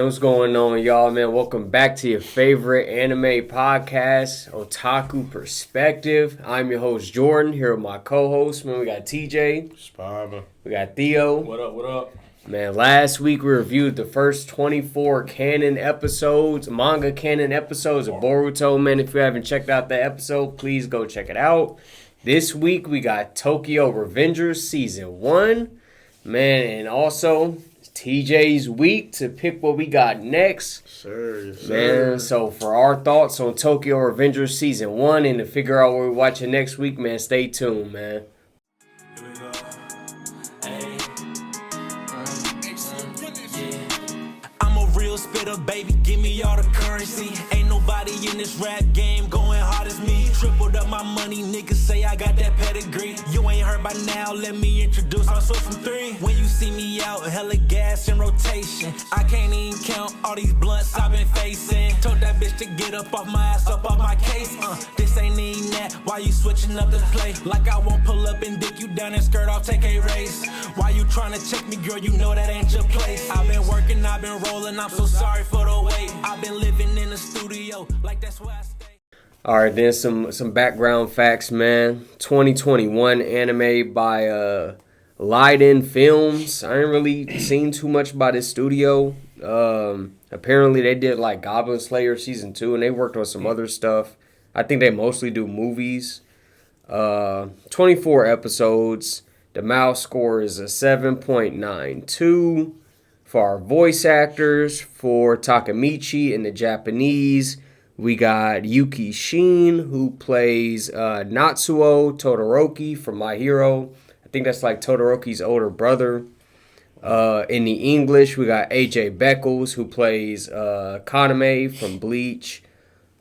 What's going on, y'all, man? Welcome back to your favorite anime podcast, Otaku Perspective. I'm your host, Jordan, here with my co-host, man. We got TJ. Spava. We got Theo. What up? Man, last week we reviewed the first 24 manga canon episodes of Boruto. Man, if you haven't checked out that episode, please go check it out. This week we got Tokyo Revengers Season 1. Man, and also TJ's week to pick what we got next. Sure. Man, so for our thoughts on Tokyo Revengers Season 1 and to figure out what we're watching next week, man, stay tuned, man. I'm a real spitter, baby, give me all the currency. Ain't nobody in this rap game going hard as me. Tripled up my money, niggas say I got that pedigree. You ain't heard by now, let me introduce also from 3. When you see me out, hella gas in rotation. I can't even count all these blunts I've been facing. Told that bitch to get up off my ass, up off my case. This ain't even that, why you switching up the play? Like I won't pull up and dick you down and skirt off, take a race. Why you trying to check me, girl, you know that ain't your place. I've been working, I've been rolling, I'm so sorry for the wait. I've been living in the studio, like that's where I stay. All right, then some background facts, man. 2021 anime by Leiden Films. I ain't really seen too much by this studio. Apparently they did like Goblin Slayer Season 2 and they worked on some other stuff. I think they mostly do movies. 24 episodes. The mouse score is a 7.92. For our voice actors, for Takemichi in the Japanese, we got Yuki Shin, who plays Natsuo Todoroki from My Hero. I think that's like Todoroki's older brother. In the English, we got AJ Beckles, who plays Kaname from Bleach.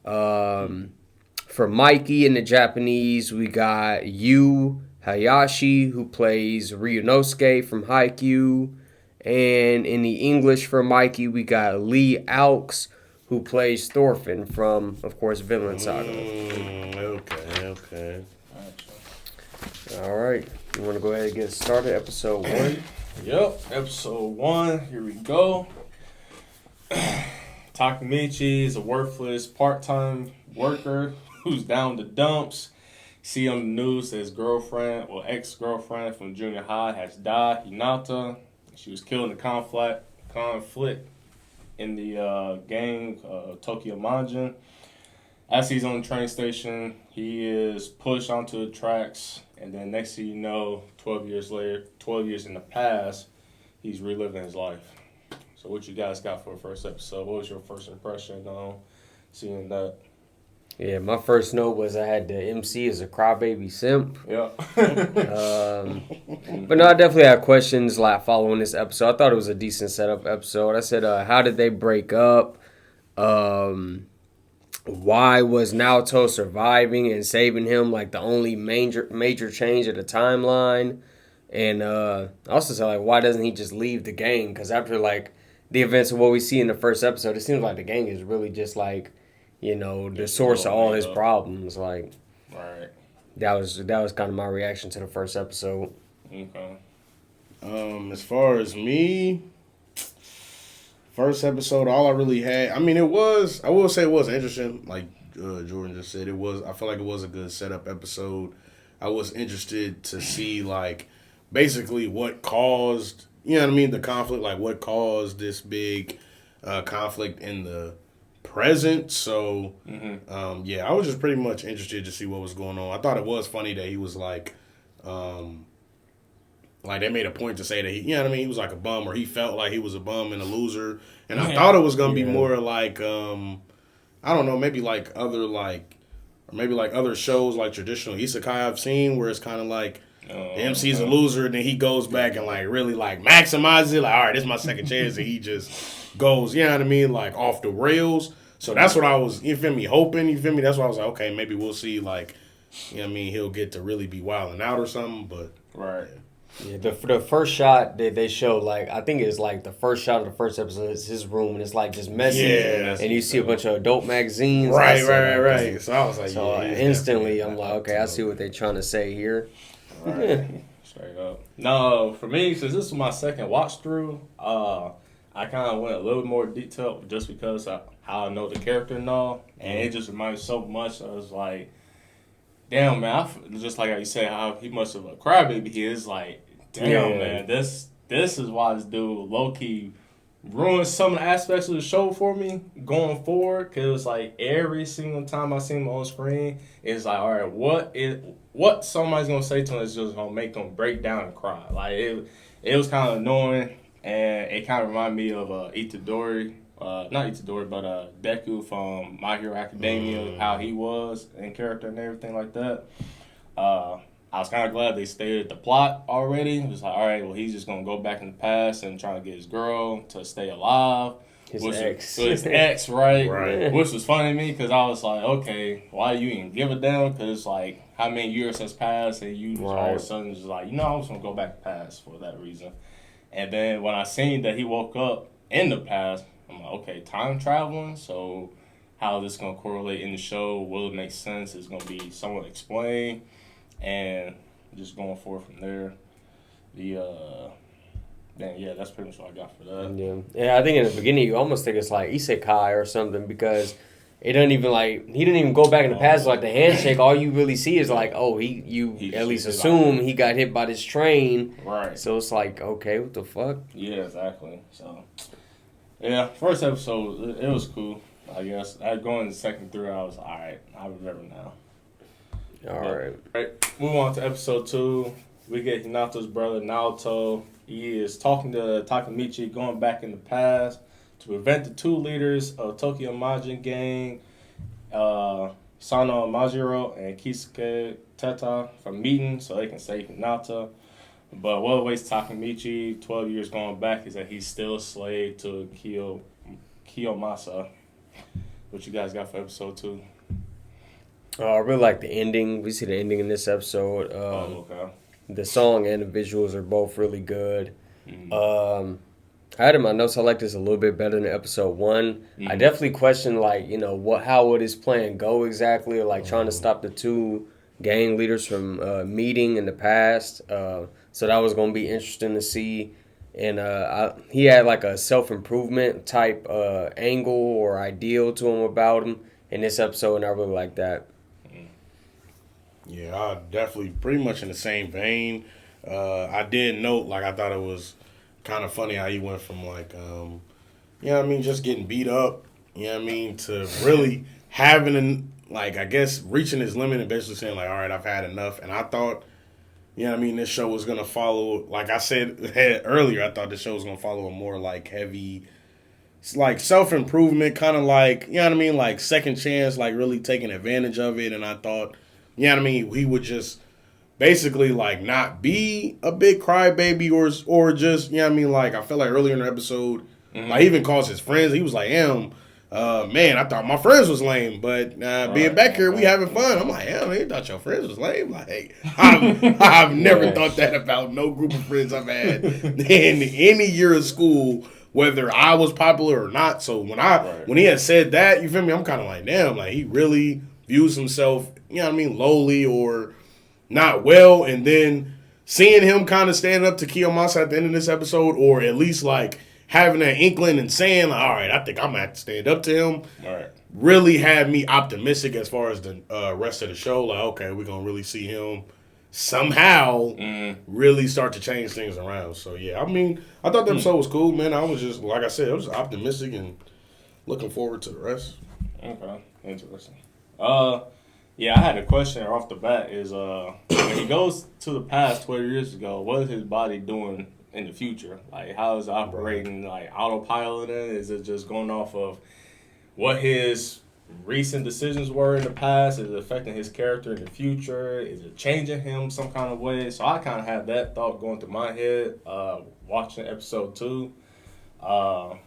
For Mikey in the Japanese, we got Yu Hayashi, who plays Ryunosuke from Haikyuu. And in the English for Mikey, we got Lee Alks, who plays Thorfinn from, of course, Vinland Saga. Okay. All right. You want to go ahead and get started? Episode 1? Yep, episode 1. Here we go. Takemichi is a worthless part-time worker who's down the dumps. See on the news that his girlfriend, ex-girlfriend from junior high has died, Hinata. She was killed in the conflict in the gang, Tokyo Manjin. As he's on the train station, he is pushed onto the tracks, and then next thing you know, 12 years in the past, he's reliving his life. So what you guys got for the first episode? What was your first impression on seeing that? Yeah, my first note was I had the MC as a crybaby simp. Yeah. But no, I definitely had questions like following this episode. I thought it was a decent setup episode. I said, how did they break up? Why was Naoto surviving and saving him like the only major change of the timeline? And I also said, like, why doesn't he just leave the gang? Because after like the events of what we see in the first episode, it seems like the gang is really just like, you know, the source of all his problems. Like, right. That was kind of my reaction to the first episode. Okay. As far as me, first episode, all I really had, I will say it was interesting. Like Jordan just said, I feel like it was a good setup episode. I was interested to see, like, basically what caused, the conflict, like what caused this big conflict in the present. So I was just pretty much interested to see what was going on. I thought it was funny that he was like they made a point to say that he was like a bum, or he felt like he was a bum and a loser. And I thought it was gonna be more like I don't know, maybe like other shows like traditional isekai I've seen, where it's kind of like the MC's a loser and then he goes back and like really like maximizes it, like, all right, this is my second chance, and he just goes, like off the rails. So that's what I was, hoping, That's why I was like, okay, maybe we'll see, like, he'll get to really be wilding out or something, but. Right. Yeah, the first shot they showed, like, I think it's like the first shot of the first episode is his room, and it's like just messy, and you see a bunch of adult magazines. Right. So I was like, instantly I'm like, okay, I see what they're trying to say here. Right. Straight up. No, for me, since this was my second watch through, I I kind of went a little more detail just because of how I know the character and all, and it just reminded me so much. I was like, damn, man, just like how you say how he must have a crybaby. He is like, damn, man, this is why this dude low key ruined some of the aspects of the show for me going forward. Cause like every single time I see him on screen, it's like, all right, what somebody's gonna say to him is just gonna make him break down and cry. Like it was kind of annoying, and it kind of reminded me of Itadori. Not Itadori, but Deku from My Hero Academia, how he was in character and everything like that. I was kind of glad they stayed at the plot already. It was like, all right, well, he's just going to go back in the past and try to get his girl to stay alive. His ex. His ex, right? Right. Which was funny to me because I was like, okay, why do you even give a damn? Because, like, how many years has passed and you just all of a sudden just like, I was going to go back to the past for that reason. And then when I seen that he woke up in the past, I'm like, okay, time traveling, so how this going to correlate in the show, will it make sense? It's going to be somewhat explained, and just going forward from there. That's pretty much what I got for that. Yeah, I think in the beginning you almost think it's like isekai or something because it doesn't even he didn't even go back in the past like the handshake. All you really see is like, you at least assume he got hit by this train. Right. So it's like, okay, what the fuck? Yeah, exactly. So, yeah, first episode, it was cool, I guess. Going the second through, I was all right, I remember now. All right. Move on to episode 2. We get Hinata's brother, Naoto. He is talking to Takemichi, going back in the past to prevent the 2 leaders of Tokyo Majin Gang, Sano Majiro and Kisuke Teta, from meeting so they can save Hinata. But what awaits Takemichi 12 years going back is that he's still a slave to Kiyomasa. What you guys got for episode 2? I really like the ending. We see the ending in this episode. Okay. The song and the visuals are both really good. Mm-hmm. I had in my notes I like this a little bit better than episode 1. Mm-hmm. I definitely question how would his plan go exactly, or trying to stop the 2 gang leaders from meeting in the past. So that was going to be interesting to see. And he had a self-improvement type angle or ideal to him about him in this episode, and I really like that. Yeah, I definitely pretty much in the same vein. I did note, I thought it was kind of funny how he went from just getting beat up, to really having I guess reaching his limit and basically saying all right, I've had enough. And I thought, this show was gonna follow, like I said earlier, I thought the show was gonna follow a more heavy, self-improvement, kind of second chance, really taking advantage of it. And I thought, he would just basically not be a big crybaby or just, I felt like earlier in the episode, he even calls his friends. He was like, man, I thought my friends was lame, but being back here, we having fun. I'm like, I thought your friends was lame. I've never thought that about no group of friends I've had in any year of school, whether I was popular or not. So when he had said that, you feel me? I'm kind of like, damn, he really views himself, lowly or not well. And then seeing him kind of stand up to Kiyomasa at the end of this episode, or at least having that inkling and saying, all right, I think I'm going to have to stand up to him, really had me optimistic as far as the rest of the show. Okay, we're going to really see him somehow really start to change things around. So, yeah, I thought the episode was cool, man. I was just, like I said, I was optimistic and looking forward to the rest. Okay, interesting. Yeah, I had a question off the bat is when he goes to the past 12 years ago, what is his body doing in the future? How is it operating, autopiloting? Is it just going off of what his recent decisions were in the past? Is it affecting his character in the future? Is it changing him some kind of way? So I kind of had that thought going through my head watching episode 2. I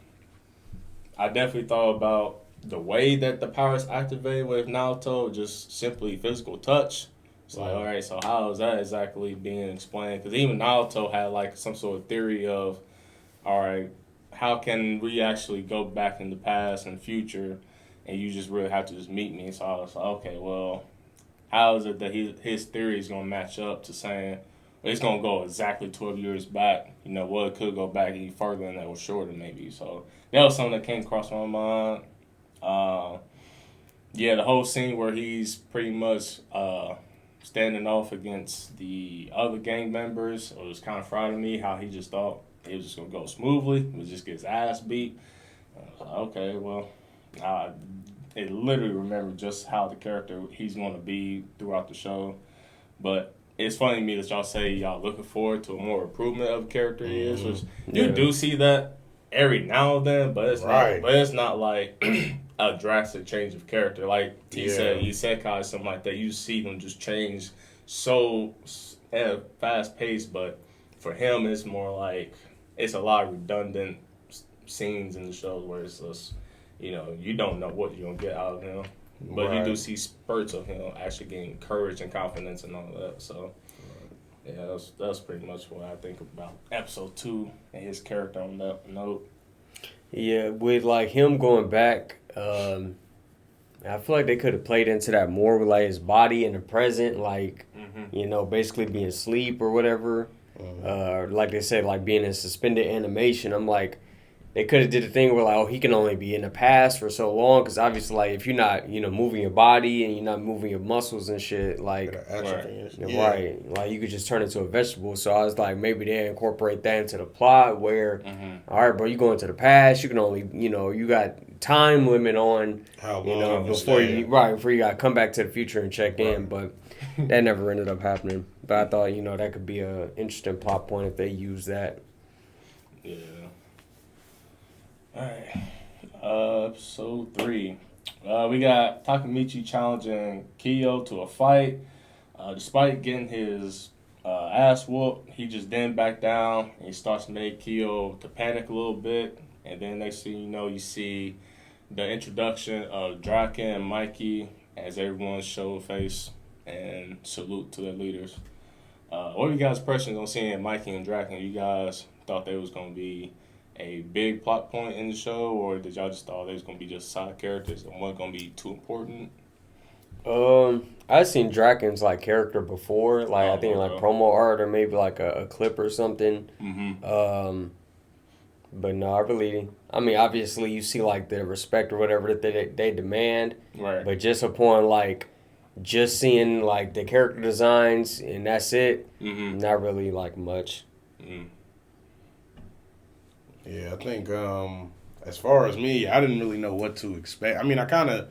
definitely thought about the way that the powers activate with Naoto, just simply physical touch. It's all right, so how is that exactly being explained? Because even Naoto had some sort of theory of, all right, how can we actually go back in the past and future, and you just really have to just meet me? So I was like, okay, well, how is it that his theory is going to match up to saying, It's going to go exactly 12 years back. You know, well, it could go back even further and that was shorter maybe. So that was something that came across my mind. Yeah, the whole scene where he's pretty much standing off against the other gang members, it was kind of frightening me how he just thought it was just going to go smoothly. He would just get his ass beat. I was like, okay, well, it literally remembered just how the character he's going to be throughout the show. But it's funny to me that y'all say y'all looking forward to a more improvement of character he is, which you do see that every now and then, but it's not like a drastic change of character. Like he said, Isekai, something like that. You see them just change so at a fast pace, but for him, it's more like it's a lot of redundant scenes in the shows where it's just, you know, you don't know what you're going to get out of him. But you do see spurts of him actually getting courage and confidence and all that. So, yeah, that's pretty much what I think about episode 2 and his character on that note. Yeah, with like him going back, I feel like they could have played into that more with like his body in the present, like you know, basically being asleep or whatever. Like they said, like being in suspended animation. I'm like, they could have did a thing where like, oh, he can only be in the past for so long, because obviously, like, if you're not, you know, moving your body and you're not moving your muscles and shit, like, right, like you could just turn into a vegetable. So I was like, maybe they incorporate that into the plot where, all right, bro, you go into the past, you can only, you know, you got time limit on, how you long know, before you got to come back to the future and check in, but that never ended up happening. But I thought, you know, that could be a interesting plot point if they use that. Yeah. Alright, episode 3. We got Takemichi challenging Kyo to a fight. Despite getting his ass whooped, he just didn't back down. And he starts to make Kyo to panic a little bit. And then next thing you know, you see the introduction of Draken and Mikey as everyone show face and salute to their leaders. What are you guys' impressions on seeing Mikey and Draken? You guys thought they was going to be a big plot point in the show, or did y'all just thought they was gonna be just side characters and wasn't gonna be too important? I've seen Draken's like character before, like I think like promo art or maybe like a clip or something. But no, I mean, obviously you see like the respect or whatever that they demand, right? But just upon like just seeing like the character designs and that's it, not really like much. Yeah, I think as far as me, I didn't really know what to expect. I mean, I kind of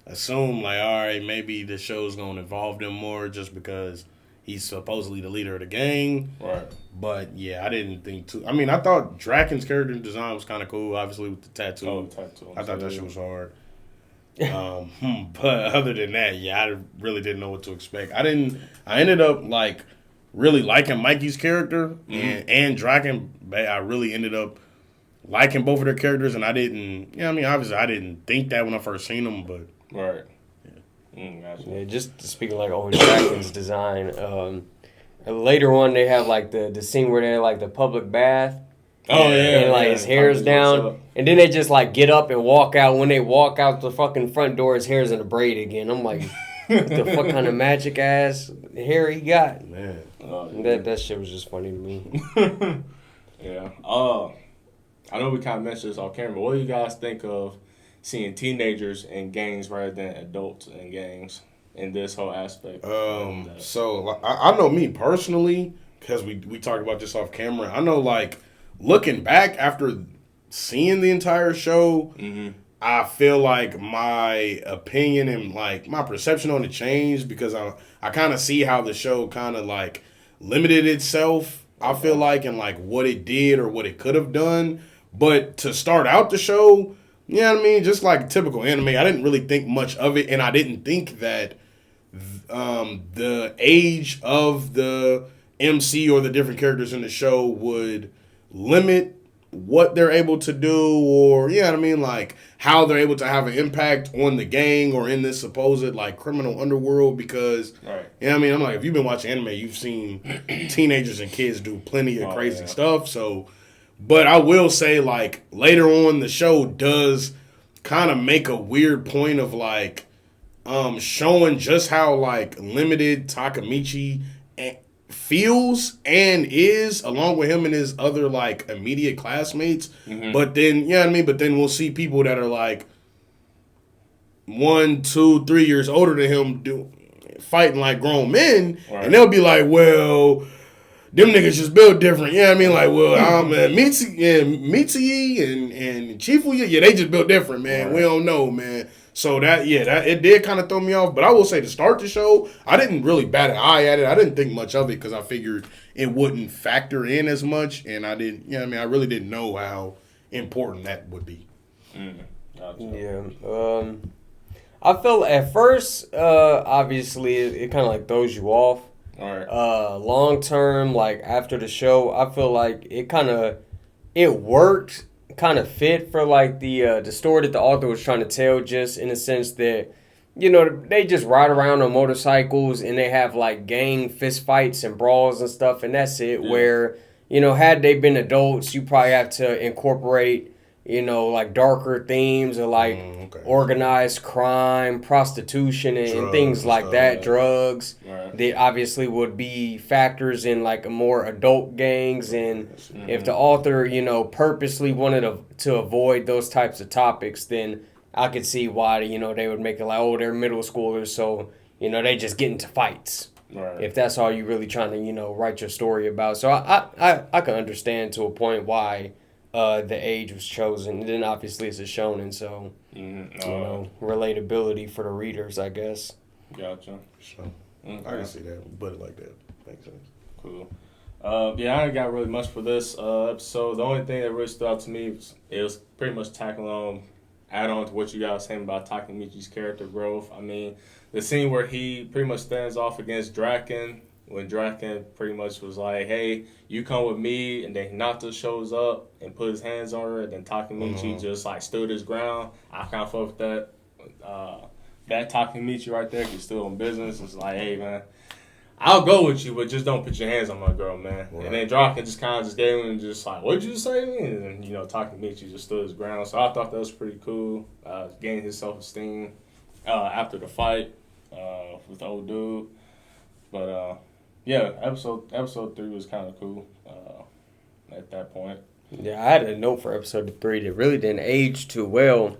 assumed, like, all right, maybe the show's going to involve them more just because he's supposedly the leader of the gang. Right. But, yeah, I didn't think too. I mean, I thought Draken's character design was kind of cool, obviously, with the tattoo. Oh, tattoo. I thought that shit was hard. But other than that, yeah, I really didn't know what to expect. I ended up, like, really liking Mikey's character and Draken. I really ended up liking both of their characters, and I didn't, I mean, obviously I didn't think that when I first seen them, but. Right. Gotcha. Yeah, just speaking like on Draken's design, later on they have like the scene where they're like the public bath. Oh, yeah. And like his hair's down. And then they just like get up and walk out. When they walk out the fucking front door, his hair's in a braid again. I'm like, what the fuck kind of magic ass hair he got? Man. That shit was just funny to me. Yeah. I know we kind of mentioned this off camera, but what do you guys think of seeing teenagers in gangs rather than adults in gangs in this whole aspect? So I know me personally, because we talked about this off camera. I know, like, looking back after seeing the entire show, I feel like my opinion and like my perception on it changed because I kind of see how the show kind of like limited itself. I feel like, and like what it did or what it could have done. But to start out the show, you know what I mean? Just like typical anime, I didn't really think much of it. And I didn't think that the age of the MC or the different characters in the show would limit what they're able to do, or, you know what I mean? Like how they're able to have an impact on the gang or in this supposed like criminal underworld, because, right. You know what I mean? I'm like, if you've been watching anime, you've seen teenagers and kids do plenty of crazy stuff. So, but I will say, like, later on, the show does kind of make a weird point of, like, showing just how, like, limited Takemichi feels and is, along with him and his other like immediate classmates. But then, you know what I mean? But then we'll see people that are like 1, 2, 3 years older than him fighting like grown men, and they'll be like, well, them niggas just built different. You know what I mean? Like, well, Mitsuyi and Chifu, yeah, they just built different, man. We don't know, man. So that it did kind of throw me off. But I will say, to start the show, I didn't really bat an eye at it. I didn't think much of it because I figured it wouldn't factor in as much, and I didn't. You know what I mean? I really didn't know how important that would be. Gotcha. Yeah. I felt at first, obviously, it kind of like throws you off. All right. Long term, like after the show, I feel like it worked, kind of fit for like the story that the author was trying to tell, just in a sense that, you know, they just ride around on motorcycles and they have like gang fist fights and brawls and stuff, and that's it. Yeah. Where, you know, had they been adults, you probably have to incorporate, you know, like darker themes of like organized crime, prostitution, and things like that, drugs. Right. They obviously would be factors in like a more adult gangs. And if the author, you know, purposely wanted to avoid those types of topics, then I could see why, you know, they would make it like, oh, they're middle schoolers, so, you know, they just get into fights. Right. If that's all you're really trying to, you know, write your story about. So I can understand to a point why the age was chosen. And then obviously it's a shonen, so you know, relatability for the readers, I guess. Gotcha. So I can see that, but like that makes sense. Cool. Yeah, I ain't got really much for this episode. The only thing that really stood out to me was pretty much add on to what you guys saying about Takemichi's character growth. I mean, the scene where he pretty much stands off against Draken, when Draken pretty much was like, hey, you come with me, and then Hinata shows up and put his hands on her, and then Takemichi just like stood his ground. I kind of felt that. That Takemichi right there, he's still in business. It's like, hey, man, I'll go with you, but just don't put your hands on my girl, man. Right. And then Draken just kind of just gave him just like, what'd you say to me? And then, you know, Takemichi just stood his ground. So I thought that was pretty cool. Gained his self-esteem after the fight with the old dude. But, yeah, episode 3 was kind of cool at that point. Yeah, I had a note for episode 3 that really didn't age too well.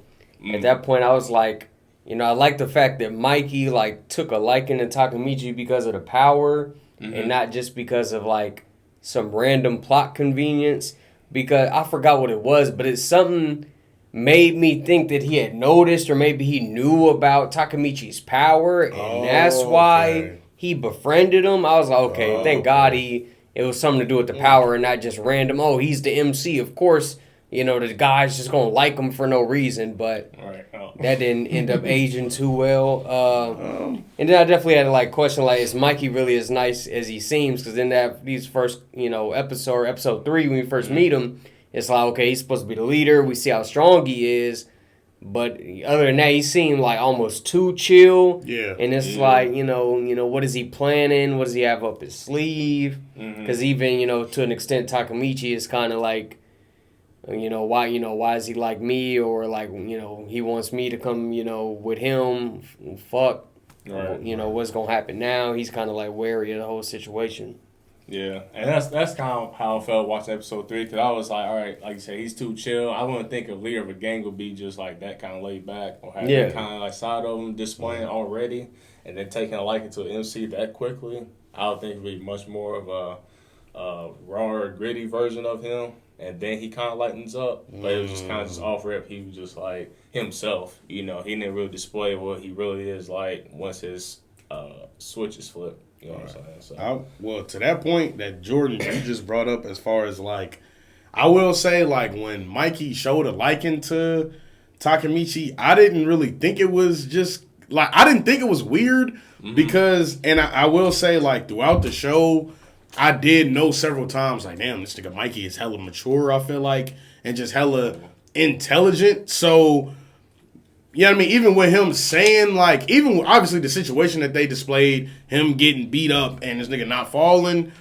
At that point, I was like, you know, I like the fact that Mikey, like, took a liking to Takemichi because of the power and not just because of, like, some random plot convenience. Because I forgot what it was, but it's something made me think that he had noticed or maybe he knew about Takemichi's power, and that's why he befriended him. I was like, okay, thank God it was something to do with the power and not just random, oh, he's the MC. Of course, you know, the guy's just going to like him for no reason, but that didn't end up aging too well. And then I definitely had to, like, question, like, is Mikey really as nice as he seems? Because in these first, you know, episode 3, when we first meet him, it's like, okay, he's supposed to be the leader. We see how strong he is. But other than that, he seemed like almost too chill. Yeah. And it's like, you know, what is he planning? What does he have up his sleeve? Because even, you know, to an extent, Takemichi is kind of like, why is he like me? Or like, you know, he wants me to come, you know, with him. Fuck. Right. You know, what's going to happen now? He's kind of like wary of the whole situation. Yeah, and that's kind of how I felt watching episode 3, because I was like, all right, like you said, he's too chill. I wouldn't think a leader of a gang would be just like that kind of laid back or have that kind of like side of him displaying already, and then taking a liking to an MC that quickly. I would think it'd be much more of a raw, gritty version of him, and then he kind of lightens up. But it was just kind of just off rip. He was just like himself, you know. He didn't really display what he really is like once his switches flip. You know what I'm saying? So. Well, to that point that Jordan, you just brought up, as far as like, I will say, like, when Mikey showed a liking to Takemichi, I didn't really think it was just, like, I didn't think it was weird because, and I will say, like, throughout the show, I did know several times, like, damn, this nigga Mikey is hella mature, I feel like, and just hella intelligent. So, you know what I mean? Even with him saying, like, even obviously the situation that they displayed, him getting beat up and this nigga not falling,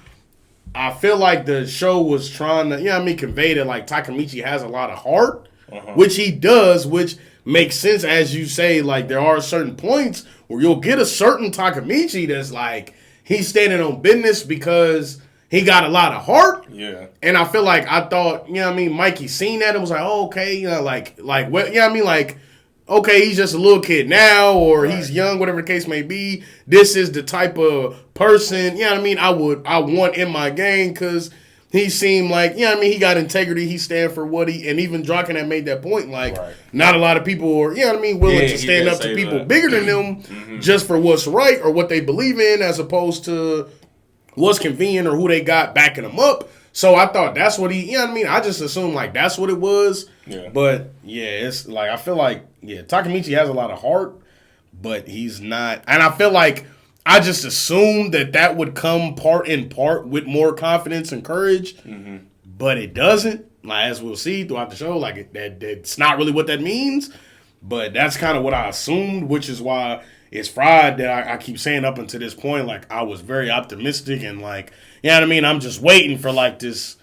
I feel like the show was trying to, you know what I mean, convey that, like, Takemichi has a lot of heart, which he does, which makes sense, as you say. Like, there are certain points where you'll get a certain Takemichi that's like, he's standing on business because he got a lot of heart. Yeah. And I feel like I thought, you know what I mean, Mikey seen that and was like, oh, okay, you know, what, you know what I mean? Like, okay, he's just a little kid now, or he's young, whatever the case may be. This is the type of person, you know what I mean, I want in my gang, because he seemed like, you know what I mean, he got integrity, he stand for what he, and even Draken had made that point, like, not a lot of people are, you know what I mean, willing to stand up to people bigger than them just for what's right or what they believe in, as opposed to what's convenient or who they got backing them up. So I thought that's what he, you know what I mean? I just assumed like that's what it was. Yeah. But yeah, it's like, I feel like, yeah, Takemichi has a lot of heart, but he's not. And I feel like I just assumed that would come part with more confidence and courage, but it doesn't. Like, as we'll see throughout the show, like that's not really what that means. But that's kind of what I assumed, which is why it's fried that I keep saying up until this point, like, I was very optimistic and, like, you know what I mean? I'm just waiting for, like, this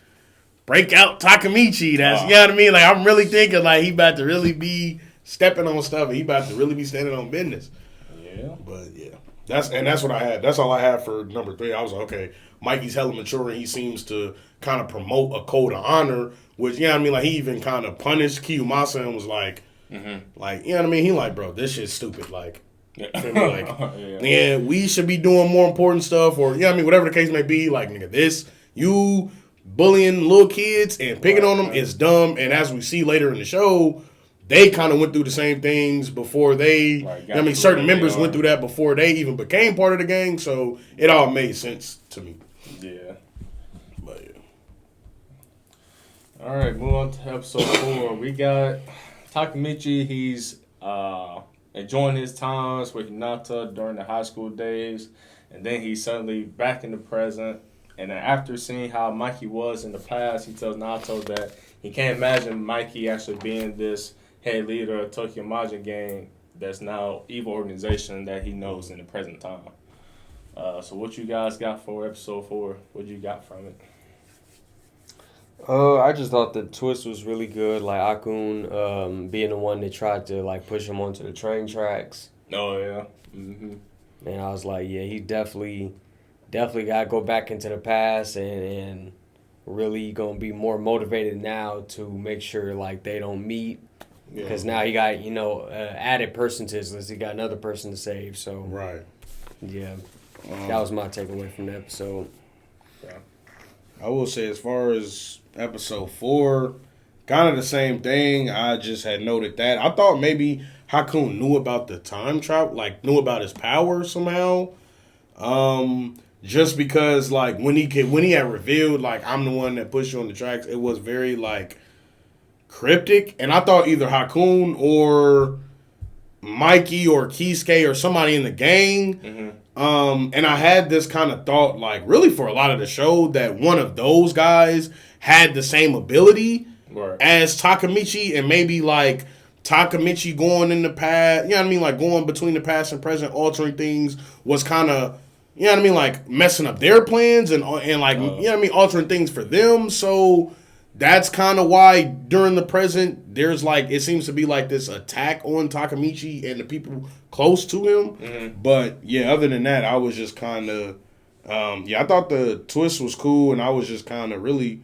breakout Takemichi. That's, you know what I mean? Like, I'm really thinking, like, he about to really be stepping on stuff and he about to really be standing on business. Yeah. But, yeah. That's what I had. That's all I had for number 3. I was like, okay, Mikey's hella mature and he seems to kind of promote a code of honor, which, you know what I mean? Like, he even kind of punished Kiyomasa and was like, like, you know what I mean? He like, bro, this shit's stupid. Like, yeah, we should be doing more important stuff, or, you know what I mean, whatever the case may be. Like, nigga, this, you bullying little kids and picking on them is dumb. And as we see later in the show, they kind of went through the same things before they, you know what I mean, certain members went through that before they even became part of the gang. So it all made sense to me. Yeah. But yeah. All right, move on to episode 4. We got Takemichi. He's enjoying his times with Hinata during the high school days, and then he's suddenly back in the present. And then after seeing how Mikey was in the past, he tells Nato that he can't imagine Mikey actually being this head leader of Tokyo Majin Gang that's now evil organization that he knows in the present time. So what you guys got for episode 4? What you got from it? I just thought the twist was really good. Like, Akun being the one that tried to, like, push him onto the train tracks. Oh, yeah. Mm-hmm. And I was like, yeah, he definitely got to go back into the past and really going to be more motivated now to make sure, like, they don't meet. Because now he got, you know, added person to his list. He got another person to save. So, Right. Yeah. That was my takeaway from the episode. Yeah. I will say, as far as episode 4, kind of the same thing. I just had noted that. I thought maybe Hakun knew about the time travel, like, knew about his power somehow. Just because, like, when he had revealed, like, I'm the one that pushed you on the tracks, it was very, like, cryptic. And I thought either Hakun or Mikey or Kisuke or somebody in the gang. And I had this kind of thought, like, really for a lot of the show, that one of those guys had the same ability as Takemichi, and maybe, like, Takemichi going in the past, you know what I mean, like, going between the past and present, altering things, was kind of, you know what I mean, like, messing up their plans and like, you know what I mean, altering things for them. So that's kind of why during the present, there's, like, it seems to be, like, this attack on Takemichi and the people close to him. But, yeah, other than that, I was just kind of, I thought the twist was cool, and I was just kind of really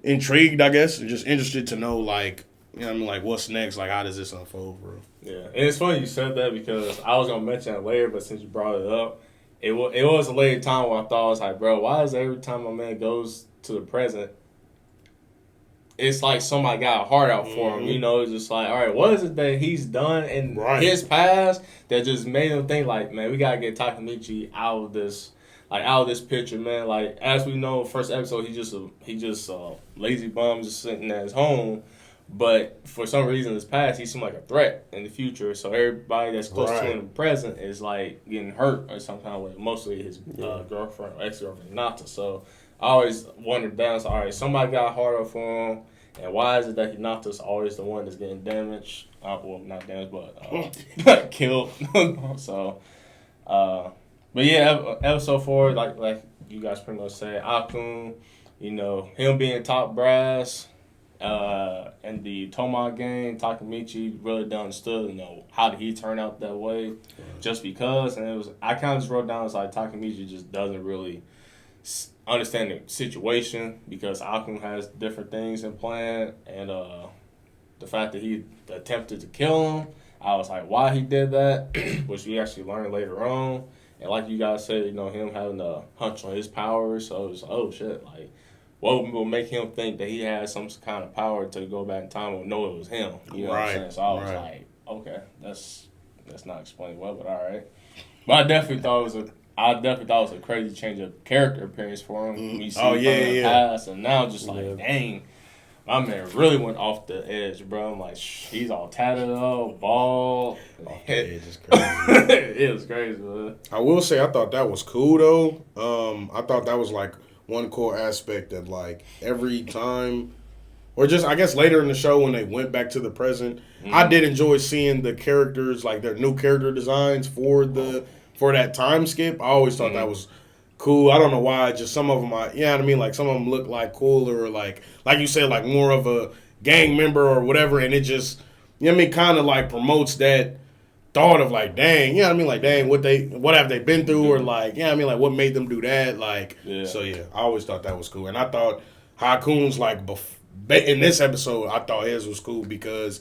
intrigued, I guess, and just interested to know, like, you know what I mean, like, what's next? Like, how does this unfold, bro? Yeah, and it's funny you said that, because I was going to mention it later, but since you brought it up, it was a later time where I thought, I was like, bro, why is every time my man goes to the present, it's like somebody got a heart out for him, you know? It's just like, all right, what is it that he's done in his past that just made him think, like, man, we got to get Takemichi out of this picture, man. Like, as we know, first episode, he just lazy bum just sitting at his home. But for some reason, in his past, he seemed like a threat in the future. So everybody that's close to him in the present is, like, getting hurt or some kind of way. Mostly his girlfriend or ex-girlfriend, Nata. So I always wondered that. So, all right, somebody got hard up for him. And why is it that Hinata's always the one that's getting damaged? Well, not damaged, but killed. So, but yeah, episode 4, like you guys pretty much said, Akun, you know, him being top brass, in the Toma game, Takemichi really done understood, how did he turn out that way, just because, and I kind of just wrote down, it's like Takemichi just doesn't really understand the situation, because Akun has different things in plan, and the fact that he attempted to kill him, I was like, why he did that, which we actually learned later on, and like you guys said, him having a hunch on his powers, so it was, oh shit, like, what will make him think that he has some kind of power to go back in time and know it was him? You know what I'm saying? So I was like, okay, that's not explained well, but all right. But I definitely thought it was a crazy change of character appearance for him. You see him in the past, and now just like, dang, my man really went off the edge, bro. I'm like, he's all tatted up, bald. Off the edge is crazy. It was crazy, man. I will say, I thought that was cool though. I thought that was like one core aspect that, like, every time, or just, I guess, later in the show when they went back to the present, I did enjoy seeing the characters, like, their new character designs for that time skip. I always thought that was cool. I don't know why, just some of them, like, some of them look, like, cooler, or, like you said, like, more of a gang member or whatever, and it just, kind of, like, promotes that thought of, like, dang, like, dang, what have they been through, or, like, like, what made them do that, like, so, I always thought that was cool, and I thought Hakun's, like, in this episode, I thought his was cool, because,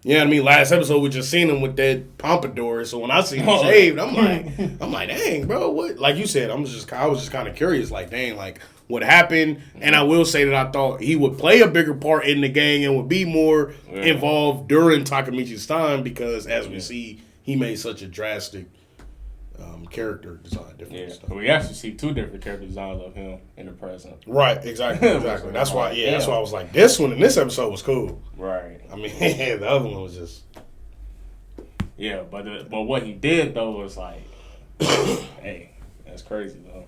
last episode we just seen him with that pompadour, so when I seen him shaved, I'm like, dang, bro, what, like you said, I was just kind of curious, like, dang, like, what happened, and I will say that I thought he would play a bigger part in the gang and would be more involved during Takemichi's time, because as we see, he made such a drastic character design difference. Yeah, we actually see two different character designs of him in the present. Right, exactly. That's why. That's why I was like, this one in this episode was cool. Right. I mean, the other one was just. Yeah, but what he did though was like, hey, that's crazy though.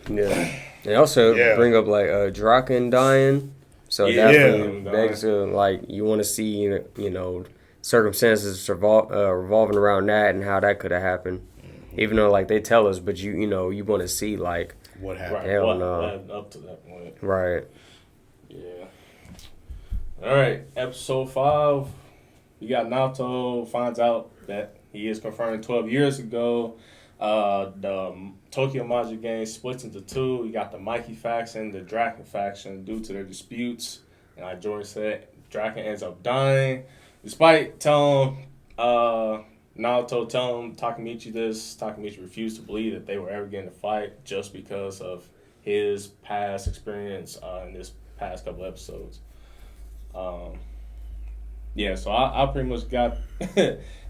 Yeah. They also bring up like Draken dying, so definitely begs to, like, you want to see circumstances revolving around that and how that could have happened. Even though, like, they tell us, but you want to see, like, what happened. Hell no. Up to that point. Right. Yeah. All right, episode 5. You got Naoto finds out that he is confirmed 12 years ago. The Tokyo Magic gang splits into two. You got the Mikey faction, the Draken faction, due to their disputes. And like Jordan said, Draken ends up dying. Despite telling Naoto telling Takemichi this, Takemichi refused to believe that they were ever getting a fight just because of his past experience in this past couple episodes. So I pretty much got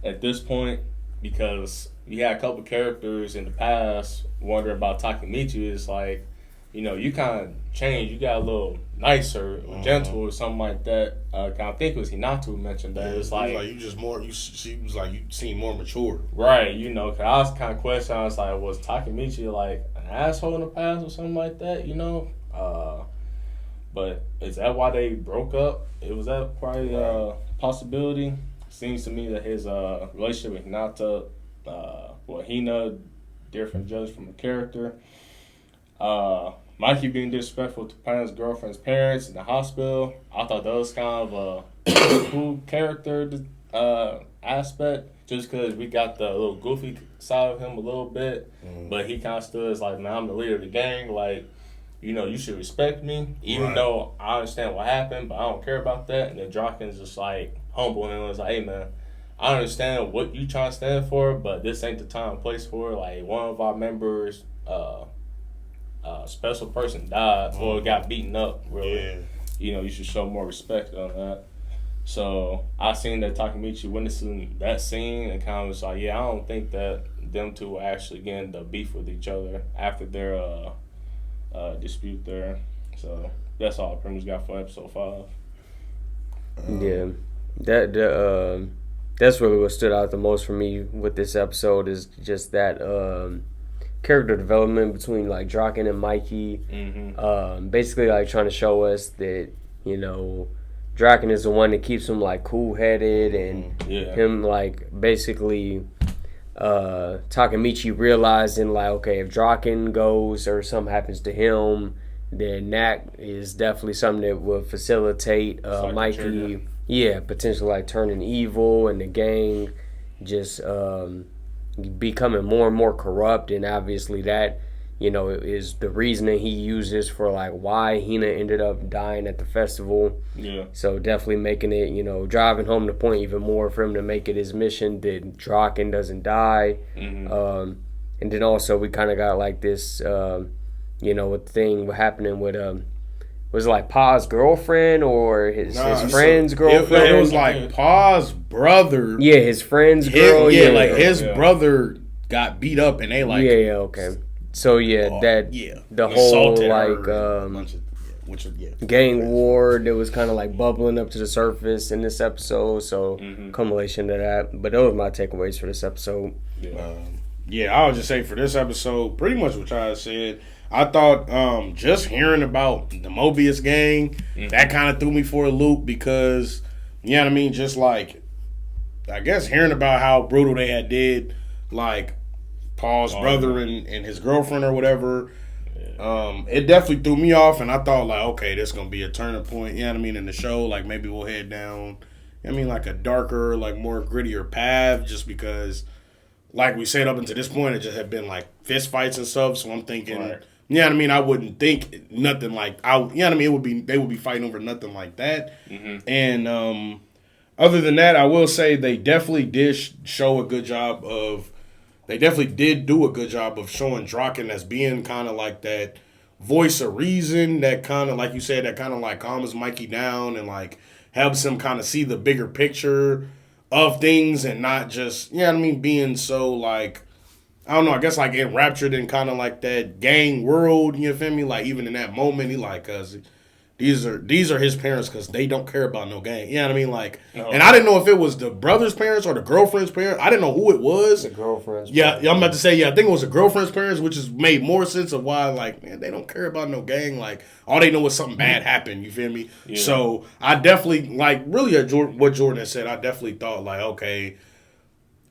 at this point, because we had a couple characters in the past wondering about Takemichi. It's like, you kind of changed. You got a little nicer or gentle or something like that. I think it was Hinata who mentioned that. It's like you just more. She was like, you seem more mature. Right. Cause I was kind of questioning. I was like, was Takemichi like an asshole in the past or something like that? But is that why they broke up? Was that probably a possibility? Seems to me that his relationship with Hinata, Hina, different judge from a character. Mikey being disrespectful to Pan's girlfriend's parents in the hospital. I thought that was kind of a cool character aspect, just because we got the little goofy side of him a little bit. But he kind of stood as like, man, I'm the leader of the gang. Like, you should respect me, even though I understand what happened, but I don't care about that. And then Draken's just like humble him and was like, hey, man, I understand what you trying to stand for, but this ain't the time and place for it. Like, one of our members, special person died or got beaten up, really. Yeah. You should show more respect on that. So I seen that Takemichi witnessing that scene and kind of was like, I don't think that them two will actually get into beef with each other after their dispute there. So that's all I pretty much got for episode 5. That's really what stood out the most for me with this episode, is just that character development between like Draken and Mikey. Basically like trying to show us that, Draken is the one that keeps him like cool headed, and him like basically Takemichi realizing like, okay, if Draken goes or something happens to him, then that is definitely something that will facilitate like Mikey, potentially like turning evil and the gang just becoming more and more corrupt, and obviously that is the reasoning he uses for like why Hina ended up dying at the festival. Yeah. So definitely making it, driving home the point even more for him to make it his mission that Draken doesn't die. Mm-hmm. And then also we kind of got like this, thing happening with was it like Pa's girlfriend or his friend's girlfriend? It was like Pa's brother. Yeah, his friend's girl. His brother got beat up and they like. Okay. So the whole like gang war that was kind of like bubbling up to the surface in this episode. So accumulation of that. But those were my takeaways for this episode. I would just say for this episode, pretty much what y'all said. I thought just hearing about the Mobius gang, that kind of threw me for a loop because, you know what I mean? Just like, I guess hearing about how brutal they had did, like, Paul's brother and his girlfriend or whatever, it definitely threw me off, and I thought, like, okay, this is going to be a turning point, you know what I mean, in the show. Like, maybe we'll head down, like a darker, like, more grittier path just because, like we said up until this point, it just had been, like, fist fights and stuff, so I'm thinking... Right. You know what I mean? I wouldn't think nothing like you know what I mean? They would be fighting over nothing like that. And other than that, I will say they definitely did show a good job of. They definitely did do a good job of showing Draken as being kind of like that voice of reason, that kind of like you said, that kind of like calms Mikey down and like helps him kind of see the bigger picture of things and not just being so like. I don't know, I guess like enraptured in kind of like that gang world, you feel me? Like even in that moment, he like, cause these are his parents because they don't care about no gang. You know what I mean? Like, and I didn't know if it was the brother's parents or the girlfriend's parents. I didn't know who it was. The girlfriend's parents. I'm about to say, I think it was the girlfriend's parents, which has made more sense of why, like, man, they don't care about no gang. Like, all they know is something bad happened, you feel me? Yeah. So I definitely, like, really what Jordan had said, I definitely thought, like, okay,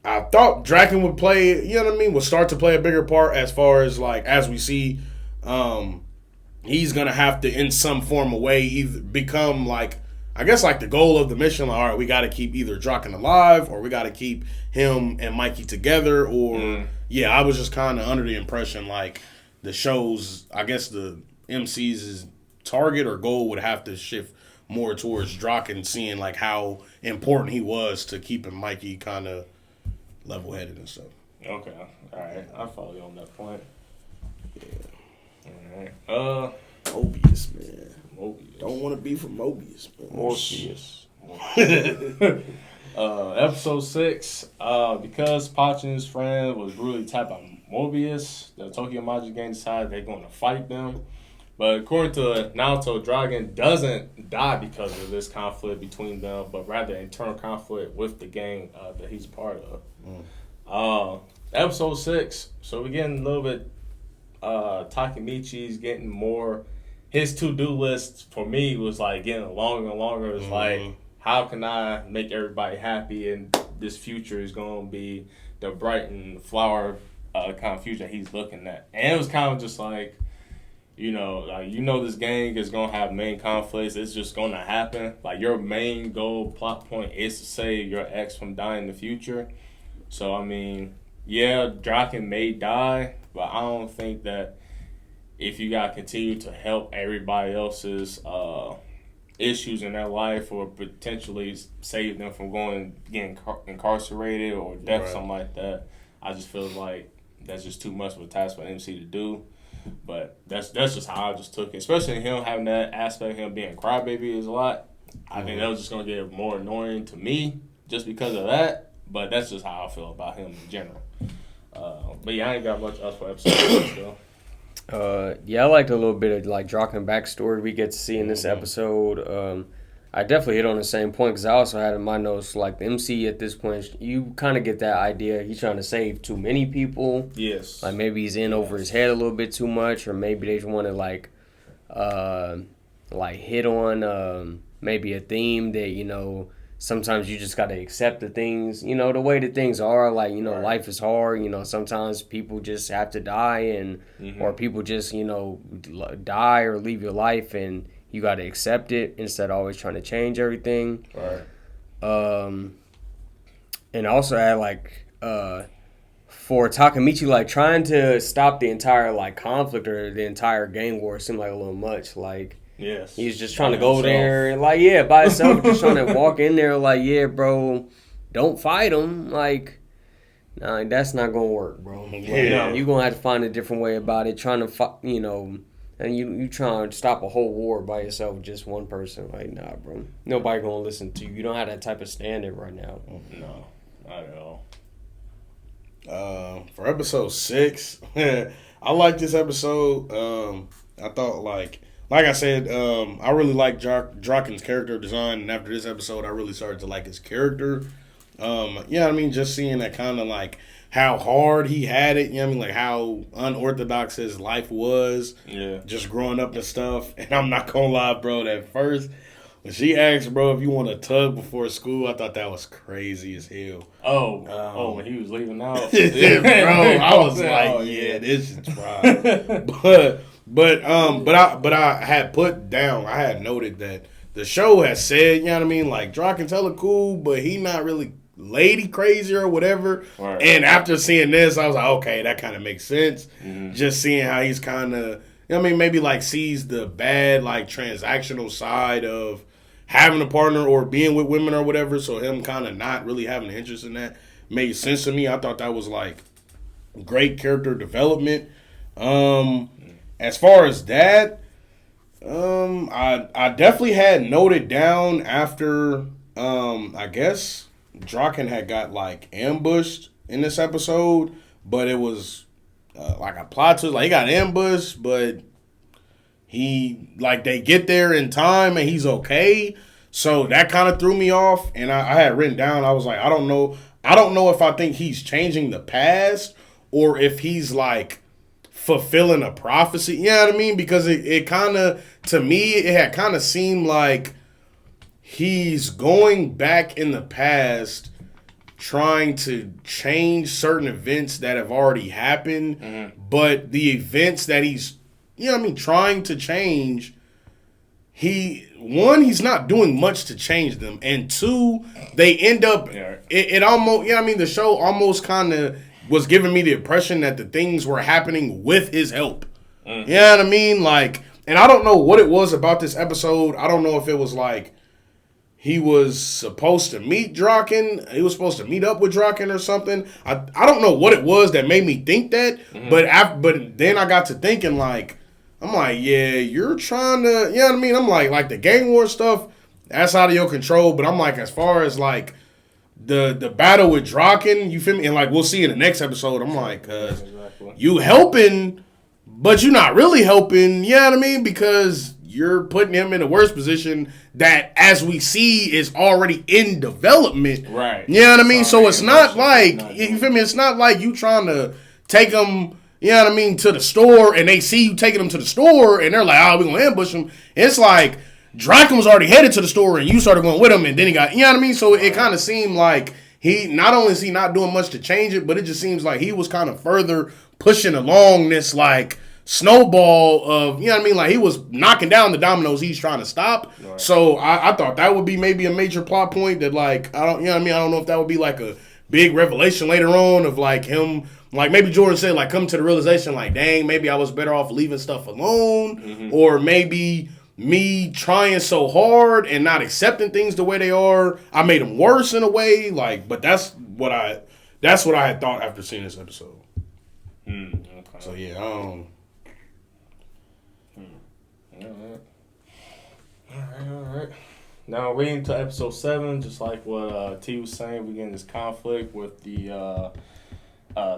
I thought Draken would play, you know what I mean, would start to play a bigger part as far as, like, as we see, he's going to have to, in some form of way, either become, like, I guess, like, the goal of the mission, like, all right, we got to keep either Draken alive or we got to keep him and Mikey together or, I was just kind of under the impression, like, the show's, I guess, the MC's target or goal would have to shift more towards Draken, seeing, like, how important he was to keeping Mikey kind of level-headed and stuff. Okay. All right. I follow you on that point. Yeah. All right. Mobius, man. Mobius. Don't want to be from Mobius, man. Morpheus. Episode 6. Because Pachin's friend was brutally attacked by Mobius, the Tokyo Magic Gang decided they're going to fight them. But according to Naoto, Dragon doesn't die because of this conflict between them, but rather internal conflict with the gang that he's part of. Episode 6. So we're getting a little bit. Takemichi's getting more. His to-do list for me was like getting longer and longer. It's like, how can I make everybody happy? And this future is going to be the bright and flower kind of future he's looking at. And it was kind of just like, this gang is going to have main conflicts. It's just going to happen. Like, your main goal, plot point is to save your ex from dying in the future. So, I mean, Draken may die, but I don't think that if you got to continue to help everybody else's issues in their life or potentially save them from getting incarcerated or death, something like that, I just feel like that's just too much of a task for MC to do. But that's just how I just took it. Especially him having that aspect of him being a crybaby is a lot. I think that was just going to get more annoying to me just because of that. But that's just how I feel about him in general. But I ain't got much else for episode 6 though. I liked a little bit of like Draken backstory we get to see in this episode. I definitely hit on the same point because I also had in my notes like the MC at this point, you kind of get that idea he's trying to save too many people. Yes. Like maybe he's in over his head a little bit too much, or maybe they just want to like hit on maybe a theme that sometimes you just got to accept the things, you know, the way that things are. Like, you know, Right. life is hard. You know, sometimes people just have to die, and or people just, you know, die or leave your life, and you got to accept it instead of always trying to change everything. Right. And also I like for Takamichi, like trying to stop the entire like conflict or the entire gang war seemed like a little much. Like Yes. he's just trying to By go himself. there and like by himself, just trying to walk in there like bro, don't fight him. Like nah, that's not gonna work, bro. Like, Yeah. you gonna have to find a different way about it. Trying to fight, you know. And you trying to stop a whole war by yourself, just one person. Like, nah, bro. Nobody gonna listen to you. You don't have that type of standard right now. No, not at all. For episode 6, I like this episode. I thought like I said, I really like Draken's character design, and after this episode, I really started to like his character. Yeah, I mean, just seeing that kind of like how hard he had it. You know what I mean, like how unorthodox his life was. Yeah. Just growing up and stuff. And I'm not gonna lie, bro. That first when she asked, bro, if you want to tug before school, I thought that was crazy as hell. When he was leaving out, Yeah, bro, I was like, Oh, yeah, this is fine. but I had put down, I had noted that the show has said, you know what I mean, like Draken's hella cool, but he not really lady crazy or whatever. Right. And after seeing this, I was like, okay, that kind of makes sense. Just seeing how he's kind of, you know what I mean, maybe like sees the bad like transactional side of having a partner or being with women or whatever. So him kind of not really having an interest in that made sense to me. I thought that was like great character development. As far as that, I definitely had noted down after I guess Draken had got like ambushed in this episode, but it was like a plot twist. Like he got ambushed, but he like they get there in time and he's okay. So that kind of threw me off, and I had written down. I was like, I don't know if I think he's changing the past or if he's like fulfilling a prophecy. You know what I mean? Because it kind of, to me, it had kind of seemed like he's going back in the past trying to change certain events that have already happened, but the events that he's, you know what I mean, trying to change, he's not doing much to change them, and two, they end up, it almost, you know what I mean, the show almost kind of was giving me the impression that the things were happening with his help. You know what I mean? Like, and I don't know what it was about this episode. I don't know if it was like he was supposed to meet Draken. He was supposed to meet up with Draken or something. I don't know what it was that made me think that. But then I got to thinking, like, I'm like, yeah, you're trying to, you know what I mean? I'm like the gang war stuff, that's out of your control. But I'm like, as far as like the battle with Draken, you feel me? And like we'll see in the next episode. I'm like, you helping, but you're not really helping. You know what I mean? Because you're putting him in a worse position that, as we see, is already in development. Right. You know what I mean? So it's not like, you feel me? It's not like you trying to take him, you know what I mean, to the store, and they see you taking them to the store, and they're like, oh, we're going to ambush him. It's like Draken was already headed to the store, and you started going with him, and then he got, you know what I mean? So it kind of seemed like he, not only is he not doing much to change it, but it just seems like he was kind of further pushing along this, like, snowball of, you know what I mean? Like, he was knocking down the dominoes he's trying to stop. Right. So I thought that would be maybe a major plot point that, like, I don't, you know what I mean? I don't know if that would be like a big revelation later on of like him, like maybe Jordan said, like, come to the realization, like, dang, maybe I was better off leaving stuff alone, or maybe me trying so hard and not accepting things the way they are, I made them worse in a way. Like, but that's what I had thought after seeing this episode. Okay. So yeah, All right. Now we into episode 7, just like what T was saying, we get in this conflict with the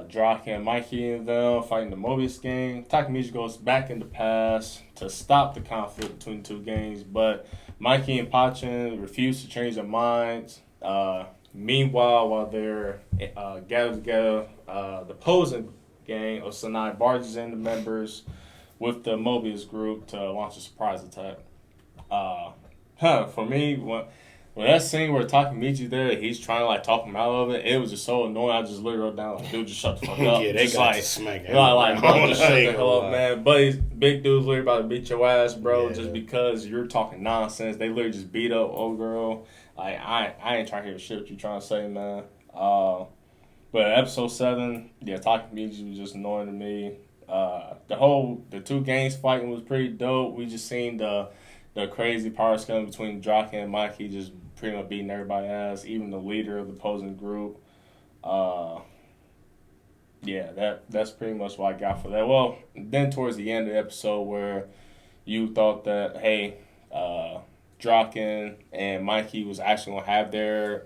Draken and Mikey and them fighting the Mobius gang. Takamichi goes back in the past to stop the conflict between the two gangs, but Mikey and Pachin refuse to change their minds. Meanwhile, while they're gathered together, the opposing gang of Sanai barges in the members with the Mobius group to launch a surprise attack. For me, When that scene where Takamichi's there, he's trying to like talk him out of it. It was just so annoying. I just literally wrote down like, "Dude, just shut the fuck up." Yeah, they just got like, to smack it. bro, just shut the hell up, man. Buddy's big dude's literally about to beat your ass, bro, Yeah. just because you're talking nonsense. They literally just beat up old girl. Like I ain't trying to hear shit what you trying to say, man. But episode 7, yeah, Takamichi was just annoying to me. The 2 gangs fighting was pretty dope. We just seen the crazy parts coming between Draka and Mikey, just pretty much beating everybody's ass, even the leader of the opposing group. Yeah, that's pretty much what I got for that. Well, then towards the end of the episode where you thought that, hey, Draken and Mikey was actually going to have their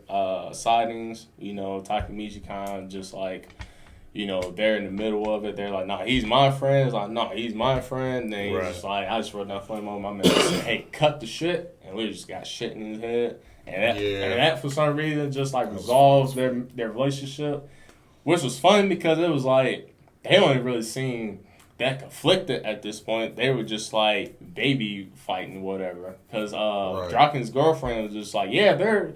sightings, Takamichi kind of just like, they're in the middle of it. They're like, nah, he's my friend. It's like, nah, he's my friend. And then he's just like, I just wrote down funny moment. My man said, hey, cut the shit. And we just got shit in his head. And that for some reason just like resolves their relationship, which was fun because it was like they only really seemed that conflicted at this point. They were just like baby fighting whatever. Because Draken's girlfriend was just like, yeah, they're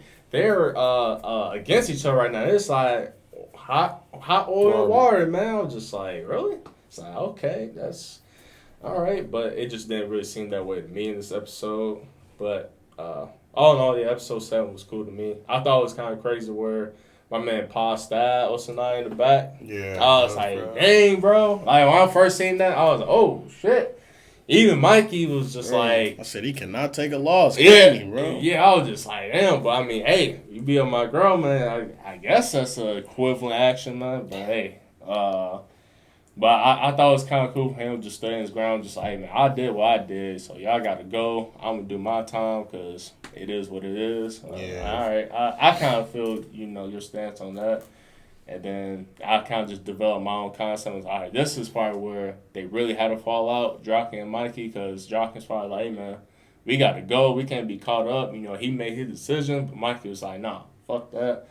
against each other right now. It's like hot oil and water, man. I was just like, really? It's like, okay, that's all right. But it just didn't really seem that way to me in this episode. But all in all, the episode 7 was cool to me. I thought it was kind of crazy where my man Pa stabbed Osanai in the back. Yeah. I was like, dang, bro. Like, when I first seen that, I was like, oh, shit. Even Mikey was just like... I said, he cannot take a loss. Yeah, He, bro? Yeah, I was just like, damn. But, I mean, hey, you be on my girl, man. I guess that's an equivalent action, man. But, hey. But I thought it was kind of cool for him just staying his ground. Just like, hey, man, I did what I did. So, y'all got to go. I'm going to do my time because... it is what it is. All right. I kind of feel, your stance on that. And then I kind of just developed my own concept. All right, this is probably where they really had a fallout, Draken and Mikey, because Draken's probably like, hey, man, we got to go. We can't be caught up. He made his decision, but Mikey was like, nah, fuck that.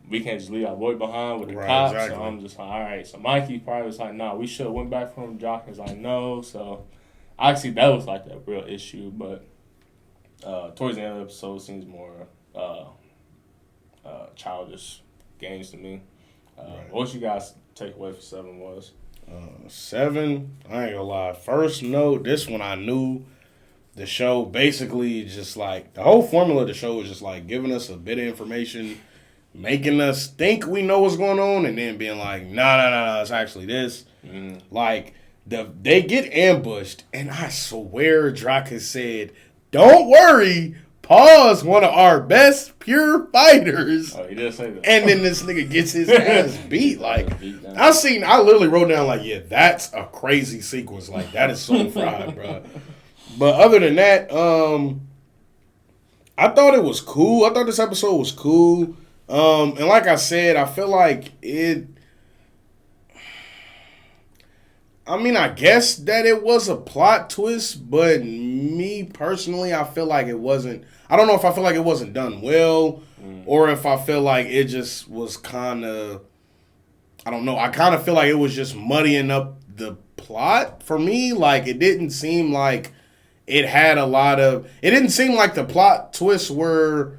We can't just leave our boy behind with the cops. Exactly. So I'm just like, all right. So Mikey probably was like, nah, we should have went back for him. Draken's like, no. So actually, that was like the real issue, but... towards the end of the episode, it seems more childish games to me. What you guys take away for 7 was? 7, I ain't gonna lie. First note, this one I knew the show basically just like, the whole formula of the show is just like giving us a bit of information, making us think we know what's going on, and then being like, nah, it's actually this. Mm-hmm. Like, they get ambushed, and I swear Draka said, don't worry, Paul's one of our best pure fighters. Oh, he did say that. And then this nigga gets his ass beat. Like, I literally wrote down, like, yeah, that's a crazy sequence. Like, that is so fried, bro. But other than that, I thought it was cool. I thought this episode was cool. And like I said, I feel like it... I mean, I guess that it was a plot twist, but me personally, I feel like it wasn't. I don't know if I feel like it wasn't done well, or if I feel like it just was kind of. I don't know. I kind of feel like it was just muddying up the plot for me. Like, it didn't seem like it had a lot of. It didn't seem like the plot twists were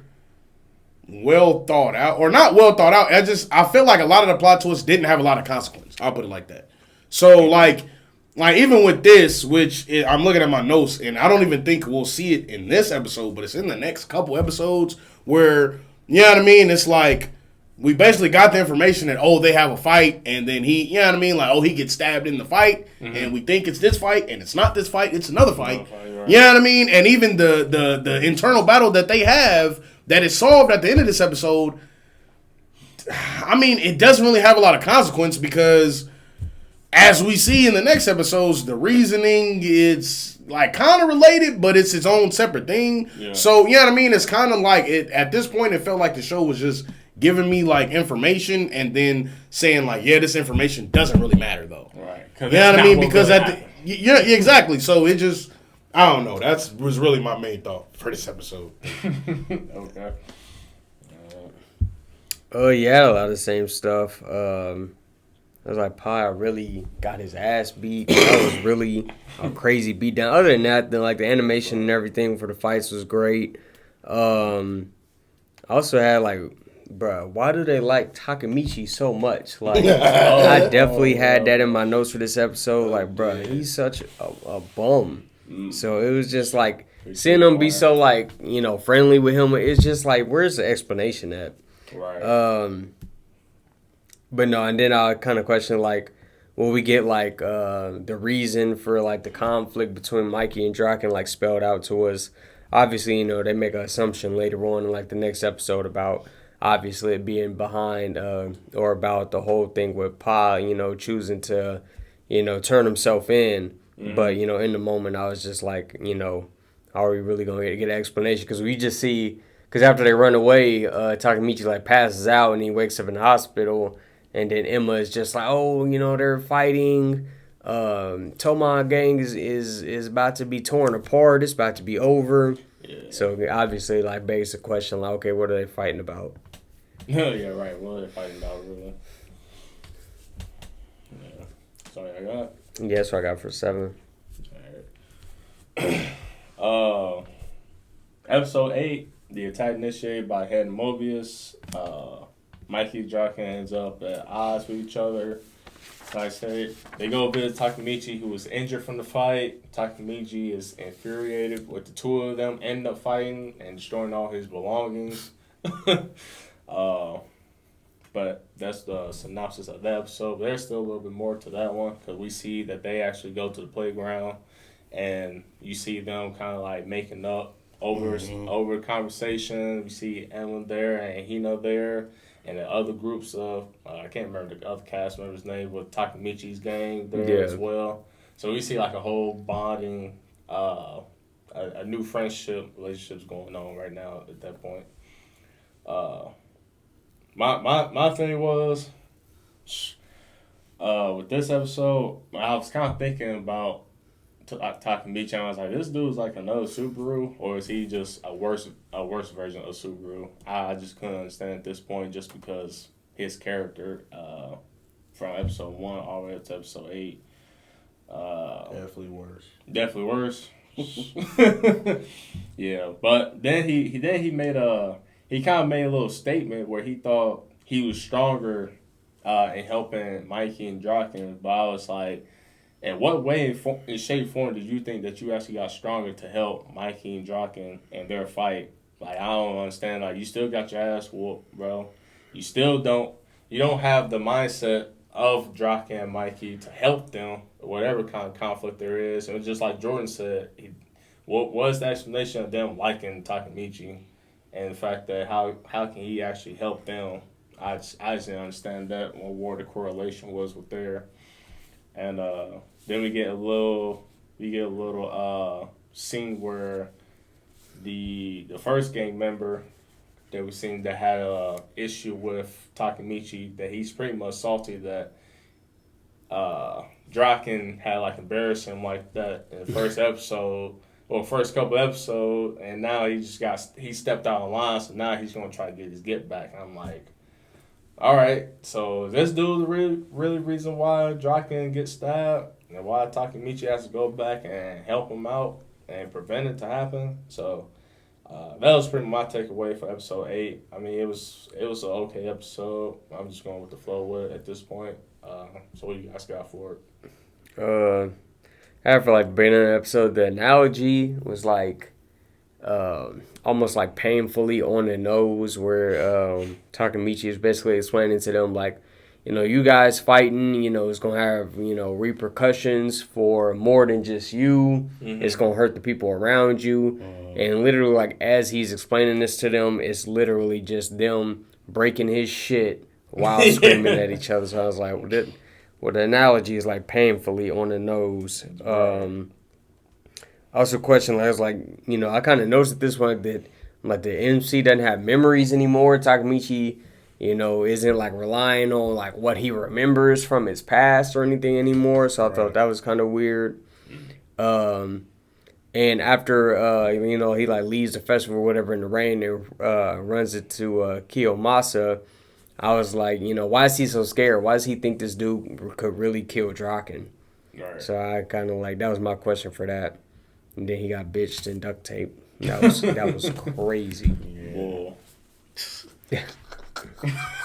well thought out, or not well thought out. I feel like a lot of the plot twists didn't have a lot of consequence. I'll put it like that. So, like even with this, I'm looking at my notes, and I don't even think we'll see it in this episode, but it's in the next couple episodes where, you know what I mean? It's like, we basically got the information that, they have a fight, and then he, you know what I mean? Like, he gets stabbed in the fight, and we think it's this fight, and it's not this fight, it's another fight. Right. You know what I mean? And even the internal battle that they have that is solved at the end of this episode, I mean, it doesn't really have a lot of consequence because... as we see in the next episodes, the reasoning, it's like kind of related, but it's its own separate thing. Yeah. So, you know what I mean? It's kind of like, at this point, it felt like the show was just giving me like information and then saying like, yeah, this information doesn't really matter though. Right. You know what I mean? Because yeah, exactly. So it just, I don't know. That was really my main thought for this episode. Okay. Yeah, a lot of the same stuff. I was like, Pa really got his ass beat. That was really a crazy beatdown. Other than that, the animation and everything for the fights was great. I also had like, bruh, why do they like Takemichi so much? Like, I definitely had that in my notes for this episode. Like, bruh, he's such a bum. So it was just like seeing him be so like, you know, friendly with him. It's just like, where's the explanation at? Right. But no, and then I kind of question like, will we get like the reason for like the conflict between Mikey and Draken like spelled out to us? Obviously, you know, they make an assumption later on in like the next episode about obviously it being behind or about the whole thing with Pa, you know, choosing to, you know, turn himself in. But, you know, in the moment, I was just like, you know, how are we really going to get an explanation? Because we just see, because after they run away, Takemichi like passes out and he wakes up in the hospital. And then Emma is just like, oh, you know, they're fighting. Toma gang is about to be torn apart. It's about to be over. Yeah. So obviously, like, begs the question, like, okay, what are they fighting about? Yeah, right. What are they fighting about, really? Yeah. Sorry, I got. Yeah, that's what I got for 7. Alright. Episode 8, the attack initiated by Head and Mobius. Mikey and Draken ends up at odds with each other. Like I said, they go visit Takemichi, who was injured from the fight. Takemichi is infuriated with the two of them, end up fighting and destroying all his belongings. But that's the synopsis of that episode. But there's still a little bit more to that one because we see that they actually go to the playground and you see them kind of like making up over conversation. We see Ellen there and Hina there. And the other groups of, I can't remember the other cast member's name, but Takemichi's gang there as well. So we see like a whole bonding, a new relationships going on right now at that point. My thing was, with this episode, I was kind of thinking about Takemichi. I was like, this dude's like another Subaru, or is he just a worse version of Subaru? I just couldn't understand at this point, just because his character from episode 1 all the way up to episode 8. Definitely worse. Definitely worse. Yeah, but then he kind of made a little statement where he thought he was stronger in helping Mikey and Draken, but I was like, in what way, in shape, form, did you think that you actually got stronger to help Mikey and Draken in their fight? Like, I don't understand. Like, you still got your ass whooped, bro. You don't have the mindset of Draken and Mikey to help them, whatever kind of conflict there is. And just like Jordan said, what was the explanation of them liking Takemichi and the fact that how can he actually help them? I just didn't understand that, what the correlation was with there. And then we get a little scene where the first gang member that we seen that had a issue with Takemichi, that he's pretty much salty that Draken had like embarrassed him like that in the first episode or first couple episodes, and now he stepped out of line, so now he's gonna try to get his get back. And I'm like, all right, so this dude the really reason why Draken gets stabbed and why Takemichi has to go back and help him out and prevent it to happen. So that was pretty much my takeaway for episode 8. I mean, it was an okay episode. I'm just going with the flow with it at this point. So what you guys got for it? After like the beginning of the episode, the analogy was like almost like painfully on the nose, where Takemichi is basically explaining to them like, you know, you guys fighting, you know, it's gonna have, you know, repercussions for more than just you. Mm-hmm. It's gonna hurt the people around you. And literally, like, as he's explaining this to them, it's literally just them breaking his shit while screaming at each other. So I was like, well, the analogy is like painfully on the nose. Also, question, I was like, you know, I kind of noticed at this one that like the MC doesn't have memories anymore. Takemichi, you know, isn't like relying on like what he remembers from his past or anything anymore. So I thought that was kind of weird. And after, you know, he like leaves the festival or whatever in the rain and runs it to Kiyomasa, I was like, you know, why is he so scared? Why does he think this dude could really kill Draken? Right. So I kind of like, that was my question for that. And then he got bitched in duct tape. That was crazy. Yeah.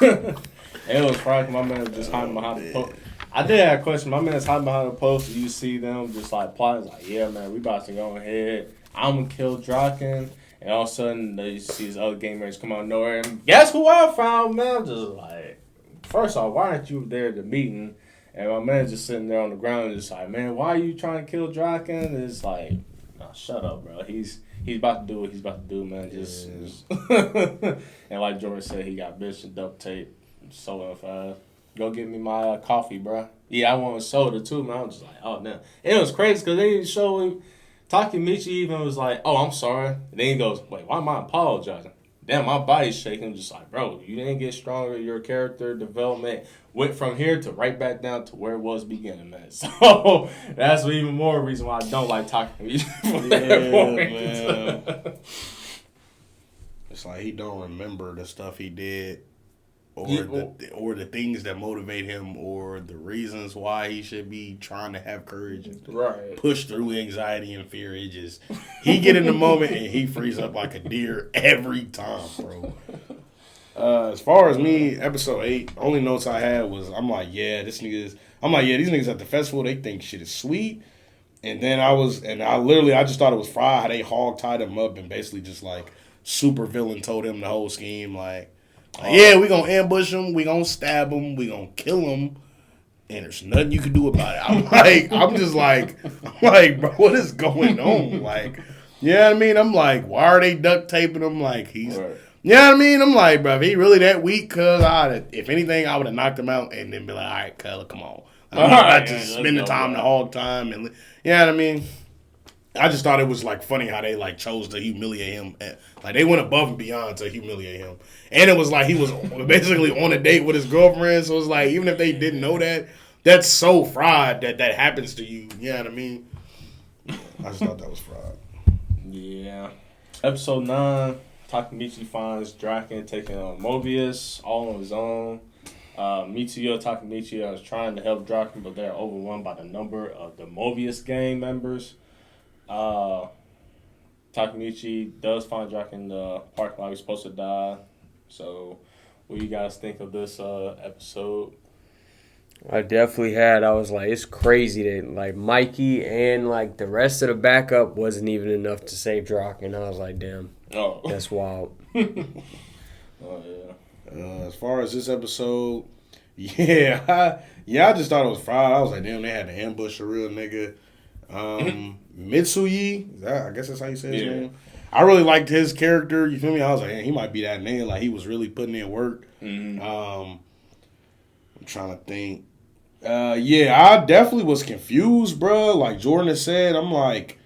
It was Friday. My man was just hiding behind the post. I did have a question. My man's hiding behind the post. You see them just like plotting. Like, yeah, man, we about to go ahead. I'm gonna kill Draken. And all of a sudden, they see these other gamers come out of nowhere. And guess who I found, man? I'm just like, first off, why aren't you there at the meeting? And my man's just sitting there on the ground and just like, man, why are you trying to kill Draken? And it's like, nah, shut up, bro. He's about to do what he's about to do, man. Just and like Jordan said, he got bitch and duct tape. So fast. Go get me my coffee, bro. Yeah, I want soda too, man. I was just like, oh, no. It was crazy because they didn't show him. Takemichi even was like, oh, I'm sorry. And then he goes, wait, why am I apologizing? Damn, my body's shaking. I'm just like, bro, you didn't get stronger. Your character development went from here to right back down to where it was beginning, man. So that's even more reason why I don't like Takemichi. Man. It's like he don't remember the stuff he did. Or the things that motivate him, or the reasons why he should be trying to have courage and push through anxiety and fear. It just he get in the moment and he frees up like a deer every time, bro. As far as me, episode 8, only notes I had was these niggas at the festival, they think shit is sweet. And then I just thought it was fried how they hog tied him up and basically just like super villain told him the whole scheme like, yeah, we gonna ambush him, we gonna stab him, we gonna kill him, and there's nothing you can do about it. I'm like, bro, what is going on? Like, you know what I mean? I'm like, why are they duct taping him? Like, he's, you know what I mean? I'm like, bro, if he really that weak, cuz if anything, I would have knocked him out and then be like, all right, cuz, come on. I'm not just spend the time the whole time, and you know what I mean? I just thought it was like funny how they like chose to humiliate him. Like they went above and beyond to humiliate him. And it was like he was basically on a date with his girlfriend. So it's like even if they didn't know that, that's so fried that happens to you. You know what I mean? I just thought that was fried. Yeah. Episode 9, Takemichi finds Draken taking on Mobius all on his own. Mitsuyo Takemichi is trying to help Draken, but they're overwhelmed by the number of the Mobius gang members. Takemichi does find Draken in the parking lot. He's supposed to die. So, what do you guys think of this episode? I was like, it's crazy that like Mikey and like the rest of the backup wasn't even enough to save Draken. I was like, damn, that's wild. Oh yeah. As far as this episode, I just thought it was fried. I was like, damn, they had to ambush a real nigga. Mitsuyi, I guess that's how you say his name. I really liked his character. You feel me? I was like, he might be that name. Like he was really putting in work. Mm-hmm. I'm trying to think. I definitely was confused, bro. Like Jordan has said, I'm like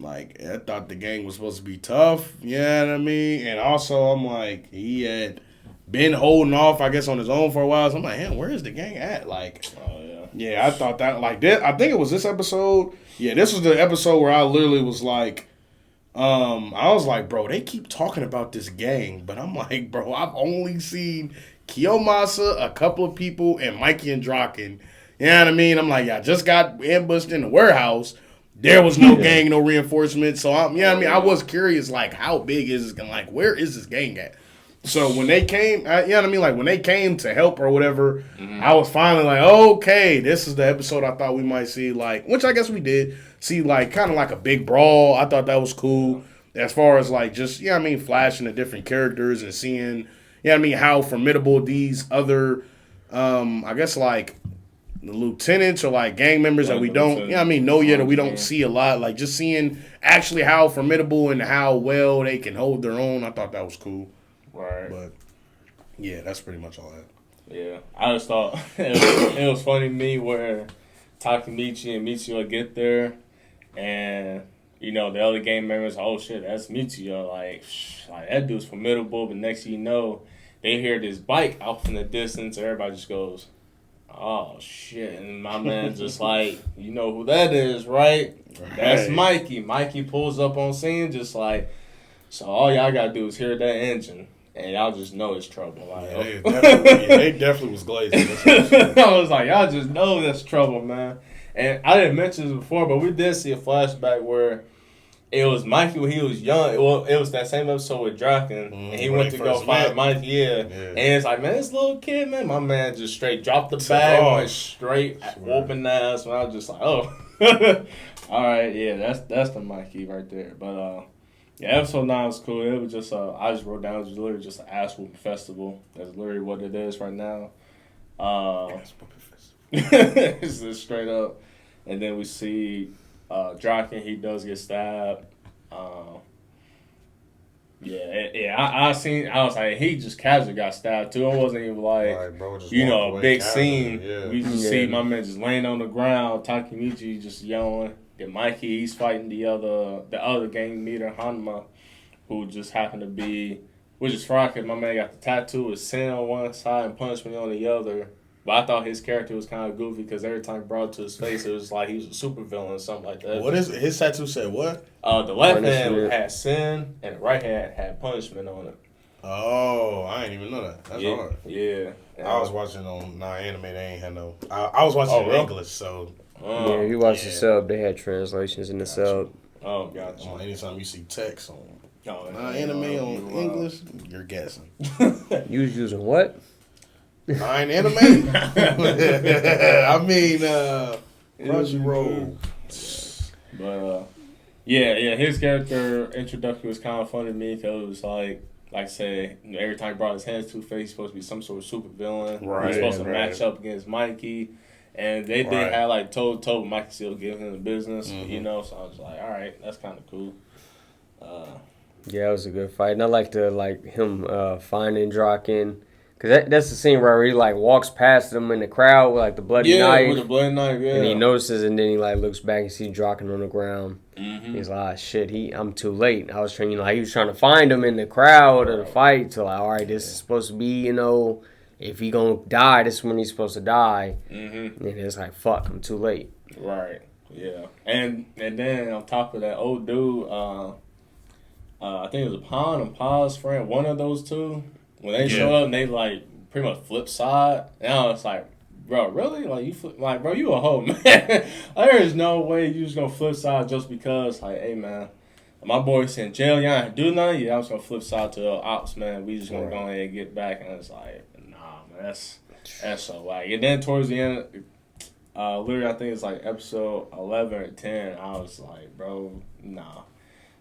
I thought the gang was supposed to be tough. You know what I mean? And also, I'm like, he had been holding off, I guess, on his own for a while. So I'm like, man, where is the gang at? Like, I thought that, like, this, I think it was this episode. Yeah, this was the episode where I literally was like, I was like, bro, they keep talking about this gang, but I'm like, bro, I've only seen Kiyomasa, a couple of people, and Mikey and Draken. You know what I mean? I'm like, I just got ambushed in the warehouse. There was no gang, no reinforcements. So, you know what I mean? I was curious, like, how big is this gang? Like, where is this gang at? So, when they came, you know what I mean? Like, when they came to help or whatever, I was finally like, okay, this is the episode I thought we might see, like, which I guess we did see, like, kind of like a big brawl. I thought that was cool. As far as, like, just, you know what I mean, flashing the different characters and seeing, you know what I mean, how formidable these other, I guess, like, the lieutenants or, like, gang members that we don't, you know what I mean, know yet or we don't see a lot. Like, just seeing actually how formidable and how well they can hold their own, I thought that was cool. Right. But, yeah, that's pretty much all that. Yeah. I just thought it was funny to me where Takemichi and Mitsuyo get there and, you know, the other gang members, oh, shit, that's Mitsuyo. Like, that dude's formidable. But next thing you know, they hear this bike off in the distance and everybody just goes, oh, shit. And my man's just like, you know who that is, right? That's Mikey. Mikey pulls up on scene just like, so all y'all got to do is hear that engine. And y'all just know it's trouble. Like, they definitely was glazing. I was like, y'all just know that's trouble, man. And I didn't mention this before, but we did see a flashback where It was Mikey when he was young. Well, it was that same episode with Draken, and he went to go find Mikey. Yeah. And it's like, man, this little kid, man, my man just straight dropped the bag, went straight whooping ass. And I was just like, oh, all right, yeah, that's the Mikey right there. But yeah, episode 9 was cool. It was just I just wrote down it was literally just an ass whooping festival. That's literally what it is right now. Ass whooping festival. It's just straight up, and then we see. Draken, he does get stabbed. I was like, he just casually got stabbed too. It wasn't even like, a big scene. Yeah. We just see my man just laying on the ground, Takemichi just yelling. Then Mikey, he's fighting the other gang leader, Hanma, who just happened to be, which is fine because my man got the tattoo with sin on one side and punishment on the other. But I thought his character was kind of goofy because every time he brought it to his face, it was like he was a supervillain or something like that. What is it? His tattoo said what? The left hand had sin and the right hand had punishment on it. Oh, I didn't even know that. That's hard. Yeah. I was watching on anime. They ain't had no. I was watching in English, so. Yeah, you watch the sub. They had translations in the sub. Oh, gotcha. Anytime you see text on anime on English, you're guessing. You was using what? Anime. I mean, Crunchyroll. But yeah, his character introduction was kind of funny to me because it was like I said, every time he brought his hands to his face, he's supposed to be some sort of super villain. Right, he's supposed to match up against Mikey, and they did have like toe to toe, but Mikey still giving him the business, So I was like, all right, that's kind of cool. Yeah, it was a good fight, and I like him finding Draken. Cause that's the scene where he like walks past them in the crowd with like the bloody knife. Yeah, with the bloody knife. Yeah, and he notices, and then he like looks back and sees Draken on the ground. He's like, shit, I'm too late. I was trying, he was trying to find him in the crowd of the fight. So like, all right, this is supposed to be, if he gonna die, this is when he's supposed to die. And it's like, fuck, I'm too late. Right. Yeah. And then on top of that, old dude, I think it was Pon and Pa's friend, one of those two. When they show up and they like pretty much flip side, and I was like, bro, really? Like you flip, like bro, you a hoe, man. There is no way you just gonna flip side just because, like, hey man, my boy's in jail, you ain't do nothing. Yeah, I was gonna flip side to the ops, man. We just gonna go ahead and get back, and it's like, nah, man, that's so like. And then towards the end, literally, I think it's like episode 11 or 10. I was like, bro, nah.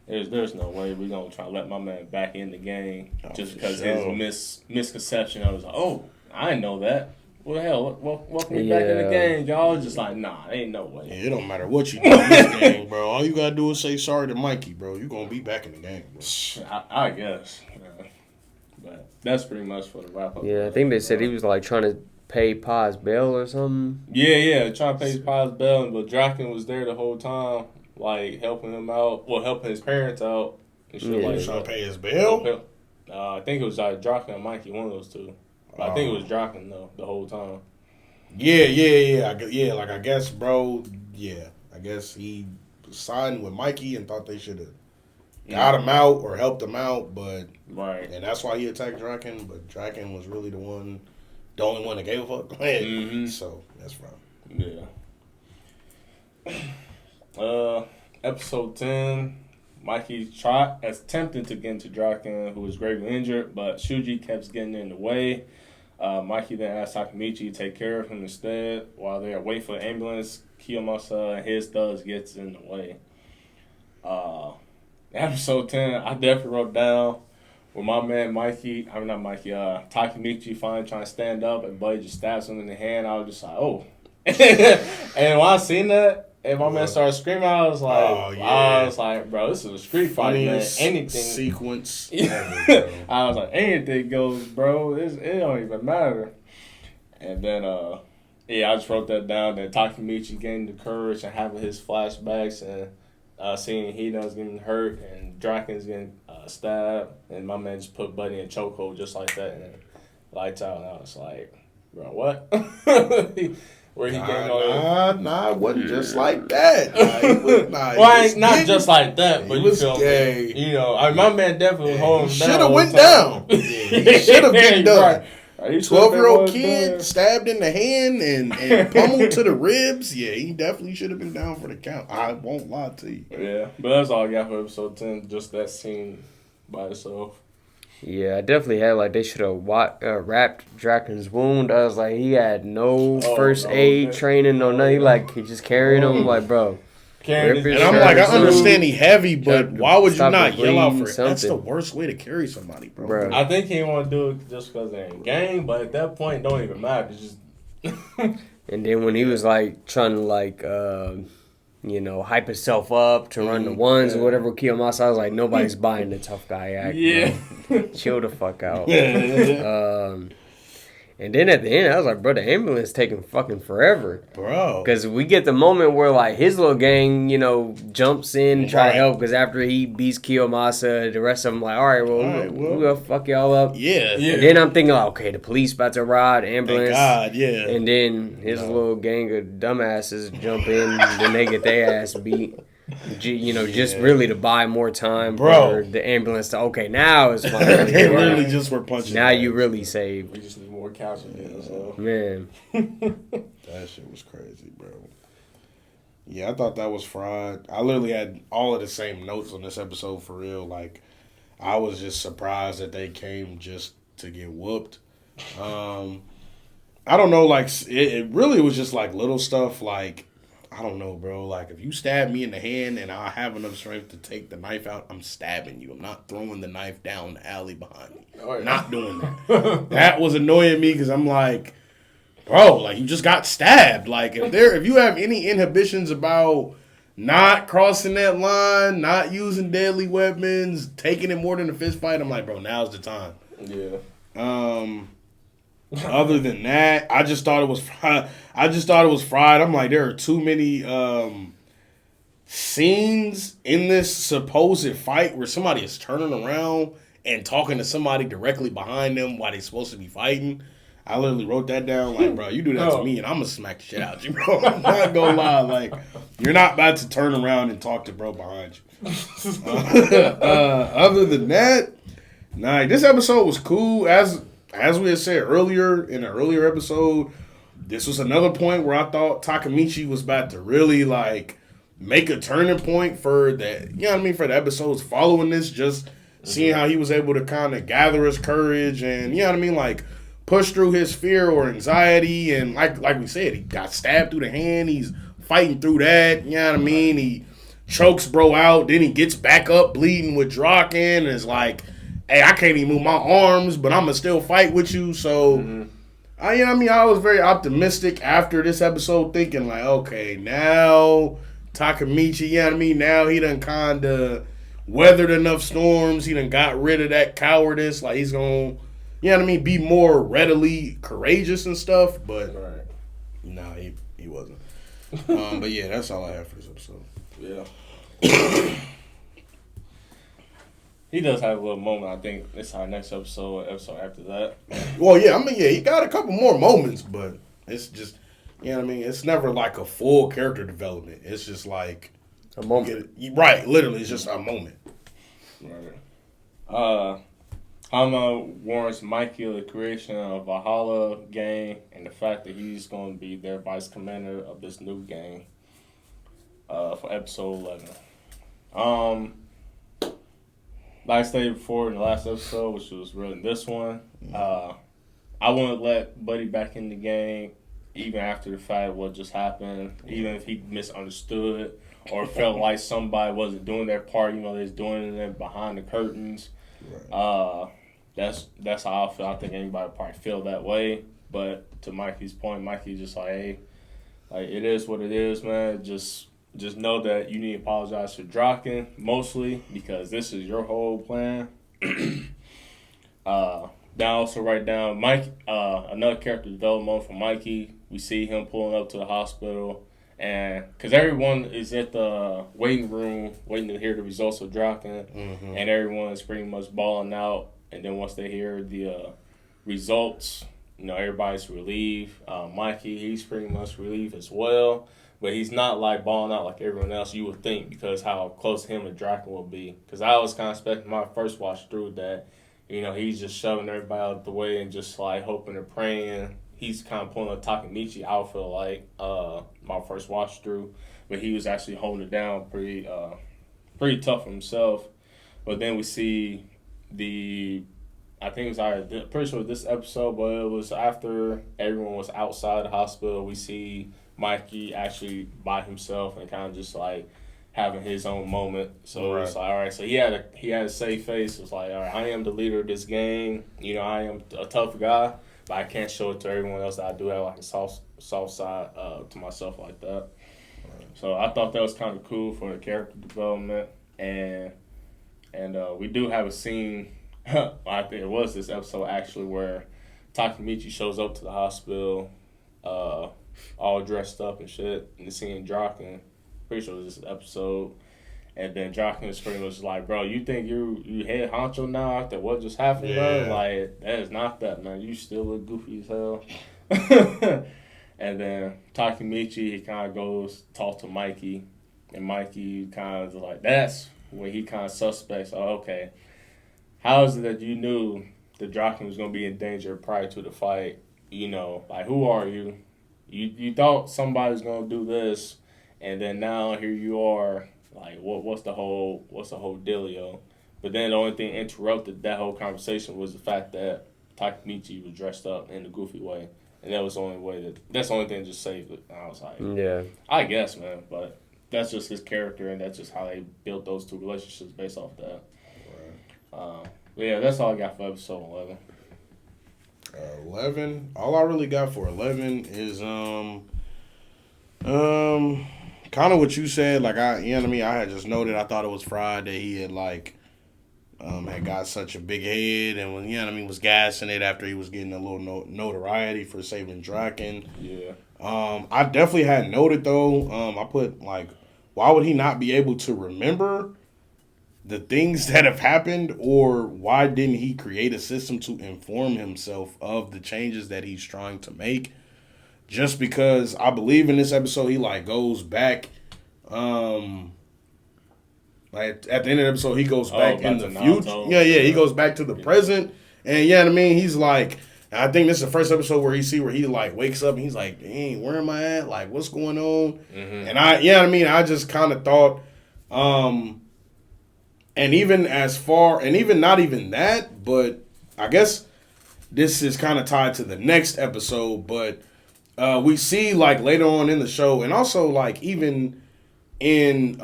There's no way we're going to try to let my man back in the game just because his misconception. I was like, oh, I didn't know that. Well, hell, welcome me back in the game. Y'all just like, nah, ain't no way. Yeah, it don't matter what you do in this game, bro. All you got to do is say sorry to Mikey, bro. You're going to be back in the game, bro. I guess. But that's pretty much for the wrap-up. Yeah, I think they said he was like trying to pay Pa's bail or something. Yeah, trying to pay Pa's bail, but Draken was there the whole time. Like, helping him out, helping his parents out. And shit like trying to pay his bail? I think it was like Draken and Mikey, one of those two. But I think it was Draken, though, the whole time. Yeah. I guess, bro, I guess he signed with Mikey and thought they should have got him out or helped him out, but... Right. And that's why he attacked Draken, but Draken was really the only one that gave a fuck. So, that's fine. Yeah. Episode 10, Mikey attempted to get into Draken, who was gravely injured, but Shuji kept getting in the way. Mikey then asked Takemichi to take care of him instead. While they are waiting for the ambulance, Kiyomasa and his thugs gets in the way. Episode 10, I definitely wrote down where my man Takemichi finally trying to stand up and Buddy just stabs him in the hand. I was just like, oh. And when I seen that, and my man started screaming, I was like, bro, this is a street fight, man. Anything sequence. I was like, anything goes, bro. It don't even matter. And then, I just wrote that down. Then Takemichi gained the courage and having his flashbacks and seeing Hina's getting hurt and Draken's getting stabbed, and my man just put Buddy in chokehold just like that and lights out. And I was like, bro, what? Where he getting on Nah, it wasn't just like that. Not just like that, but you feel me? My man definitely was holding him down. Should have went down. He should have been done. 12-year-old kid stabbed in the hand and pummeled to the ribs. Yeah, he definitely should have been down for the count. I won't lie to you. Yeah, but that's all I got for episode 10. Just that scene by itself. Yeah, I definitely had like they should have wrapped Draken's wound. I was like, he had no first aid training, no nothing. Like he just carried him, like bro. And I'm like, I understand he heavy, but why would you not yell out for it? That's the worst way to carry somebody, bro. I think he want to do it just because they're in game, but at that point, it don't even matter. It's just. And then when he was like trying to like, hype himself up to run the ones or whatever, Kiyomasa, I was like, nobody's buying the tough guy act. Yeah, chill the fuck out. And then at the end, I was like, bro, the ambulance taking fucking forever. Bro. Because we get the moment where, like, his little gang, jumps in and try to help. Because after he beats Kiyomasa, the rest of them like, all right, we're going to fuck y'all up. Yeah. And then I'm thinking, like, okay, the police about to ride, ambulance. Thank God, yeah. And then his little gang of dumbasses jump in, and then they get their ass beat. Just really to buy more time for the ambulance to, okay, now it's fine. They literally just were punching. Now you really saved. We just need more casualties. So. Man. That shit was crazy, bro. Yeah, I thought that was fried. I literally had all of the same notes on this episode for real. Like, I was just surprised that they came just to get whooped. I don't know, like, it really was just like little stuff like, I don't know, bro. Like, if you stab me in the hand and I have enough strength to take the knife out, I'm stabbing you. I'm not throwing the knife down the alley behind me. Oh, yeah. Not doing that. That was annoying me because I'm like, bro, like, you just got stabbed. Like, if you have any inhibitions about not crossing that line, not using deadly weapons, taking it more than a fist fight, I'm like, bro, now's the time. Yeah. Other than that, I just thought it was fried. I'm like, there are too many scenes in this supposed fight where somebody is turning around and talking to somebody directly behind them while they're supposed to be fighting. I literally wrote that down. Like, bro, you do that to me and I'm going to smack the shit out of you, bro. I'm not going to lie. Like, you're not about to turn around and talk to bro behind you. Other than that, this episode was cool. As we had said earlier in an earlier episode, this was another point where I thought Takemichi was about to really like make a turning point for the, for the episodes following this, just seeing how he was able to kind of gather his courage and, like push through his fear or anxiety. And like we said, he got stabbed through the hand. He's fighting through that. He chokes bro out. Then he gets back up bleeding with Draken and is like, hey, I can't even move my arms, but I'm going to still fight with you. So, I was very optimistic after this episode thinking like, okay, now Takemichi, now he done kind of weathered enough storms. He done got rid of that cowardice. Like, he's going to, be more readily courageous and stuff. But, no, he wasn't. But, yeah, that's all I have for this episode. Yeah. He does have a little moment. I think it's our next episode after that. Well, yeah, he got a couple more moments, but it's just, it's never like a full character development. It's just like a moment. Right, literally, it's just a moment. Right. Hama warns Mikey of the creation of Valhalla gang and the fact that he's going to be their vice commander of this new gang for episode 11. Like I stated before in the last episode, which was really this one, I wouldn't let Buddy back in the game even after the fact of what just happened, even if he misunderstood or felt like somebody wasn't doing their part, they was doing it behind the curtains. Right. That's how I feel. I think anybody probably feel that way. But to Mikey's point, Mikey's just like, hey, like it is what it is, man. Just know that you need to apologize for Draken, mostly, because this is your whole plan. Now also write down another character development for Mikey. We see him pulling up to the hospital, and because everyone is at the waiting room waiting to hear the results of Draken, and everyone is pretty much balling out. And then once they hear the results, everybody's relieved. Mikey, he's pretty much relieved as well. But he's not like balling out like everyone else you would think because how close him and Draken will be. Because I was kind of expecting my first watch through that he's just shoving everybody out the way and just like hoping and praying. He's kind of pulling a Takemichi out, I feel like, my first watch through. But he was actually holding it down pretty tough himself. But then we see I think it was pretty sure this episode, but it was after everyone was outside the hospital. We see Mikey actually by himself and kind of just like having his own moment. So it's like, all right, so he had a safe face. It was like, all right, I am the leader of this gang. I am a tough guy, but I can't show it to everyone else that I do have like a soft side to myself like that. So I thought that was kind of cool for the character development. And we do have a scene, I think it was this episode actually, where Takemichi shows up to the hospital all dressed up and shit, and seeing Draken. Pretty sure it was this episode. And then Draken is pretty much like, bro, you think you head honcho now after what just happened, Yeah. bro? Like, that is not that, man. You still look goofy as hell. And then Takemichi, he kind of goes talk to Mikey. And Mikey kind of like, that's when he kind of suspects, oh, okay, how is it that you knew the Draken was going to be in danger prior to the fight? Like, who are you? You thought somebody was going to do this, and then now here you are. Like, what's the whole dealio? But then the only thing interrupted that whole conversation was the fact that Takemichi was dressed up in a goofy way. And that's the only thing that just saved it. And I was like, Yeah. I guess, man. But that's just his character, and that's just how they built those two relationships based off that. Right. But yeah, that's all I got for episode 11. 11. All I really got for 11 is kind of what you said. Like I had just noted. I thought it was Friday. He had had got such a big head, and when was gassing it after he was getting a little notoriety for saving Draken. Yeah. I definitely had noted though. I put why would he not be able to remember the things that have happened, or why didn't he create a system to inform himself of the changes that he's trying to make? Just because I believe in this episode, he goes back. At the end of the episode, he goes back in the future. Yeah, he goes back to the present, and he's like. I think this is the first episode where he wakes up and he's like, dang, where am I at? Like, what's going on? Mm-hmm. And I just kind of thought, and even not even that, but I guess this is kind of tied to the next episode, but we see later on in the show, and also even in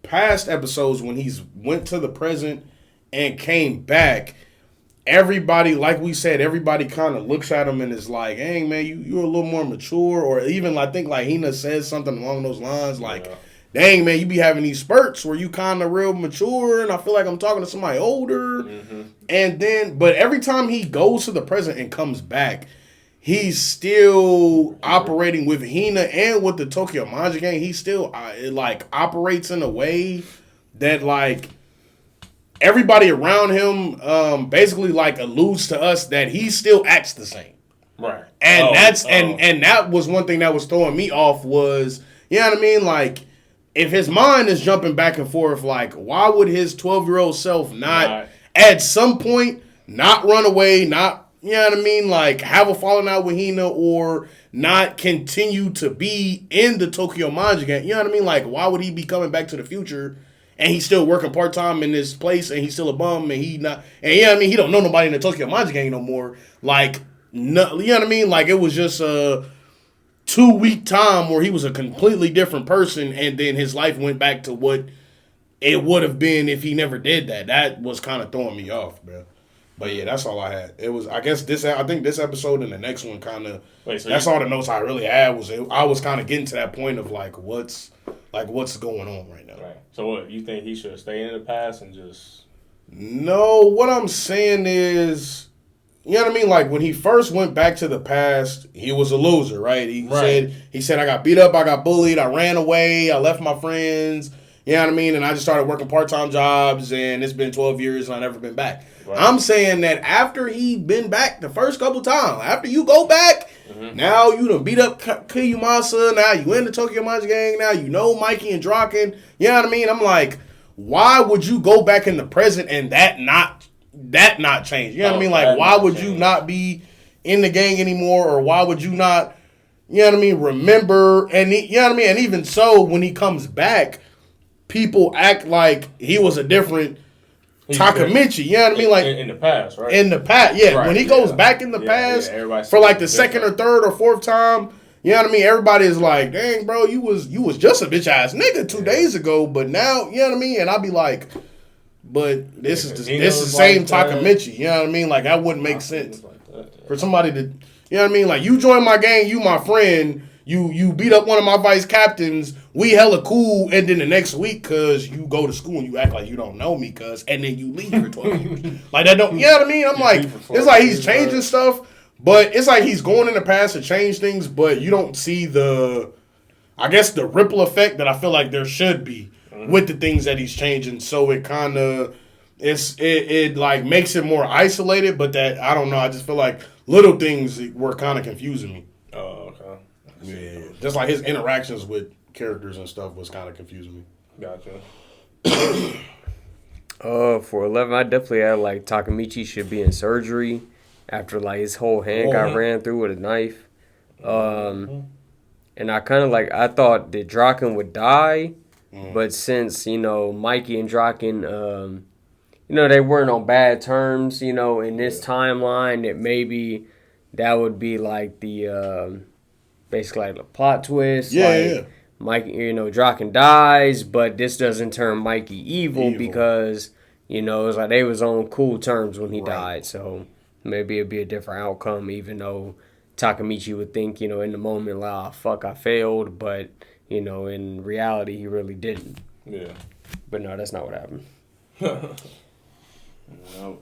past episodes when he's went to the present and came back, everybody, like we said, everybody kind of looks at him and is like, hey, man, you're a little more mature. Or even, I think, Hina says something along those lines, dang, man, you be having these spurts where you kind of real mature, and I feel like I'm talking to somebody older. Mm-hmm. And then, but every time he goes to the present and comes back, he's still operating with Hina and with the Tokyo Manja gang. He still, operates in a way that, everybody around him basically alludes to us that he still acts the same. Right. And and that was one thing that was throwing me off was, you know what I mean? If his mind is jumping back and forth, why would his 12-year-old self not at some point not run away, not, you know what I mean? Have a falling out with Hina, or not continue to be in the Tokyo Manja gang. You know what I mean? Why would he be coming back to the future? And he's still working part-time in this place, and he's still a bum, and he not, and he don't know nobody in the Tokyo Manja gang no more. No, you know what I mean? It was just a 2-week time where he was a completely different person, and then his life went back to what it would have been if he never did that. That was kind of throwing me off, bro. But yeah, that's all I had. It was, I think this episode and the next one kind of, that's all the notes I really had I was kind of getting to that point of what's going on right now. Right. So what, you think he should stay in the past and just... No, what I'm saying is, you know what I mean? When he first went back to the past, he was a loser, right? He said, I got beat up, I got bullied, I ran away, I left my friends, you know what I mean? And I just started working part-time jobs, and it's been 12 years and I've never been back. Right. I'm saying that after he been back the first couple times, after you go back, now you done beat up Kiyumasa, now you in the Tokyo Manja gang, now you know Mikey and Draken, you know what I mean? I'm like, why would you go back in the present and that not that not change? You know what I mean? that Like, why not would you change. not be in the gang anymore, or why would you not, you know what I mean, remember? And you know what I mean? And even so, when he comes back, people act like he was a different Takamichi. You know what I mean? Like in the past, right? in the past, yeah. Right, When he goes back in the past everybody for like says the it's second or different. third or fourth time, you know what I mean? Everybody is like, "Dang, bro, you was just a bitch ass nigga 2 days ago, but now, you know what I mean?" And I'd be like, "But this is the same like that. Takamichi." You know what I mean? Like that wouldn't make sense Like that, yeah. for somebody to, you know what I mean? Like you join my gang, you my friend. You beat up one of my vice captains. We hella cool, and then the next week, cause you go to school and you act like you don't know me, cause and then you leave for 12 years. Like that don't, you know what I mean? I'm like, it's like he's changing stuff, but it's like he's going in the past to change things, but you don't see the, I guess the ripple effect that I feel like there should be with the things that he's changing. So it kind of, it like makes it more isolated, but that I don't know. I just feel like little things were kind of confusing me. Oh, okay. Yeah, just like his interactions with characters and stuff was kind of confusing me. Gotcha. For 11, I definitely had like Takamichi should be in surgery after like his whole hand got ran through with a knife. And I kind of like, I thought that Draken would die, but since, you know, Mikey and Draken, you know, they weren't on bad terms, you know, in this timeline, that maybe that would be like the, basically like the plot twist. Yeah. Mikey, you know, Draken dies, but this doesn't turn Mikey evil. Because, you know, it's like they was on cool terms when he died. So maybe it'd be a different outcome, even though Takamichi would think, you know, in the moment, like, oh, fuck, I failed. But, you know, in reality, he really didn't. Yeah. But no, that's not what happened. No.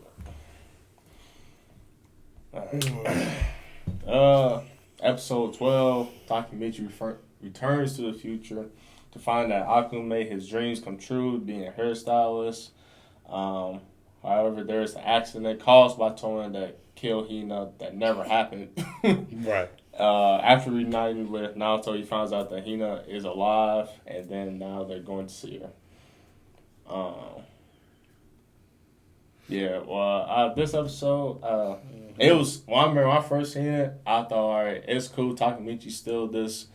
Episode 12, Takamichi returns to the future to find that Aku made his dreams come true, being a hairstylist. However, there's an accident caused by Torin that killed Hina that never happened. Right. After reuniting with Naoto, he finds out that Hina is alive, and then now they're going to see her. This episode, it was, I remember when I first seen it, I thought, all right, it's cool. Takamichi's still this,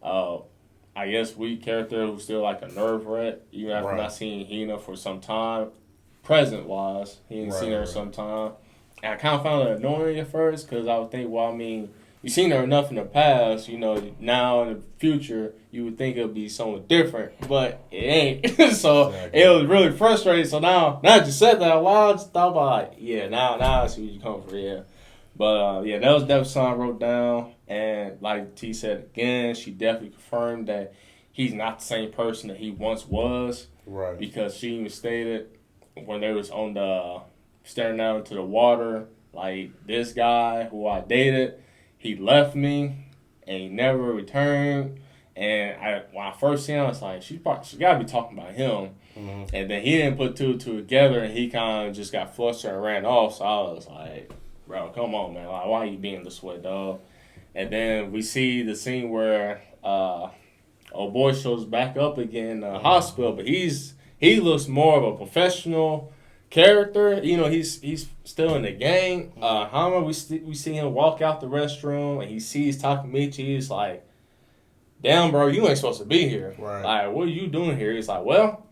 I guess, weak character who's still like a nerve wreck, even after not seeing Hina for some time. Present-wise, he ain't seen her some time. And I kind of found it annoying at first, because I would think, well, I mean, you've seen her enough in the past, you know, now in the future, you would think it would be someone different, but it ain't. So it was really frustrating. So now I just said that out loud, I just thought about, like, now I see where you come from, yeah. But, that was definitely something I wrote down. And like T said again, she definitely confirmed that he's not the same person that he once was. Right. Because she even stated when they was on the, staring down into the water, like, this guy who I dated, he left me and he never returned. And when I first seen him, I was like, she got to be talking about him. Mm-hmm. And then he didn't put two together, and he kind of just got flustered and ran off. So I was like, bro, come on, man. Like, why are you being this way, dog? And then we see the scene where old boy shows back up again in the hospital, but he looks more of a professional character. You know, he's still in the gang. Hammer, we see him walk out the restroom, and he sees Takamichi. He's like, damn, bro, you ain't supposed to be here. Right. Like, what are you doing here? He's like, well,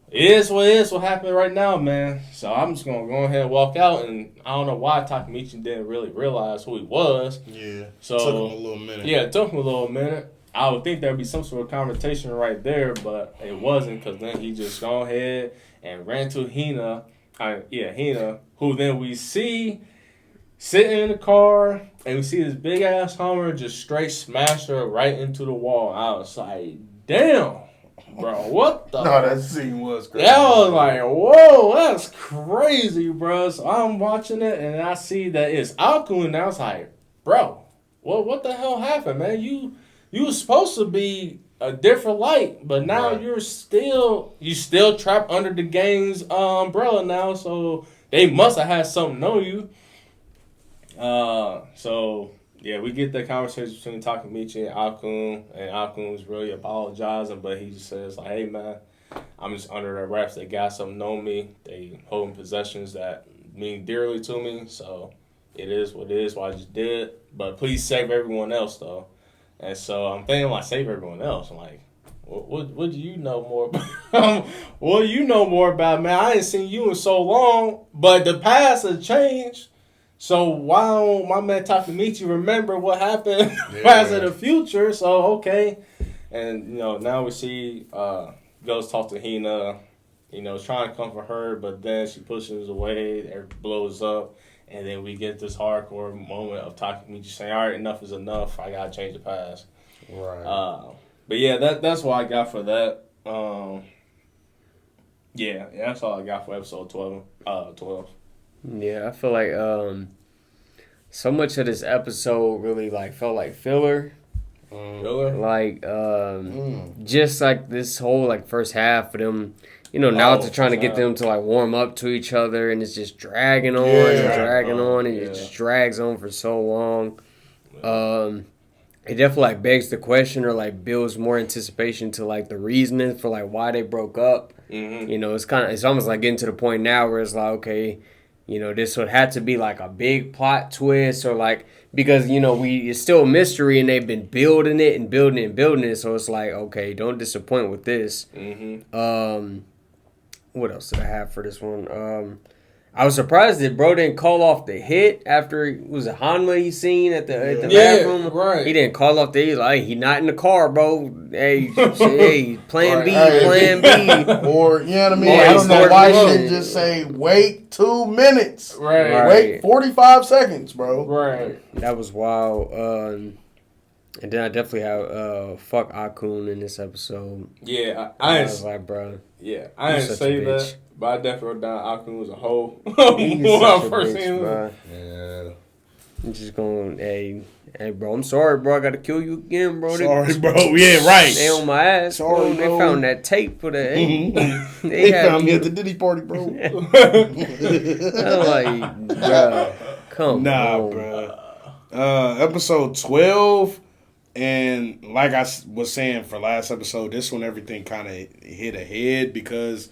it is what happened right now, man. So I'm just going to go ahead and walk out. And I don't know why Takamichi didn't really realize who he was. Yeah. So, took him a little minute. Yeah, it took him a little minute. I would think there'd be some sort of conversation right there, but it wasn't, because then he just gone ahead and ran to Hina, who then we see sitting in the car, and we see this big-ass Hummer just straight smash her right into the wall. I was like, damn, bro, what the? No, that scene was crazy. That was like, whoa, that's crazy, bro. So I'm watching it, and I see that it's Aku, and I was like, bro, what the hell happened, man? You were supposed to be a different light, but now you're still trapped under the gang's umbrella now, so they must have had something on you. We get the conversation between Takamichi and Akun was really apologizing, but he just says, like, hey, man, I'm just under their reps. They got some know me. They holding possessions that mean dearly to me. So it is what it is. What I just did. But please save everyone else though. And so I'm thinking like save everyone else. I'm like, what do you know more about? What do you know more about, man? I ain't seen you in so long. But the past has changed. So why don't my man Takamichi remember what happened past in the future? So okay. And now we see goes talk to Hina, trying to comfort her, but then she pushes away, it blows up, and then we get this hardcore moment of Takamichi saying, all right, enough is enough, I gotta change the past. Right. But yeah, that's what I got for that. Yeah, that's all I got for episode 12. Yeah, I feel like so much of this episode really like felt like filler. Like just like this whole like first half of them, Naruto trying to get them to like warm up to each other, and it's just dragging on and it just drags on for so long. It definitely like begs the question or like builds more anticipation to like the reasoning for like why they broke up. Mm-hmm. It's almost like getting to the point now where it's like, okay, this would have to be like a big plot twist or like, because, it's still a mystery and they've been building it and building it and building it. So it's like, okay, don't disappoint with this. Mm-hmm. What else did I have for this one? I was surprised that bro didn't call off the hit after Hanma he seen at the bathroom. Right. He didn't call off the hit. Like, he not in the car, bro. Hey, plan B, plan B. Or, you know what I mean? I don't know why he didn't just say, wait 2 minutes. Right. Wait 45 seconds, bro. Right. That was wild. And then I definitely have fuck Akun in this episode. Yeah, I was like, bro. Yeah, I didn't say that, but I definitely wrote down Akun was a hoe. He's such a bitch, bro. Yeah. I'm just going, hey, bro, I'm sorry, bro. I got to kill you again, bro. Sorry, bro. Yeah, right. They on my ass, sorry, bro. They found that tape for the... They found me at the Diddy party, bro. I'm like, bro, come on. Bro. Episode 12... And like I was saying for last episode, this one everything kind of hit ahead because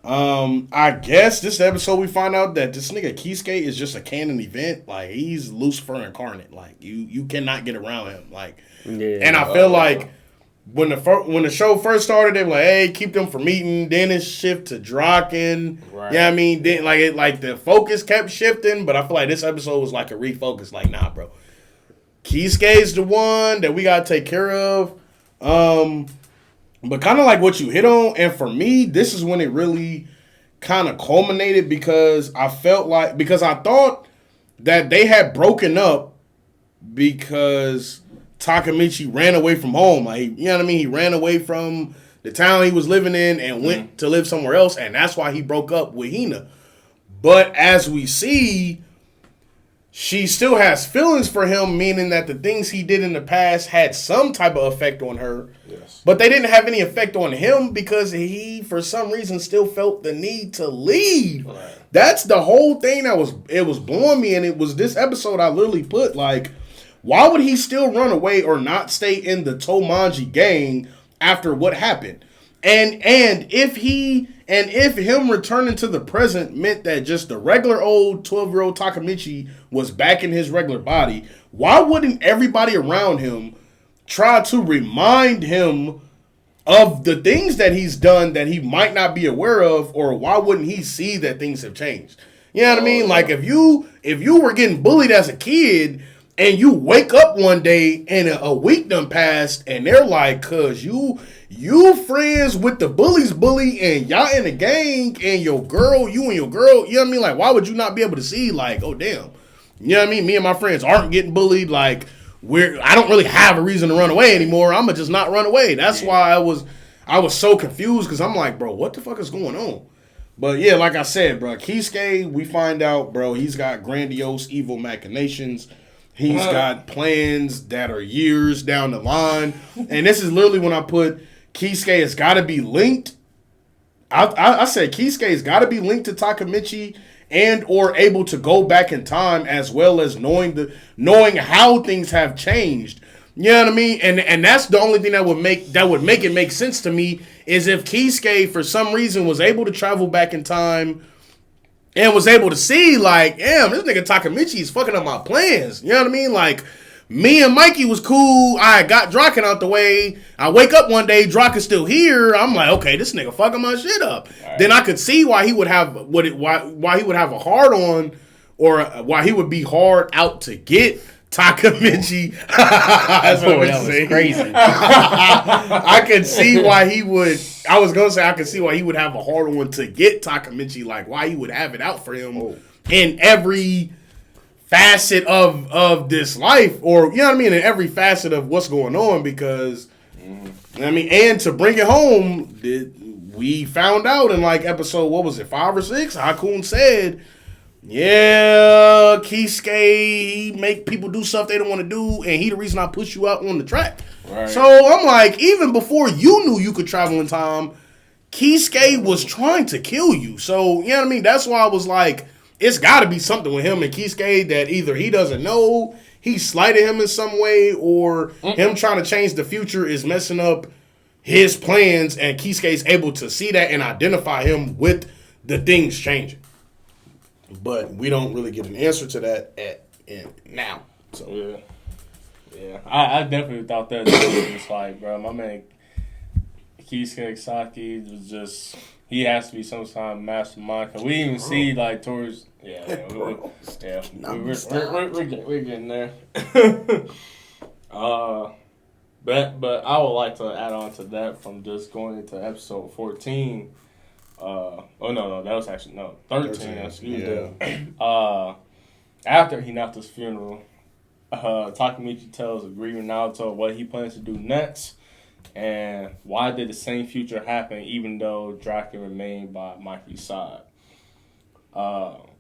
I guess this episode we find out that this nigga Kisuke is just a canon event. Like, he's Lucifer incarnate. Like, you cannot get around him. Like, and I feel like when the show first started, they were like, hey, keep them from eating. Then it shift to Draken. Right. Yeah, I mean, then like the focus kept shifting, but I feel like this episode was like a refocus. Like, nah, bro. Kisuke's the one that we gotta take care of. But kind of like what you hit on, and for me, this is when it really kind of culminated because I thought that they had broken up because Takamichi ran away from home. Like, you know what I mean? He ran away from the town he was living in and went to live somewhere else, and that's why he broke up with Hina. But as we see, she still has feelings for him, meaning that the things he did in the past had some type of effect on her. Yes. But they didn't have any effect on him because he, for some reason, still felt the need to leave. Right. That's the whole thing that was blowing me, and it was this episode I literally put, like, why would he still run away or not stay in the Tomanji gang after what happened? And if him returning to the present meant that just the regular old 12-year-old Takamichi was back in his regular body, why wouldn't everybody around him try to remind him of the things that he's done that he might not be aware of, or why wouldn't he see that things have changed? You know what I mean? Like, if you were getting bullied as a kid and you wake up one day and a week done passed and they're like, cuz you friends with the bullies bully and y'all in a gang and you and your girl, you know what I mean? Like, why would you not be able to see, like, oh, damn. You know what I mean? Me and my friends aren't getting bullied. Like, I don't really have a reason to run away anymore. I'm going to just not run away. That's why I was so confused because I'm like, bro, what the fuck is going on? But, yeah, like I said, bro, Kisuke, we find out, bro, he's got grandiose evil machinations. He's got plans that are years down the line. And this is literally when I put Kisuke has got to be linked. I said Kisuke has got to be linked to Takamichi and or able to go back in time, as well as knowing how things have changed. You know what I mean? And that's the only thing that would make it make sense to me is if Kisuke, for some reason, was able to travel back in time and was able to see, like, damn, this nigga Takamichi is fucking up my plans. You know what I mean? Like, me and Mikey was cool. I got Draken out the way. I wake up one day, Draken's still here. I'm like, okay, this nigga fucking my shit up. Right. Then I could see why he would have why he would have a hard on, or why he would be hard out to get Takamichi. That's what that was crazy. I could see why he would. I was gonna say I could see why he would have a hard one to get Takamichi. Like why he would have it out for him in every facet of this life, or you know what I mean, in every facet of what's going on. Because I mean, and to bring it home, we found out in like episode, what was it, 5 or 6? Hakun said, yeah, Kisuke, he make people do stuff they don't want to do, and he the reason I push you out on the track. Right. So I'm like, even before you knew you could travel in time, Kisuke was trying to kill you. So, you know what I mean? That's why I was like, it's got to be something with him and Kisuke that either he doesn't know, he slighted him in some way, or him trying to change the future is messing up his plans, and Kisuke's able to see that and identify him with the things changing. But we don't really get an answer to that now. So yeah, I definitely thought that was like, bro, my man Kisuke Saki was just, he has to be some kind of mastermind. Cause we even see like towards we're getting there. But I would like to add on to that from just going into episode 14. No, that was actually 13. Excuse me. After Hinata's funeral, Takamichi tells a grieving Naruto what he plans to do next, and why did the same future happen even though Draken remained by Mikey's side.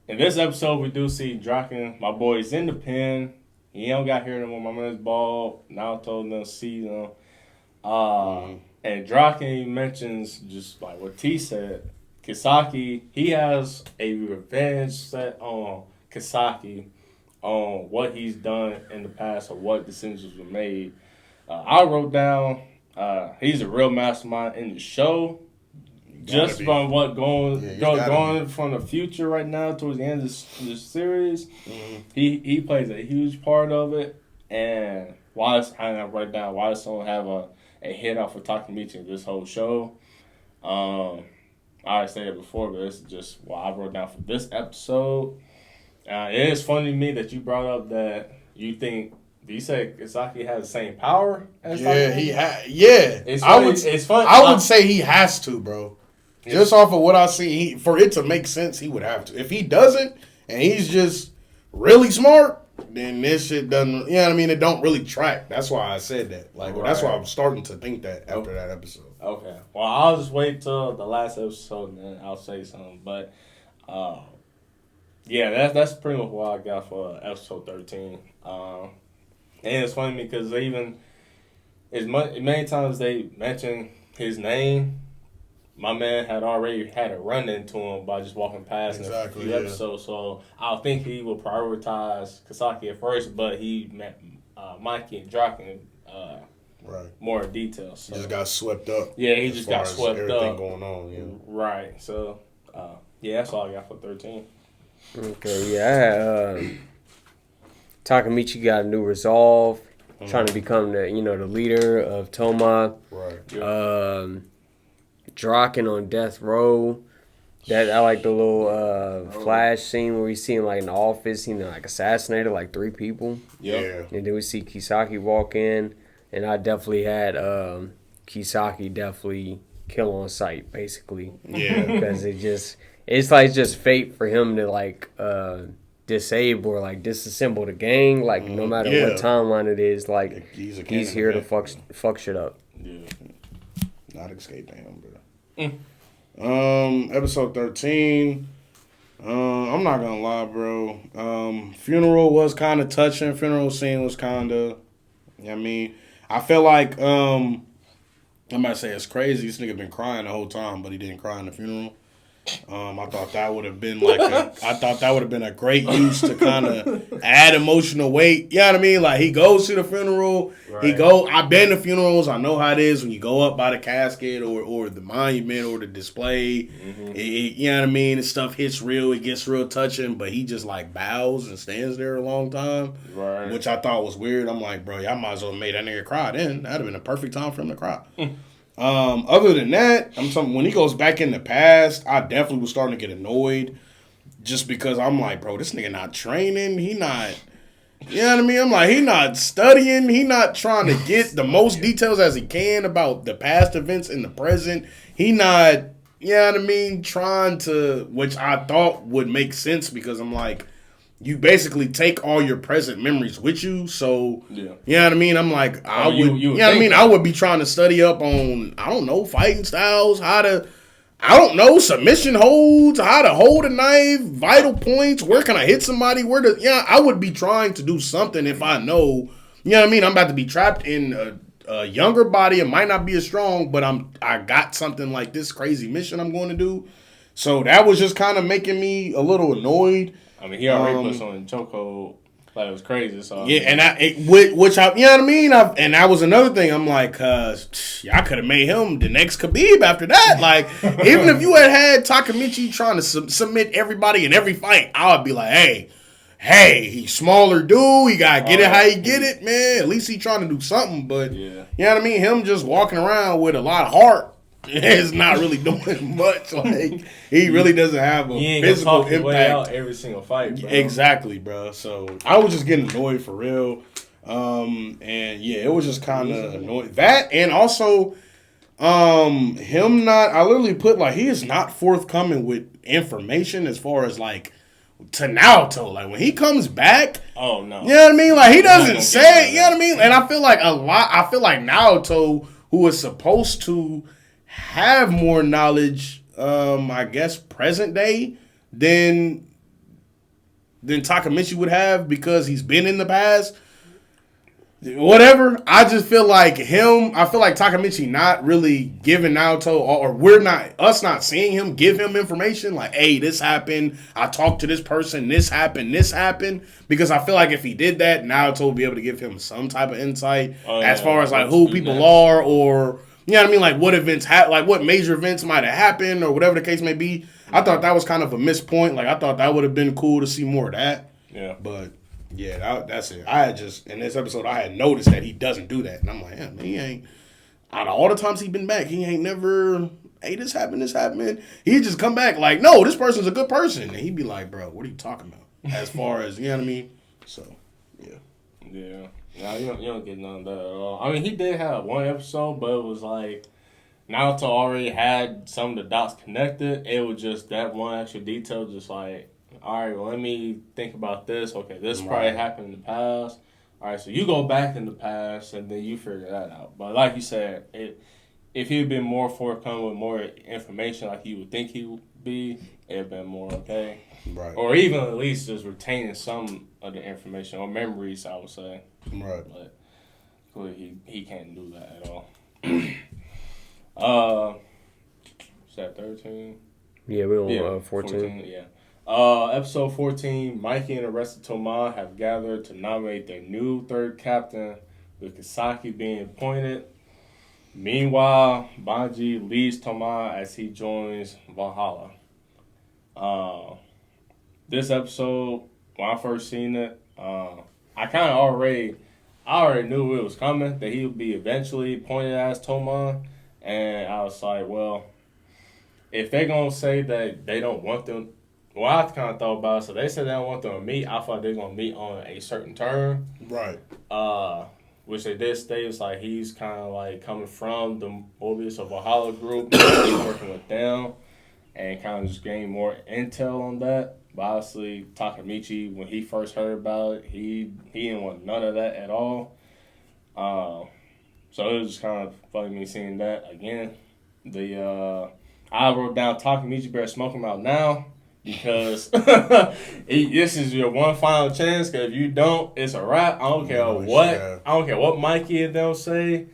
In this episode, we do see Draken, my boy, is in the pen. He don't got here no more. My man's bald. Naruto doesn't see them. And Draken mentions, just like what T said, Kisaki, he has a revenge set on Kisaki on what he's done in the past or what decisions were made. I wrote down he's a real mastermind in the show. Just from what going from the future right now towards the end of this series, he plays a huge part of it. And why does someone have a hit off of Takamichi in this whole show? I said it before, but this is just what I wrote down for this episode. It is funny to me that you brought up that you think. Do you say Kisaki has the same power as Takamichi? It's funny. It's funny. I would say he has to, bro. Just off of what I see, for it to make sense, he would have to. If he doesn't, and he's just really smart, then this shit doesn't, you know what I mean? It don't really track. That's why I said that. Like, that's why I'm starting to think that after that episode. Okay. Well, I'll just wait till the last episode, and then I'll say something. But, that's pretty much what I got for episode 13. And it's funny because even as many times they mention his name, my man had already had a run into him by just walking past in a few episodes. So I think he will prioritize Kisaki at first, but he met Mikey and Draken more in detail. So. He just got swept up. Yeah, he just got swept everything up. Going on, yeah. Right. So, that's all I got for 13. Okay, Takamichi got a new resolve, trying to become the leader of Toma. Right. Yep. Draken on death row. That I like the little flash scene where we see him like in the office, like assassinated like 3 people. Yeah. And then we see Kisaki walk in, and I definitely had Kisaki definitely kill on sight, basically. Yeah. Because it's like just fate for him to like disable or like disassemble the gang. Like no matter what timeline it is, like he's here to fuck shit up. Yeah. Not escaping him, bro. Episode 13. I'm not gonna lie, bro. Funeral was kind of touching. Funeral scene was kind of. I mean, I feel like I'm about to say it's crazy. This nigga been crying the whole time, but he didn't cry in the funeral. I thought that would have been a great use to kind of add emotional weight. You know what I mean? Like, he goes to the funeral. Right. I've been to funerals. I know how it is when you go up by the casket or the monument or the display. Mm-hmm. You know what I mean? And stuff hits real. It gets real touching. But he just like bows and stands there a long time, Right. which I thought was weird. I'm like, bro, y'all might as well have made that nigga cry then. That'd have been a perfect time for him to cry. Other than that, when he goes back in the past, I definitely was starting to get annoyed just because I'm like, bro, this nigga not training. He not, you know what I mean? I'm like, he not studying. He not trying to get the most details as he can about the past events in the present. He not, you know what I mean, trying to, which I thought would make sense because I'm like, you basically take all your present memories with you. So, yeah. You know what I mean? I'm like, I would, you know what I mean? I would be trying to study up on, I don't know, fighting styles, submission holds, how to hold a knife, vital points, where can I hit somebody, I would be trying to do something if I know, you know what I mean? I'm about to be trapped in a younger body. It might not be as strong, but I got something like this crazy mission I'm going to do. So that was just kind of making me a little annoyed. I mean, he already put someone in chokehold. Like, it was crazy. So yeah, and you know what I mean? And that was another thing. I'm like, y'all could have made him the next Khabib after that. Like, even if you had Takamichi trying to submit everybody in every fight, I would be like, hey, he's smaller dude. He got to get it how he get it, man. At least he trying to do something. But, You know what I mean? Him just walking around with a lot of heart is not really doing much. Like, he really doesn't have a physical impact. Way out every single fight, bro. Exactly, bro. So I was just getting annoyed for real. And yeah, it was just kind of annoying. That and also him not. I literally put like he is not forthcoming with information as far as like to Naoto. Like when he comes back, oh no, you know what I mean? Like he doesn't say, you know what I mean? And I feel like Naoto, who is supposed to have more knowledge, I guess, present day than Takamichi would have because he's been in the past. Whatever. I just feel like Takamichi not really giving Naoto, or us not seeing him give him information like, hey, this happened. I talked to this person. This happened. Because I feel like if he did that, Naoto would be able to give him some type of insight as far as like who people are or, you know what I mean? Like what events like what major events might have happened or whatever the case may be. I thought that was kind of a missed point. Like I thought that would have been cool to see more of that. Yeah. But yeah, that's it. I had just in this episode I had noticed that he doesn't do that, and I'm like, yeah, man, he ain't. Out of all the times he's been back, he ain't never. Hey, this happened. He just come back like, no, this person's a good person, and he'd be like, bro, what are you talking about? As far as you know what I mean. So yeah. Yeah. No, you don't get none of that at all. I mean, he did have one episode, but it was like Naruto already had some of the dots connected. It was just that one extra detail, just like, all right, well, let me think about this. Okay, this probably happened in the past. All right, so you go back in the past, and then you figure that out. But like you said, if he had been more forthcoming with more information like you would think he would be, it would have been more okay. Right. Or even at least just retaining some of the information or memories, I would say. Right. But clearly he can't do that at all. Is that 13? Yeah, we're on 14. Yeah. Episode 14, Mikey and the rest of Toma have gathered to nominate their new third captain, with Kisaki being appointed. Meanwhile, Banji leads Toma as he joins Valhalla. This episode, when I first seen it, I already knew it was coming, that he would be eventually appointed as Toma. And I was like, well, if they're going to say that they don't want them, well, I kind of thought about it. So they said they don't want them to meet. I thought they're going to meet on a certain term. Right. Which they did state is like he's kind of like coming from the Mobius or Valhalla group, he's working with them, and kind of just getting more intel on that. But obviously, Takamichi, when he first heard about it, he didn't want none of that at all. So it was just kind of funny me seeing that again. I wrote down Takamichi better smoke him out now. Because this is your one final chance. Because if you don't, it's a wrap. I don't care what. I don't care what Mikey and them say.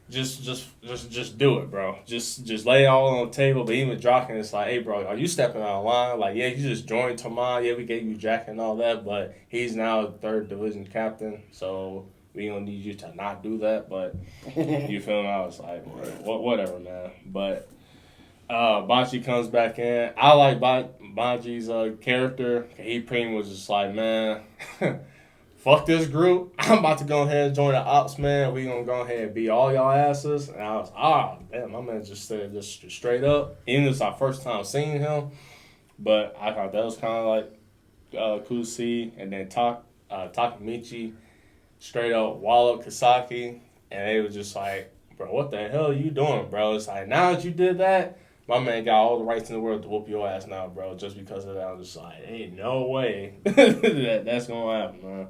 just do it, bro. Just lay it all on the table. But even Draken, it's like, hey, bro, are you stepping out of line? Like, yeah, you just joined Taman. Yeah, we gave you Jack and all that, but he's now 3rd division captain, so we don't need you to not do that. But you feel me? I was like, whatever, man. But Bachi comes back in. I like Bachi's character. He pretty much just like, man. Fuck this group. I'm about to go ahead and join the ops, man. We gonna go ahead and beat all y'all asses. And I was, damn, my man just said this straight up. Even if it's our first time seeing him. But I thought that was kind of like cool to see. And then Takamichi straight up wallop Kasaki. And they was just like, bro, what the hell are you doing, bro? It's like, now that you did that, my man got all the rights in the world to whoop your ass now, bro. Just because of that, I'm just like, ain't no way that's gonna happen, man.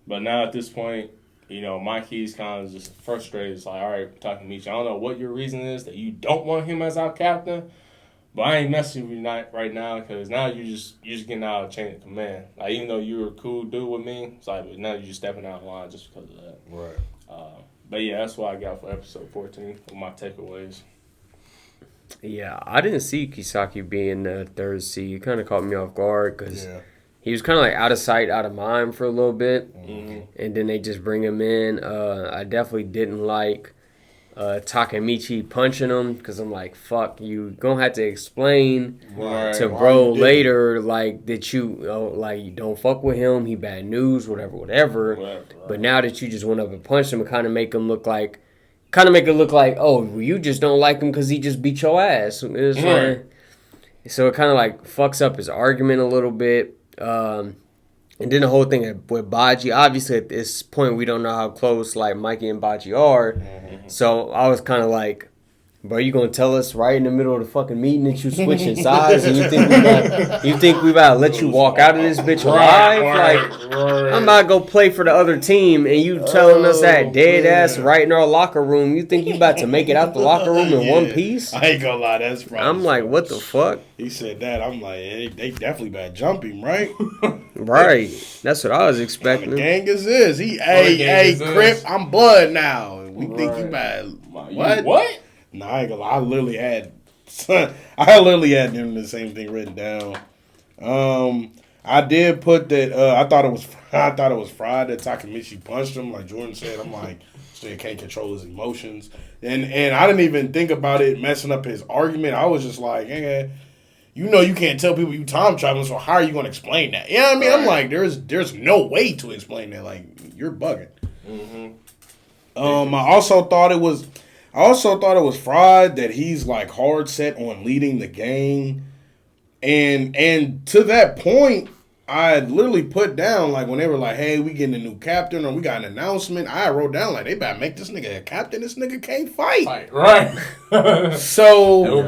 But now at this point, you know, Mikey's kind of just frustrated. It's like, all right, Takamichi, I don't know what your reason is that you don't want him as our captain, but I ain't messing with you right now because now you're just getting out of chain of command. Like, even though you were a cool dude with me, it's like, but now you're just stepping out of line just because of that. Right. But yeah, that's what I got for episode 14 with my takeaways. Yeah, I didn't see Kisaki being the 3rd seed. It kind of caught me off guard because he was kind of like out of sight, out of mind for a little bit. Mm-hmm. And then they just bring him in. I definitely didn't like Takamichi punching him because I'm like, fuck, you going to have to explain to bro later, like, that you don't fuck with him. He bad news, whatever. Right. But now that you just went up and punched him and kind of make it look like, oh, well, you just don't like him because he just beat your ass. So it kind of like fucks up his argument a little bit. And then the whole thing with Baji, obviously at this point we don't know how close like Mikey and Baji are. Mm-hmm. So I was kind of like, bro, you gonna tell us right in the middle of the fucking meeting that you switching sides and you think we about to let you walk out of this bitch alive? I'm about to go play for the other team and you telling us that dead ass right in our locker room. You think you about to make it out the locker room in one piece? I ain't gonna lie, that's probably. I'm like, what the fuck? He said that. I'm like, hey, they definitely bad jump him, right? Right. That's what I was expecting. What gang is this? Hey, Crip, I'm blood now. We think you bad. What? Nah, I ain't gonna lie. I literally had them the same thing written down. I did put that. I thought it was fried that Takamichi punched him, like Jordan said. I'm like, he can't control his emotions, and I didn't even think about it messing up his argument. I was just like, hey, you know, you can't tell people you time traveling, so how are you gonna explain that? You know what I mean? Right. I'm like, there's no way to explain that. Like, you're bugging. Mm-hmm. I also thought it was fried that he's like hard set on leading the gang. And to that point, I literally put down like when they were like, hey, we getting a new captain or we got an announcement, I wrote down like they better make this nigga a captain. This nigga can't fight. Right. So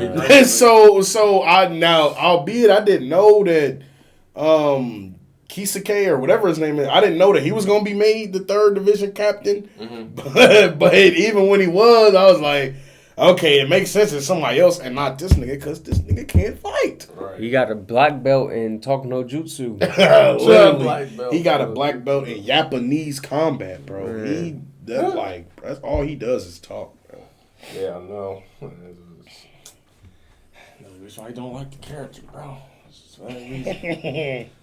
I now, albeit I didn't know that Kisake or whatever his name is, I didn't know that he was gonna be made the 3rd division captain. Mm-hmm. But even when he was, I was like, okay, it makes sense it's somebody else and not this nigga because this nigga can't fight. Right. He got a black belt in Talk No Jutsu. Literally, he got a black belt in Japanese combat, bro. Man. That's all he does is talk, bro. Yeah, I know. That's why I don't like the character, bro.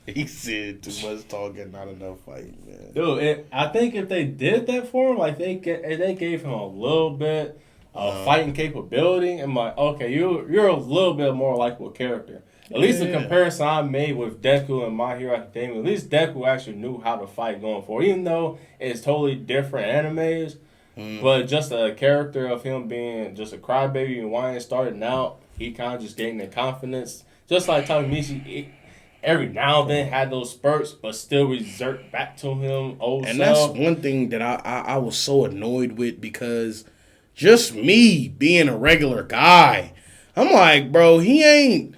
He said too much talking, not enough fighting, man. Dude, I think if they did that for him, like they gave him a little bit of fighting capability, I'm like, okay, you're a little bit more likable character. At least the comparison I made with Deku and My Hero Academia, at least Deku actually knew how to fight going forward, even though it's totally different animes. But just a character of him being just a crybaby and whining starting out, he kind of just gained the confidence. Just like Takamichi, every now and then had those spurts, but still resort back to him old and self. That's one thing that I was so annoyed with because just me being a regular guy, I'm like, bro, he ain't,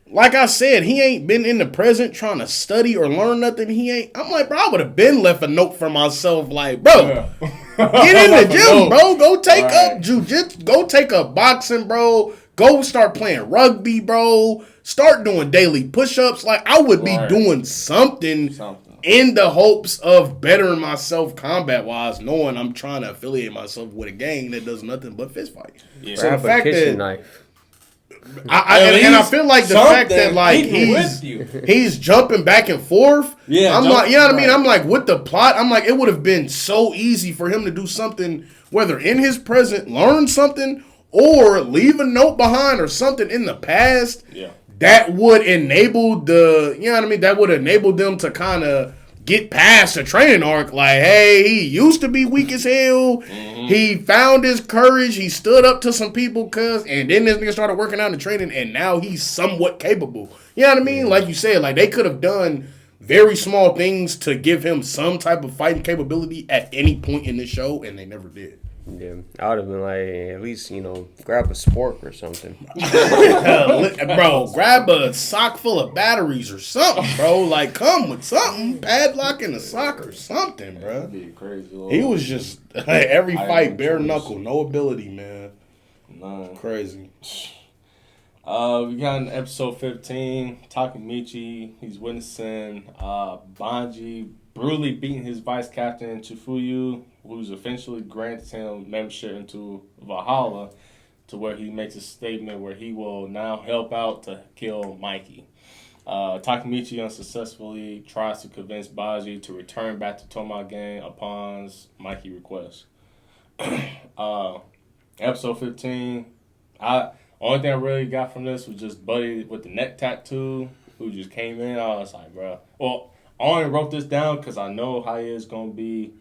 like I said, he ain't been in the present trying to study or learn nothing. I'm like, bro, I would have been left a note for myself, like, bro, get in the gym, bro. Go take up jiu-jitsu. Go take up boxing, bro. Go start playing rugby, bro. Start doing daily push-ups. Like, I would be doing something in the hopes of bettering myself combat-wise, knowing I'm trying to affiliate myself with a gang that does nothing but fist fight. Yeah. So the fact that knife. I feel like the fact that like he's jumping back and forth. Yeah, I'm like, you know what I mean? I'm like, with the plot, I'm like, it would have been so easy for him to do something, whether in his present, learn something, or leave a note behind or something in the past. Yeah. That would enable the, you know what I mean? That would enable them to kind of get past the training arc. Like, hey, he used to be weak as hell. Mm-hmm. He found his courage. He stood up to some people, and then this nigga started working out in the training, and now he's somewhat capable. You know what I mean? Like you said, like they could have done very small things to give him some type of fighting capability at any point in the show, and they never did. Yeah, I would have been like, at least, grab a spork or something. Bro, grab a sock full of batteries or something, bro. Like, come with something. Padlock in the sock or something, bro. That'd be crazy. He was just, every fight, bare knuckle, no ability, man. None. Crazy. We got in episode 15, Takemichi. He's witnessing Banji brutally beating his vice captain, Chifuyu, who's eventually grants him membership into Valhalla, to where he makes a statement where he will now help out to kill Mikey. Takemichi unsuccessfully tries to convince Baji to return back to Toma Gang upon Mikey's request. Episode 15, only thing I really got from this was just Buddy with the neck tattoo, who just came in. I was like, bro. Well, I only wrote this down because I know how he is going to be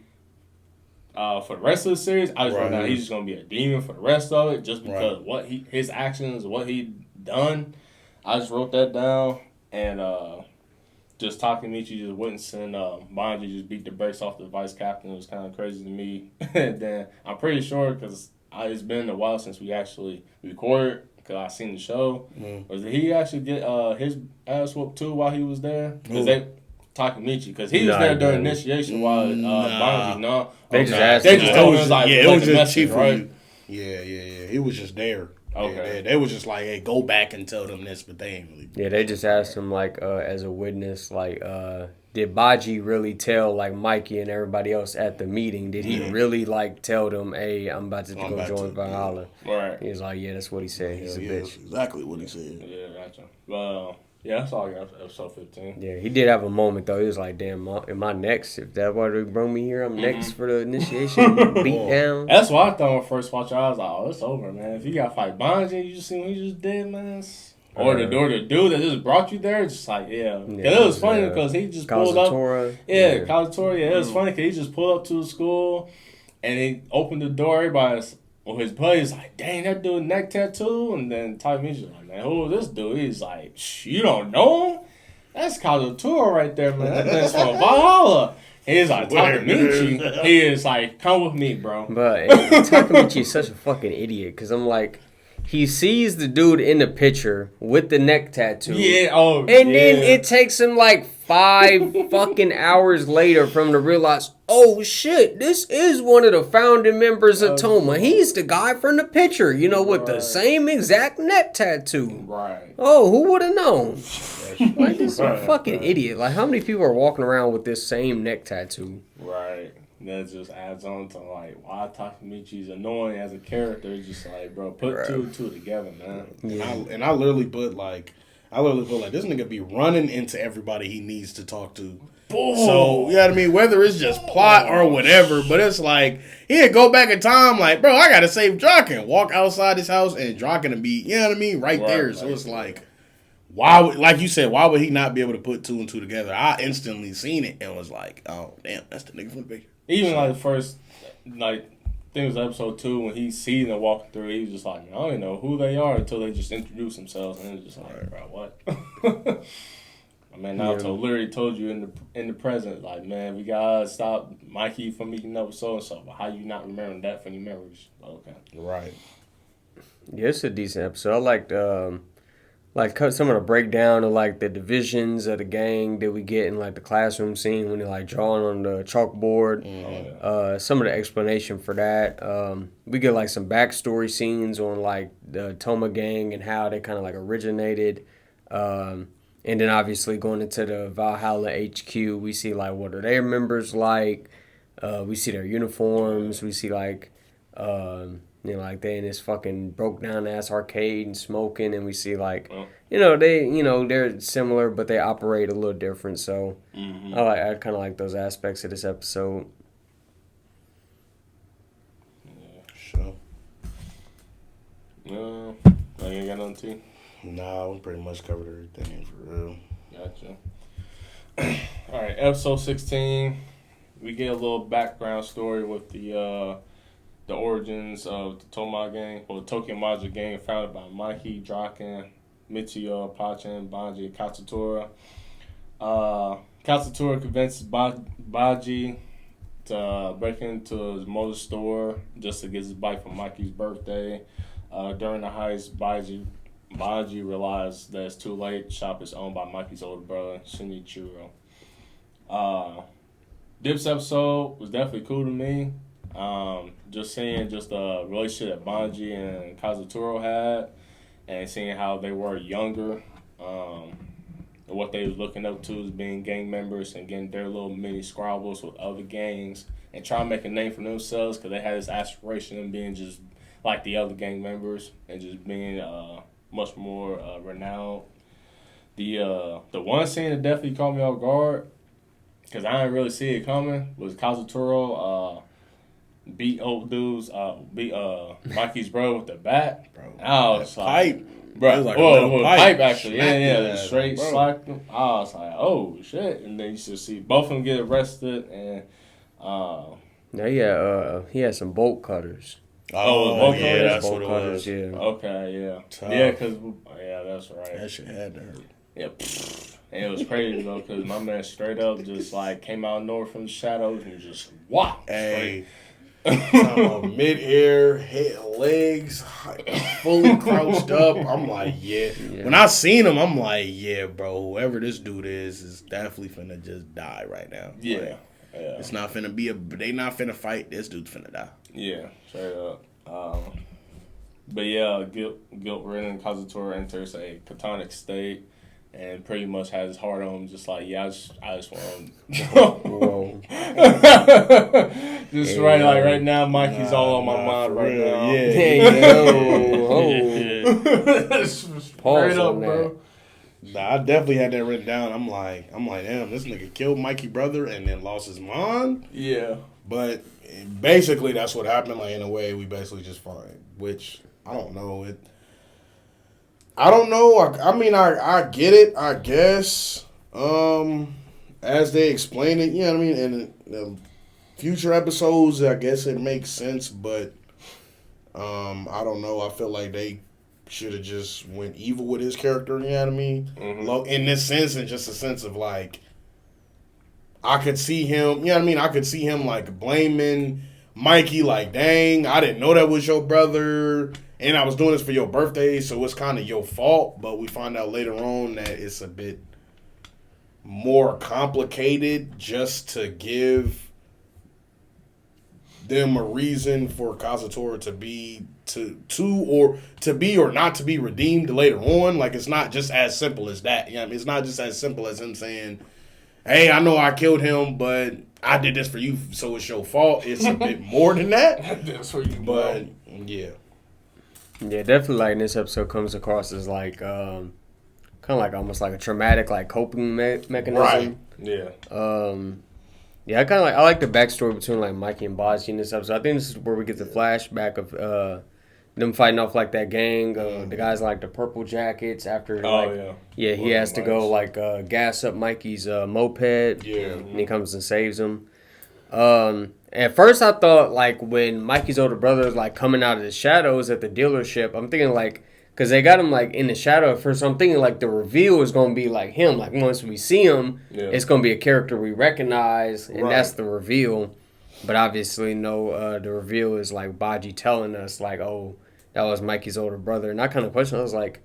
for the rest of the series. I just wrote down he's just going to be a demon for the rest of it, just because his actions, what he done. I just wrote that down, and just Takemichi just witnessing Banji just beat the brakes off the vice captain. It was kind of crazy to me. And then I'm pretty sure, because it's been a while since we actually recorded, because I seen the show. Was did he actually get his ass whooped too while he was there? Because Takemichi, because he was there during initiation while Banji, They just told him like, it was just cheap, right? Yeah. He was just there. Okay. Yeah, they was just like, hey, go back and tell them this, but they ain't really. Yeah, they just asked him like, as a witness, like, did Baji really tell like Mikey and everybody else at the meeting? Did he really like tell them, hey, I'm about to go join Valhalla? Right. He was like, yeah, that's what he said. He's a bitch. That's exactly what he said. Yeah, gotcha. Well, yeah, that's all I got for episode 15. Yeah, he did have a moment though. He was like, damn, am I next? If that's why they brought me here, I'm next for the initiation beat down. That's what I thought when I first watched it. I was like, oh, it's over, man. If you got to fight Banji, you just see what he just did, man. Or the dude that just brought you there, just like, yeah. It was funny because he just pulled up. Yeah, Kazutora. Yeah, it was funny because he just pulled up to the school and he opened the door. Everybody's, his buddy's like, dang, that dude neck tattoo. And then Takemichi's like, man, who is this dude? He's like, you don't know him? That's Kazutora right there, man. That's from Valhalla. He's like, Takemichi. He is like, come with me, bro. But Takemichi is such a fucking idiot because I'm like, he sees the dude in the picture with the neck tattoo. Yeah, then it takes him like 5 fucking hours later for him to realize, oh shit, this is one of the founding members of Toma. He's the guy from the picture, with the same exact neck tattoo. Right. Oh, who would have known? Like, this is a fucking idiot. Like, how many people are walking around with this same neck tattoo? Right. That just adds on to like why Takemichi's annoying as a character. It's just like, bro, put two and two together, man. Yeah. And I literally put like this nigga be running into everybody he needs to talk to. Boom. So you know what I mean? Whether it's just plot or whatever, but it's like he'd go back in time, like, bro, I gotta save Draken. Walk outside his house and Draken to be, you know what I mean, right there. So it's like, why would, like you said, why would he not be able to put two and two together? I instantly seen it and was like, oh damn, that's the nigga from the picture. Even like the first, like, I think it was episode 2 when he seen them walking through. He was just like, I don't even know who they are until they just introduce themselves, and it's just like, bro, what? I mean, Naruto literally told you in the present, like, man, we gotta stop Mikey from meeting up with so and so. But how you not remembering that from your memories? Okay, right. Yeah, it's a decent episode. I liked some of the breakdown of like the divisions of the gang that we get in like the classroom scene when they're like drawing on the chalkboard. Some of the explanation for that. We get like some backstory scenes on like the Toma gang and how they kind of like originated. And then obviously going into the Valhalla HQ, we see like what are their members like. We see their uniforms. We see like, like they in this fucking broke down ass arcade and smoking, and we see like, they're similar, but they operate a little different. So I kind of like those aspects of this episode. Sure. No, you ain't got nothing to. Nah, we pretty much covered everything for real. Gotcha. All right, episode 16. We get a little background story with the origins of the Toma gang, or the Tokyo Maja gang, founded by Mikey, Draken, Mitsuyo, Pachin, Banji, and Katsutora. Katsutora convinces Baji to break into his motor store just to get his bike for Mikey's birthday. During the heist, Baji realized that it's too late. The shop is owned by Mikey's older brother, Shinichiro. This episode was definitely cool to me. Just seeing the relationship that Banji and Kazutora had, and seeing how they were younger, and what they was looking up to as being gang members and getting their little mini squabbles with other gangs and trying to make a name for themselves because they had this aspiration of being just like the other gang members and just being much more renowned. The one scene that definitely caught me off guard, because I didn't really see it coming, was Kazutora beat old dudes, beat Mikey's bro with the bat. Bro, I was like, pipe. bro, It was like well, a pipe actually, yeah, yeah, straight bro. slapped him. I was like, oh shit, and then you should see both of them get arrested, and Now, he had some bolt cutters. bolt yeah, cutters? that's what Bolt it cutters, was. yeah. okay, yeah, Tough. yeah, that's right. That shit had to hurt. Yeah, and it was crazy though, because my man straight up just like came out north from the shadows and just wow. Hey, mid-air, head, legs, fully crouched up. I'm like, yeah. When I seen him, I'm like, yeah, bro. Whoever this dude is definitely finna just die right now. Yeah, Like, yeah, it's not finna be they not finna fight. This dude's finna die. yeah, straight up. But yeah, guilt-ridden Kazutora enters a catonic state and pretty much has his heart on him, just like, yeah, I just want him. Whoa. Just right now, Mikey's all on my mind for right real, now. yeah. Hey, yo. Straight Pause up, on bro. Nah, I definitely had that written down. I'm like, damn, this nigga killed Mikey brother and then lost his mind. Yeah. But basically, that's what happened. Like, in a way, we basically just fought, which I don't know. I don't know. I mean, I get it, I guess. As they explain it, you know what I mean? In the future episodes, I guess it makes sense, but I don't know. I feel like they should have just went evil with his character, you know what I mean? Mm-hmm. In this sense, and just a sense of like, I could see him, you know what I mean? I could see him like blaming Mikey, like, dang, I didn't know that was your brother, and I was doing this for your birthday, so it's kind of your fault. But we find out later on that it's a bit more complicated just to give them a reason for Kazutora to be or not to be redeemed later on. Like, it's not just as simple as that. You know what I mean? It's not just as simple as him saying, hey, I know I killed him, but I did this for you, so it's your fault. It's a bit more than that. That's for you, But, yeah. Yeah, definitely. Like this episode comes across as like kind of like almost like a traumatic like coping mechanism. Right. Yeah. Yeah, I like the backstory between like Mikey and Baji in this episode. I think this is where we get the flashback of them fighting off like that gang. The guys like the purple jackets after. He has to go like gas up Mikey's moped. Yeah. And he comes and saves him. At first I thought like when Mikey's older brother is like coming out of the shadows at the dealership, I'm thinking like, because they got him like in the shadow at first, so I'm thinking like the reveal is going to be like him. Like once we see him, it's going to be a character we recognize, and that's the reveal. But obviously, no, the reveal is like Baji telling us like, oh, that was Mikey's older brother. And I kind of questioned, I was like,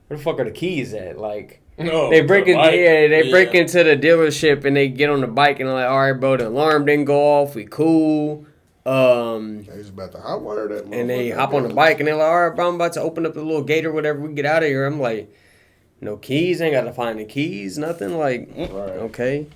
where the fuck are the keys at? Like, they break into the dealership and they get on the bike and they're like, all right, bro, the alarm didn't go off. We cool. They was about to hotwire that and they hop on the bike and they're like, all right, bro, I'm about to open up the little gate or whatever. We get out of here. I'm like, no keys. Ain't got to find the keys. Nothing like. Okay.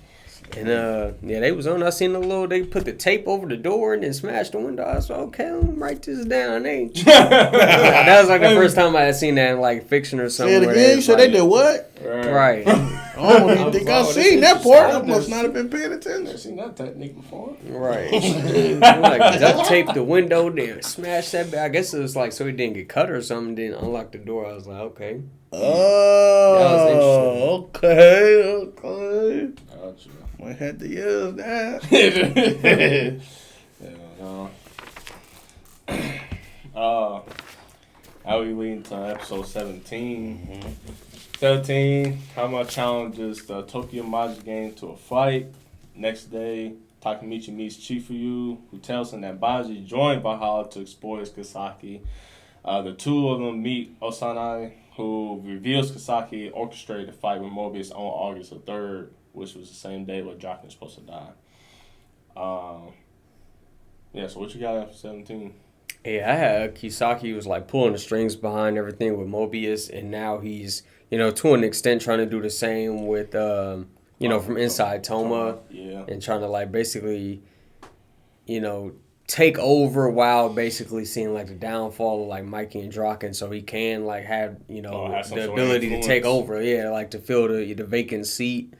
And yeah, they was on. I seen they put the tape over the door and then smashed the window. I was like, okay, let me write this down. That was like the first time I had seen that in like fiction or something. Say it again. So they did what? Right. I don't even think I seen that part. I must not have been paying attention. I've seen that technique before. Right. Like duct tape the window, then smash that. I guess it was like so he didn't get cut or something. Didn't unlock the door. I was like, okay. Oh, okay. Gotcha. I had to use that. How we leading to episode 17? 17, Kama challenges the Tokyo Maji gang to a fight. Next day, Takemichi meets Chifuyu, who tells him that Baji joined Valhalla to exploit Kasaki. The two of them meet Osanai, who reveals Kasaki orchestrated the fight with Mobius on August the 3rd, which was the same day where Draken was supposed to die. Yeah, so what you got after 17? Yeah, I had Kisaki was like pulling the strings behind everything with Mobius, and now he's, to an extent trying to do the same with, from inside Toma. Yeah. And trying to like basically, take over while basically seeing like the downfall of like Mikey and Draken, so he can like have, have the ability to take over. Yeah, like to fill the vacant seat.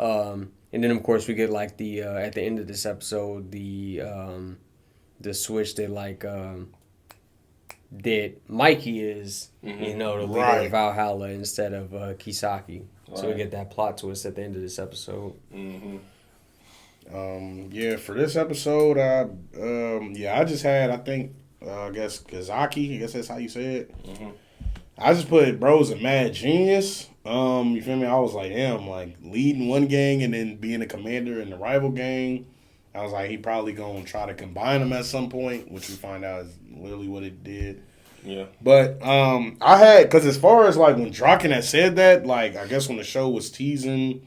And then of course we get like the at the end of this episode the switch that like that Mikey is the leader of Valhalla instead of Kisaki. Right. So we get that plot twist at the end of this episode. Yeah, for this episode, I just had I guess Kazaki. I guess that's how you say it. I just put bro's a mad genius. You feel me? I was like him, like leading one gang and then being a commander in the rival gang. I was like, he probably gonna try to combine them at some point, which we find out is literally what it did. Yeah. But I had, because as far as like when Draken had said that, like I guess when the show was teasing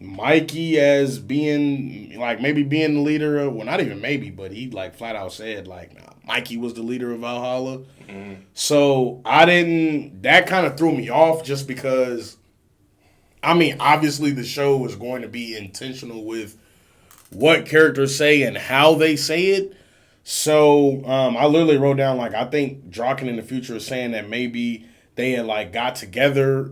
Mikey as being like maybe being the leader of, well, not even maybe, but he like flat out said like Mikey was the leader of Valhalla. So that kind of threw me off just because, I mean, obviously the show is going to be intentional with what characters say and how they say it. So I literally wrote down like I think Draken in the future is saying that maybe they had like got together.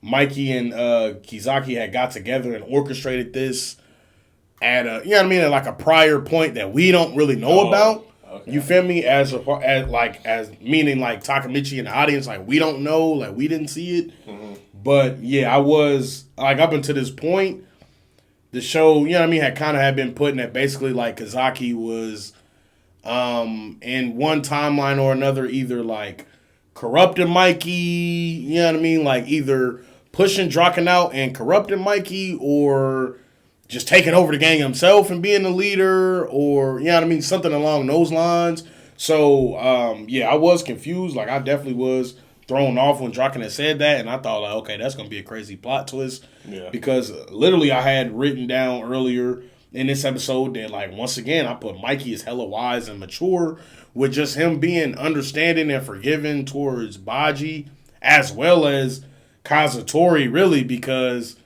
Mikey and Kizaki had got together and orchestrated this at a, at like a prior point that we don't really know about. Okay. You feel me? As meaning like Takemichi and the audience, like we don't know, like we didn't see it. But yeah, I was like up until this point, the show, had kind of had been putting that basically like Kazaki was in one timeline or another either like corrupting Mikey, like either pushing Draken out and corrupting Mikey or just taking over the gang himself and being the leader or, something along those lines. So, I was confused. Like, I definitely was thrown off when Draken had said that, and I thought, like, okay, that's going to be a crazy plot twist. Yeah. Because literally I had written down earlier in this episode that, like, once again, I put Mikey as hella wise and mature with just him being understanding and forgiving towards Baji as well as Kazutori, really, because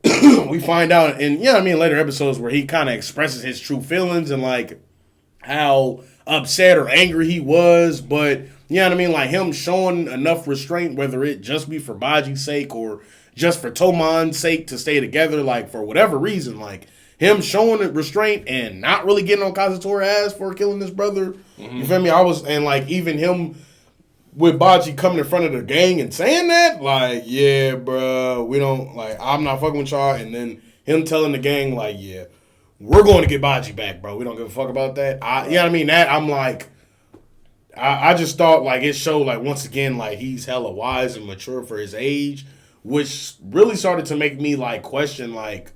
we find out in, later episodes where he kind of expresses his true feelings and, like, how upset or angry he was, but, like him showing enough restraint, whether it just be for Baji's sake or just for Toman's sake to stay together, like, for whatever reason, like, him showing restraint and not really getting on Kazutori's ass for killing his brother, you feel me? Even him with Baji coming in front of the gang and saying that, like, yeah, bro, we don't, like, I'm not fucking with y'all. And then him telling the gang, like, yeah, we're going to get Baji back, bro. We don't give a fuck about that. That, I'm like, I just thought, like, it showed, like, once again, like, he's hella wise and mature for his age, which really started to make me, like, question, like,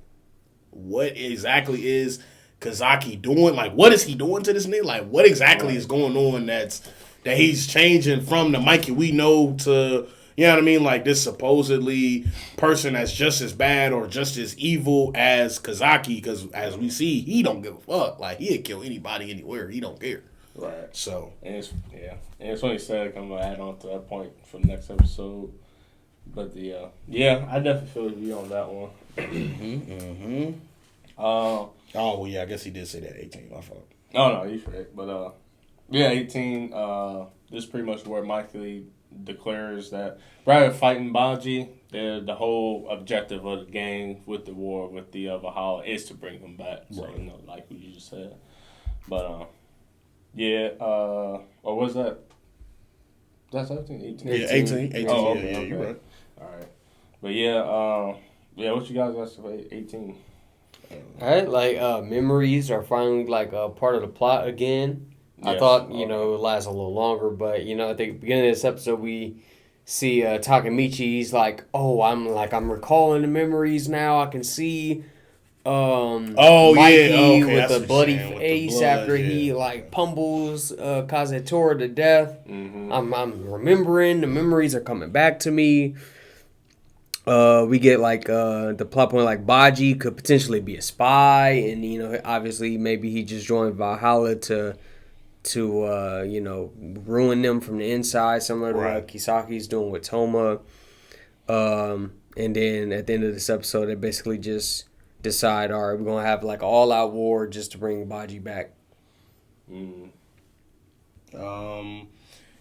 what exactly is Kazaki doing? Like, what is he doing to this nigga? Like, what exactly is going on that he's changing from the Mikey we know to, like this supposedly person that's just as bad or just as evil as Kazaki, because as we see, he don't give a fuck. Like, he'd kill anybody anywhere. He don't care. Right. So. And it's funny you said, I'm going to add on to that point for the next episode. But yeah, I definitely feel you on that one. Oh, well, yeah, I guess he did say that 18. My fault. Oh no, you correct. But yeah, 18. This is pretty much where Mikey declares that rather than fighting Baji, the whole objective of the gang with the war with the Valhalla is to bring him back. So Right. like what you just said. But yeah. Or was that? That's 17, 18. Yeah, 18. Oh, okay, yeah, okay. you're right. All right. But yeah, what you guys got to say? 18. Alright, like memories are finally like a part of the plot again. I Yes. thought, it would last a little longer, but at the beginning of this episode we see Takamichi, he's like, "Oh, I'm recalling the memories now. I can see Mikey Okay, with that's a what bloody you're saying, with the face blood, after he yeah. like pummels Kazutora to death. Mm-hmm. I'm remembering, the memories are coming back to me. We get like the plot point like Baji could potentially be a spy, and obviously maybe he just joined Valhalla to ruin them from the inside, similar to what Kisaki's doing with Toma. And then at the end of this episode, they basically just decide, all right, we're gonna have like an all-out war just to bring Baji back.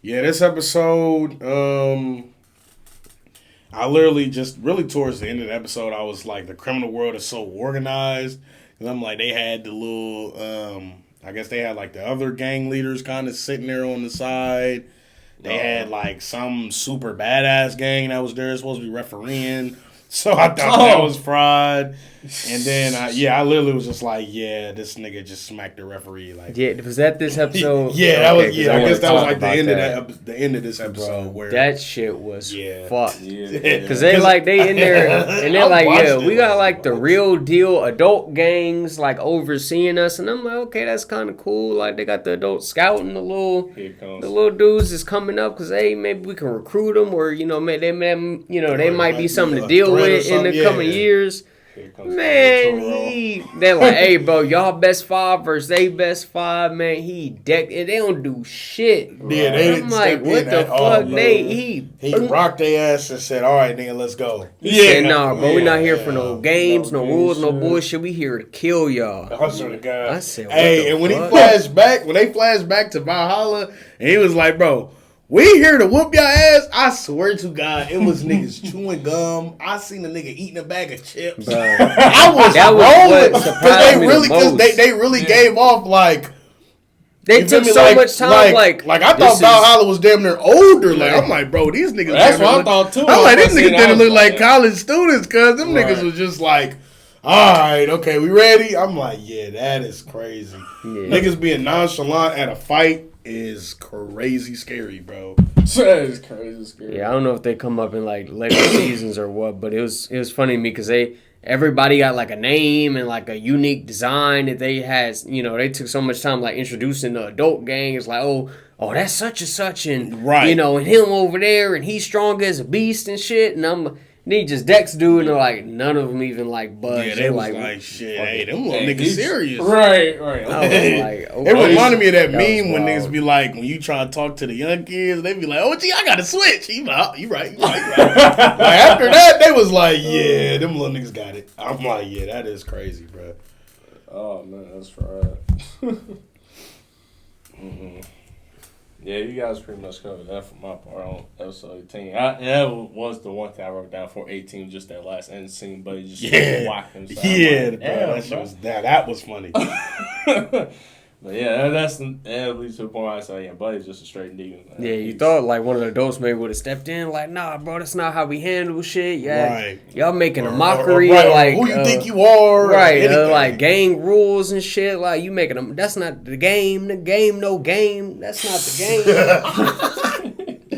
Yeah, this episode, I literally just really towards the end of the episode, I was like, the criminal world is so organized. And I'm like, they had the little, I guess they had like the other gang leaders kind of sitting there on the side. They had like some super badass gang that was there, supposed to be refereeing. So I thought that was fraud. And then, I literally was just like, yeah, this nigga just smacked the referee. Like, Yeah, was that this episode? yeah, that was. Okay, 'cause Yeah, I wanna guess that was talk like the about end that. of the end of this episode where That shit was fucked. Yeah. Because they in there, and they're I like, watched yeah, it, we got like, like the real deal adult gangs like overseeing us, and I'm like, okay, that's kind of cool. Like they got the adult scouting, the little dudes is coming up because hey, maybe we can recruit them, or they might be something to deal with in the coming years. Man, they're like, hey, bro, y'all best five versus they best five, man. He decked it. They don't do shit. Yeah, they I'm like, what the fuck? He rocked their ass and said, "All right, nigga, let's go." He said, nah, bro, we not here for no games, no rules, no bullshit. We here to kill y'all. I swear to God. I said, what hey, the and when fuck? when they flashed back to Valhalla, and he was like, "Bro, we here to whoop your ass." I swear to God, it was niggas chewing gum. I seen a nigga eating a bag of chips. Bro. I was That was rolling what surprised me the most. they really gave off like. They You feel took me? so much time, like I this thought Valhalla was damn near older. Like I'm like, bro, these niggas. That's damn what I near thought, too. I'm like, these I seen niggas that, didn't I look was like like, college students, cause them Right. niggas was just like, all right, okay, we ready? I'm like, yeah, that is crazy. Niggas being nonchalant at a fight is crazy scary, bro. That is crazy scary. Yeah, I don't know if they come up in like later seasons or what, but it was funny to me because everybody got like a name and like a unique design that they had. They took so much time like introducing the adult gang. It's like, oh, that's such and such, and Right. and him over there, and he's strong as a beast and shit. And they just Dex dude, and they're like, none of them even like budge. Yeah, they they was like, like shit. fuck Hey, it. them little Hey, niggas he's- serious. Right. I was like, It okay. reminded me of that That was meme when wild. niggas be like, when you try to talk to the young kids, they be like, "Oh, gee, I got to switch." You right, you right. Like after that, they was like, "Yeah, them little niggas got it." I'm like, "Yeah, that is crazy, bro." Oh man, that's right. Yeah, you guys pretty much covered that for my part on episode 18. That was the one thing I wrote down for 18, just that last end scene, but he just whacked him. So I'm Yeah, like, bro, damn, that shit bro. was that was funny. But yeah, that leads to the point where I say, yeah, Buddy's just a straight demon. Man. Yeah, you He's- thought like one of the adults maybe would have stepped in, like, nah, bro, that's not how we handle shit. Yeah, Right. y'all making a Or- mockery, or, right, or like who you think you are, or right? anything. Like gang rules and shit. Like you making them. That's not the game. The game, no game. That's not the game.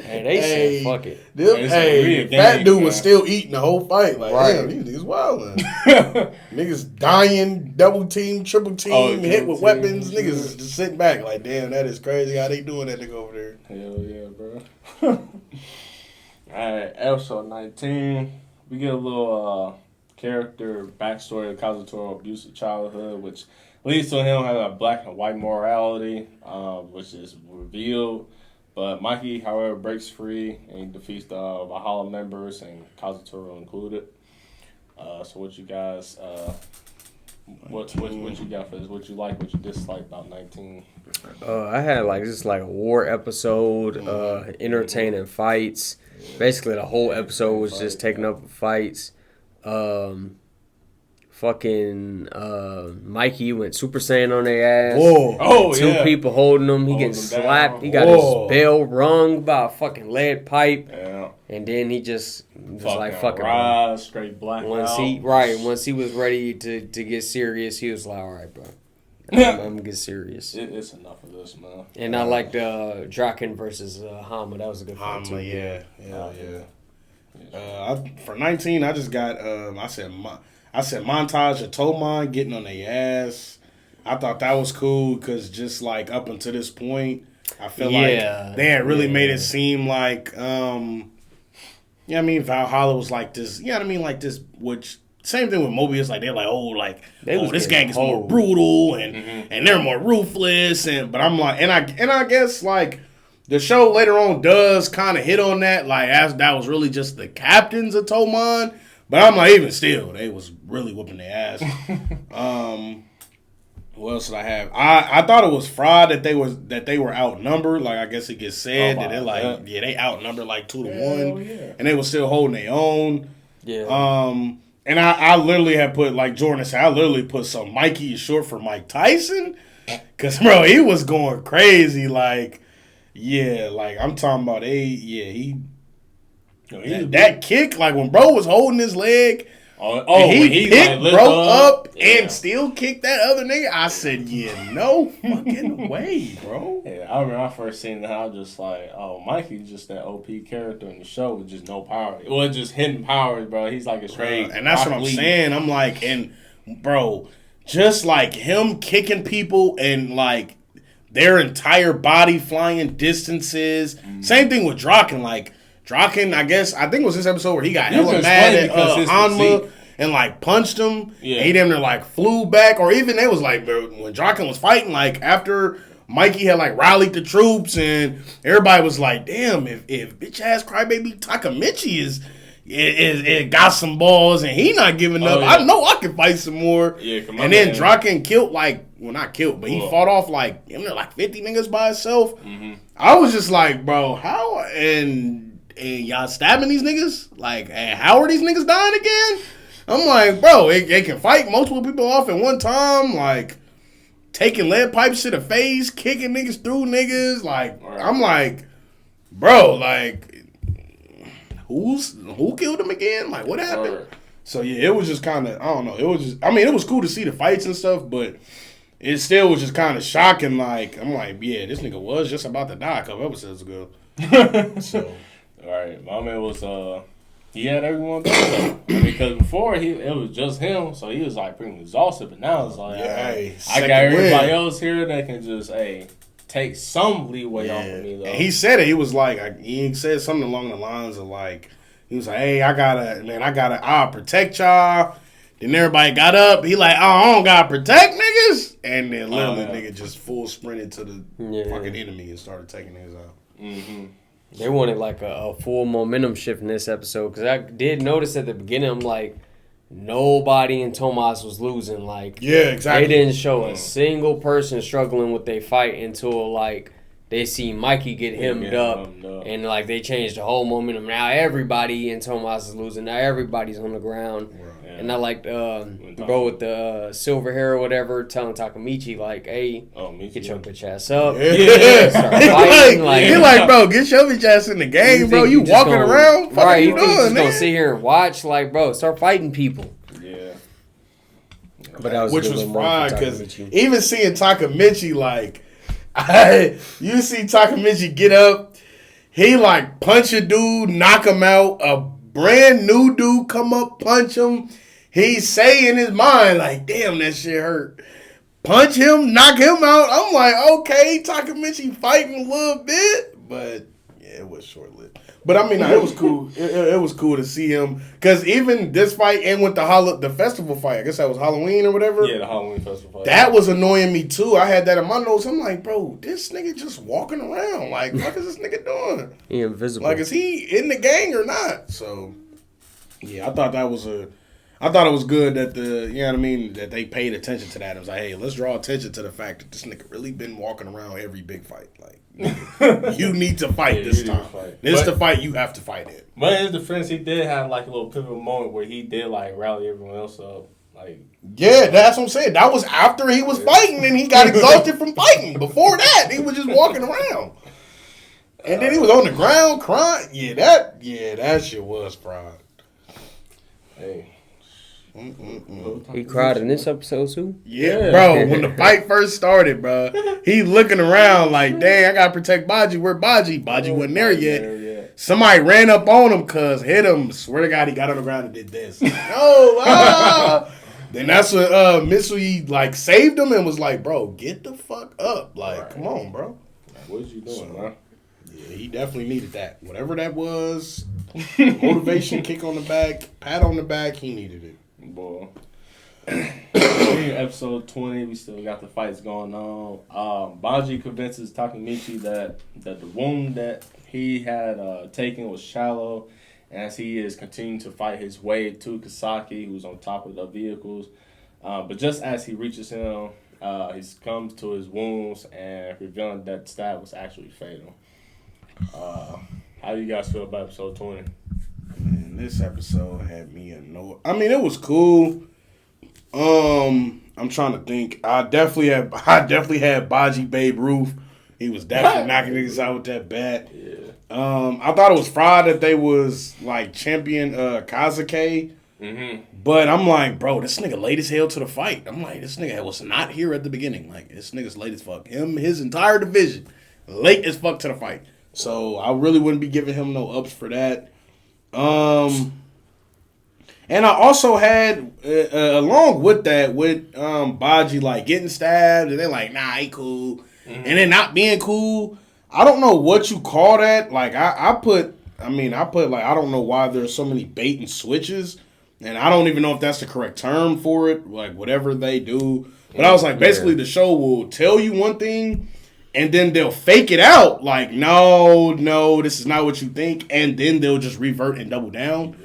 Hey, they Hey, said, fuck it. Them, It's hey, a fat game, dude man. was still eating the whole fight. Like, Right. damn, these niggas wildin'. Niggas dying, double team, triple team, hit triple with team, weapons. yeah. Niggas just sitting back like, damn, that is crazy how they doing that nigga over there. Hell yeah, bro. Alright, episode 19. We get a little character backstory of Kazuto's abusive childhood, which leads to him having a black and white morality, which is revealed. But Mikey, however, breaks free and he defeats the Valhalla members and Kazutora included. So what you guys, what you got for this? What you like? What you dislike about 19? I had like just like a war episode, entertaining fights. Basically, the whole episode was just taken up with fights. Mikey went Super Saiyan on their ass. Whoa. Oh, Two yeah. people holding him. He Holding getting him slapped. down. He got Whoa. his bell rung by a fucking lead pipe. Yeah. And then he just was like fucking rise, straight black once out. he was ready to get serious, he was like, all right, bro. I'm gonna get serious. It's enough of this, man. And I liked Draken versus Hama. That was a good fight too. Yeah. For 19, I just got I said montage of Toman getting on their ass. I thought that was cool because just like up until this point, I feel like they had really made it seem like you know what I mean, Valhalla was like this, you know what I mean, like this, which same thing with Mobius, like they're like, this gang is more brutal and they're more ruthless, but I'm like, and I guess like the show later on does kind of hit on that, like as that was really just the captains of Toman, but I'm like, even still, they was really whooping their ass. What else did I have? I thought it was fraud that they were outnumbered. Like I guess it gets said that they're like they outnumbered like 2-1, and they were still holding their own. Yeah. And I literally had put, like Jordan said, I literally put some Mikey is short for Mike Tyson, cause bro he was going crazy. Like like I'm talking about that kick, like when bro was holding his leg. He picked like, bro up and still kicked that other nigga. I said, no fucking way, bro. Yeah, I remember I first seen that. I was just like, oh, Mikey's just that OP character in the show with just no power. Well, just hidden powers, bro. He's like a straight. And that's what I'm saying. I'm like, and bro, just like him kicking people and like their entire body flying distances. Same thing with Draken. Like, Draken, I think it was this episode where he got hella mad at Hanma and like punched him. Yeah. And he damn near like flew back. Or even it was like when Draken was fighting, like after Mikey had like rallied the troops and everybody was like, damn, if bitch ass crybaby Takamichi is got some balls and he not giving up, I know I can fight some more. Yeah, come on. And then Draken killed not killed, but he fought off like 50 niggas by himself. Mm-hmm. I was just like, bro, how and y'all stabbing these niggas? Like, and how are these niggas dying again? I'm like, bro, they can fight multiple people off at one time, like taking lead pipes to the face, kicking niggas through niggas. Like, I'm like, bro, like, who killed him again? Like, what happened? So yeah, it was just kind of, I don't know. It was just, I mean, it was cool to see the fights and stuff, but it still was just kind of shocking. Like, I'm like, yeah, this nigga was just about to die a couple episodes ago. So. All right, my man was he had everyone there because before it was just him, so he was like pretty exhausted. But now it's like, I got everybody else here that can just take some leeway off of me though. And he said it. He was like, he said something along the lines of like, he was like, hey, I'll protect y'all. Then everybody got up. He like, oh, I don't gotta protect niggas. And then literally nigga just full sprinted to the fucking enemy and started taking niggas out. Mm-hmm. They wanted like a full momentum shift in this episode because I did notice at the beginning, I'm like, nobody in Tomas was losing. Like, exactly. They didn't show a single person struggling with their fight until like they see Mikey get hemmed up, and like they changed the whole momentum. Now everybody in Tomas is losing. Now everybody's on the ground. Right. Yeah. And I like bro with the silver hair or whatever telling Takamichi like, hey, get your bitch ass up. Start fighting. You're like, bro, get your bitch ass in the game, bro. You walking around? Right, you think you just gonna sit here and watch? Like, bro, start fighting people. Yeah. But that was which was fine because even seeing Takamichi, like, you see Takamichi get up, he like punch a dude, knock him out. A brand new dude come up, punch him. He say in his mind like, damn, that shit hurt. Punch him, knock him out. I'm like, okay, Takamichi fighting a little bit, but yeah, it was short lived. But I mean, it was cool. It was cool to see him because even this fight and with the festival fight, I guess that was Halloween or whatever. Yeah, the Halloween festival fight. That was annoying me too. I had that in my notes. I'm like, bro, this nigga just walking around. Like, what is this nigga doing? He invisible. Like, is he in the gang or not? So, yeah, I thought it was good that that they paid attention to that. It was like, hey, let's draw attention to the fact that this nigga really been walking around every big fight. Like, you need to fight this time. This is the fight you have to fight in. But in his defense, he did have like a little pivotal moment where he did like rally everyone else up. Like, yeah, that's what I'm saying. That was after he was fighting and he got exhausted from fighting. Before that, he was just walking around. And then he was on the ground crying. Yeah, that shit was pride. Hey. He cried in this episode too? Yeah, bro. When the fight first started, bro, he looking around like, dang, I gotta protect Baji. Where Baji? Baji wasn't there yet. Somebody ran up on him, cuz hit him. Swear to God, he got on the ground and did this. Then that's when Mitsui like saved him and was like, bro, get the fuck up. Like, come on, bro. What you doing, man? Yeah, he definitely needed that. Whatever that was, motivation, kick on the back, pat on the back, he needed it. Boy. Episode 20, we still got the fights going on. Baji convinces Takemichi that the wound that he had taken was shallow, as he is continuing to fight his way to Kasaki, who's on top of the vehicles. But just as he reaches him, he succumbs to his wounds and revealing that the stab was actually fatal. How do you guys feel about episode 20? Man, this episode had me annoyed. I mean, it was cool. I'm trying to think. I definitely had Baji Babe Ruth. He was definitely knocking niggas out with that bat. Yeah. I thought it was fried that they was like champion Kazuke. Mm-hmm. But I'm like, bro, this nigga late as hell to the fight. I'm like, this nigga was not here at the beginning. Like, this nigga's late as fuck. His entire division, late as fuck to the fight. So I really wouldn't be giving him no ups for that. And I also had, along with that, with Baji, like, getting stabbed, and they're like, nah, he cool. Mm-hmm. And then not being cool. I don't know what you call that. Like, I put, like, I don't know why there's so many bait and switches. And I don't even know if that's the correct term for it. Like, whatever they do. But I was like, basically, the show will tell you one thing, and then they'll fake it out. Like, no, this is not what you think. And then they'll just revert and double down.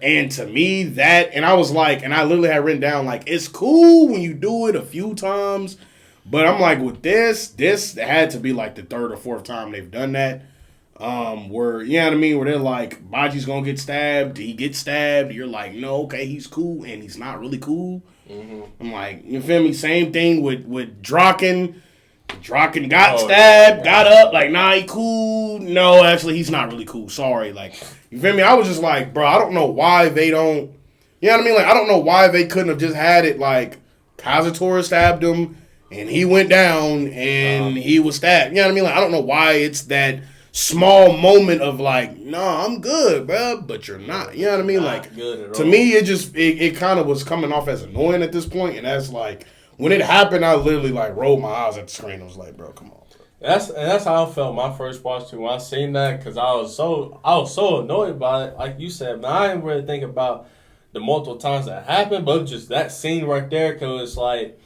And to me, that, and I was like, and I literally had written down, like, it's cool when you do it a few times. But I'm like, with this had to be like the third or fourth time they've done that. Where, you know what I mean? Where they're like, Baji's gonna get stabbed. He gets stabbed. You're like, no, okay, he's cool. And he's not really cool. Mm-hmm. I'm like, you feel me? Same thing with Draken. Draken got stabbed, got up, like, nah, he cool. No, actually, he's not really cool. Sorry. Like, you feel me? I was just like, bro, I don't know why they don't, you know what I mean? Like, I don't know why they couldn't have just had it like Kazutora stabbed him and he went down and he was stabbed. You know what I mean? Like, I don't know why it's that small moment of like, nah, I'm good, bro, but you're not. You know what I mean? Like, to me, it kind of was coming off as annoying at this point, and that's like, when it happened, I literally like rolled my eyes at the screen. I was like, bro, come on. Bro. That's how I felt my first watch too. When I seen that, because I was so annoyed by it. Like you said, man, I didn't really think about the multiple times that happened, but just that scene right there, because it's like,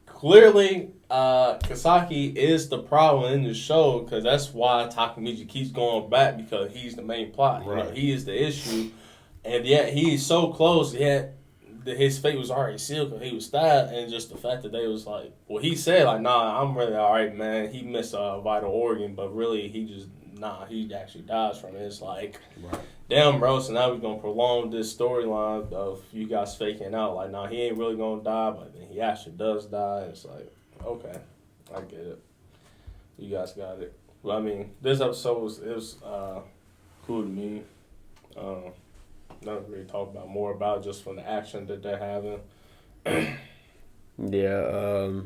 clearly Kasaki is the problem in the show, because that's why Takemichi keeps going back, because he's the main plot. Right. You know, he is the issue, and yet he's so close, yet his fate was already sealed because he was stabbed, and just the fact that they was like, well, he said like, nah, I'm really all right, man. He missed a vital organ, but really he actually dies from it. It's like, right. Damn, bro. So now we're gonna prolong this storyline of you guys faking out. Like, nah, he ain't really gonna die, but then he actually does die. It's like, okay, I get it. You guys got it. Well, I mean, this episode was cool to me. Not really talk about more about just from the action that they're having. Yeah,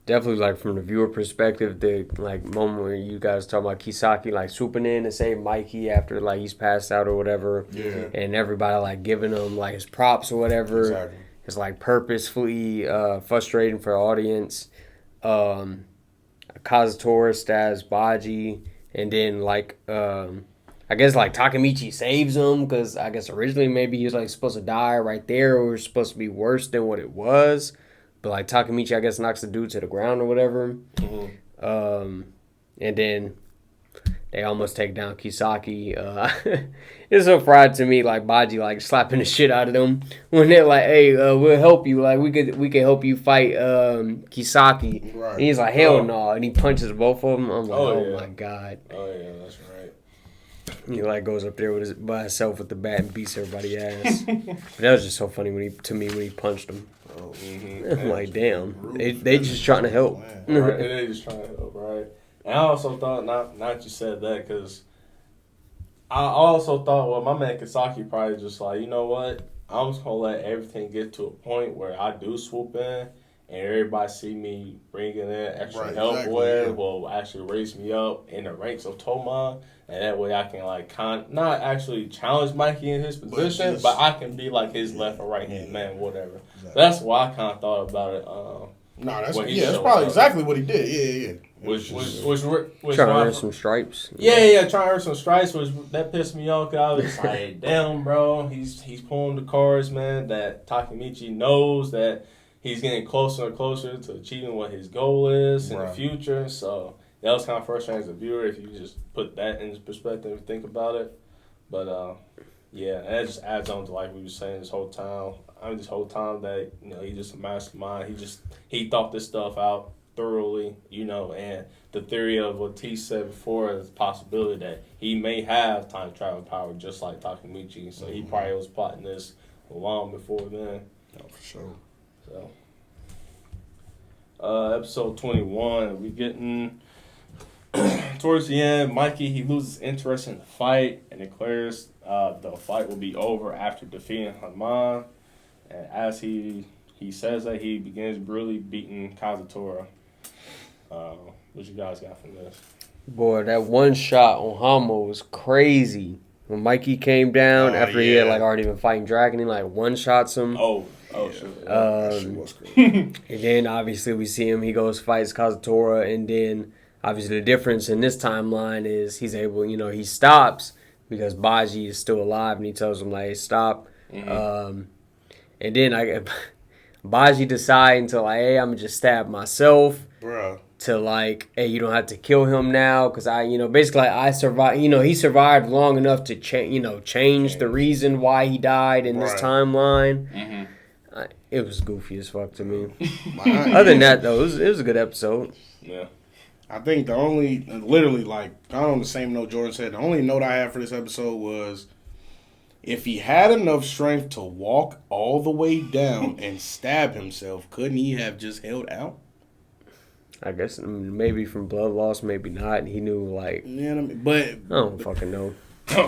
definitely like from the viewer perspective, the like moment where you guys talking about Kisaki like swooping in to save Mikey after like he's passed out or whatever, and everybody like giving him like his props or whatever. Exactly. It's like purposefully frustrating for the audience. Kazutora stabs Baji. And then like I guess like Takemichi saves him because I guess originally maybe he was like supposed to die right there, or it was supposed to be worse than what it was. But like Takemichi, I guess knocks the dude to the ground or whatever. And then they almost take down Kisaki. It's so fried to me, like Baji like slapping the shit out of them when they're like, "Hey, we'll help you. Like we could help you fight Kisaki." Right. And he's like, "Hell no!" And he punches both of them. I'm like, "Oh yeah. my god!" Oh yeah, that's right. He like goes up there by himself with the bat and beats everybody ass. But that was just so funny when he punched him. Oh, I'm like, damn, they just trying to help. Right, they just trying to help, right? And I also thought, not you said that, because I also thought, well, my man Kisaki probably just like, you know what? I'm just going to let everything get to a point where I do swoop in and everybody see me bringing in extra help exactly, where will actually raise me up in the ranks of Toma. And that way I can, like, not actually challenge Mikey in his position, but I can be, like, his left or right-hand man, whatever. Exactly. So that's why I kind of thought about it. That's probably exactly what he did. Yeah. Which trying to earn some stripes. Yeah, trying to earn some stripes, that pissed me off. Cause I was just like, damn, bro, he's pulling the cards, man. That Takemichi knows that he's getting closer and closer to achieving what his goal is in the future. So that was kind of frustrating as a viewer if you just put that in perspective and think about it. But yeah, that just adds on to like we were saying this whole time. This whole time that he's just a mastermind. He thought this stuff out thoroughly, and the theory of what T said before is the possibility that he may have time travel power just like Takemichi. So he probably was plotting this long before then. Oh, for sure. So, episode 21, we getting towards the end. Mikey, he loses interest in the fight and declares the fight will be over after defeating Haman. And as he says that, he begins brutally beating Kazutora. What you guys got from this? Boy, that one shot on Hamo was crazy. When Mikey came down after he had like already been fighting Dragon, he like one shots him. Oh, sure. That shit was crazy. And then obviously we see him. He goes fights Kazutora, and then obviously the difference in this timeline is he's able, he stops because Baji is still alive, and he tells him like, hey, stop. And then Baji decides to like, hey, I'm gonna just stab myself. Bruh. To like, hey, you don't have to kill him now because basically I survived. He survived long enough to change the reason why he died in this timeline. It was goofy as fuck to me. Other than that, though, it was a good episode. Yeah. I think literally, like, kind of on the same note Jordan said, the only note I had for this episode was if he had enough strength to walk all the way down and stab himself, couldn't he have just held out? I guess maybe from blood loss, maybe not. He knew, like, but I don't fucking know.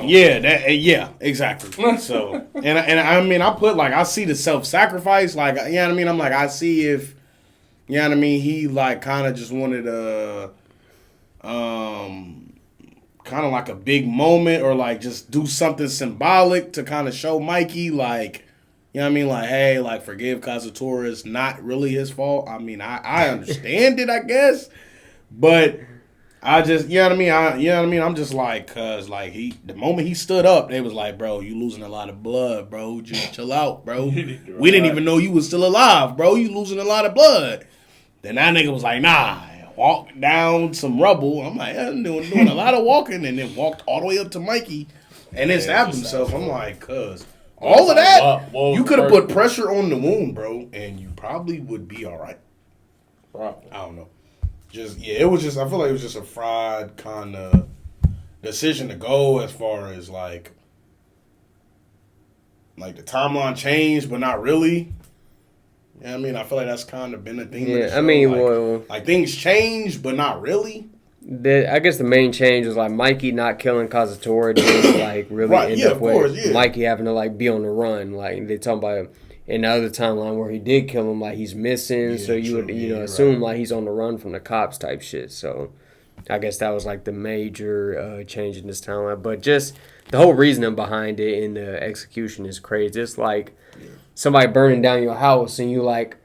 Yeah, exactly. So, and I put like I see the self-sacrifice, like I'm like I see if he like kind of just wanted a kind of like a big moment or like just do something symbolic to kind of show Mikey like. Like, hey, like, forgive Kazutora. It's not really his fault. I understand it, I guess. But I just, I'm just like, cause like the moment he stood up, they was like, bro, you losing a lot of blood, bro. Just chill out, bro. We didn't even know you was still alive, bro. You losing a lot of blood. Then that nigga was like, nah, walk down some rubble. I'm like, I'm doing a lot of walking, and then walked all the way up to Mikey and then stabbed himself. I'm like, cuz. All of that, you could have put pressure on the wound, bro, and you probably would be all right. I don't know. It was just, I feel like it was just a fried kind of decision to go as far as like the timeline changed, but not really. I feel like that's kind of been a thing. Yeah, like things changed, but not really. I guess the main change was like Mikey not killing Kazutora didn't like really end up with Mikey having to like be on the run. Like they talking about in the other timeline where he did kill him, like he's missing, so you would assume like he's on the run from the cops type shit. So I guess that was like the major change in this timeline. But just the whole reasoning behind it and the execution is crazy. It's like somebody burning down your house and you like,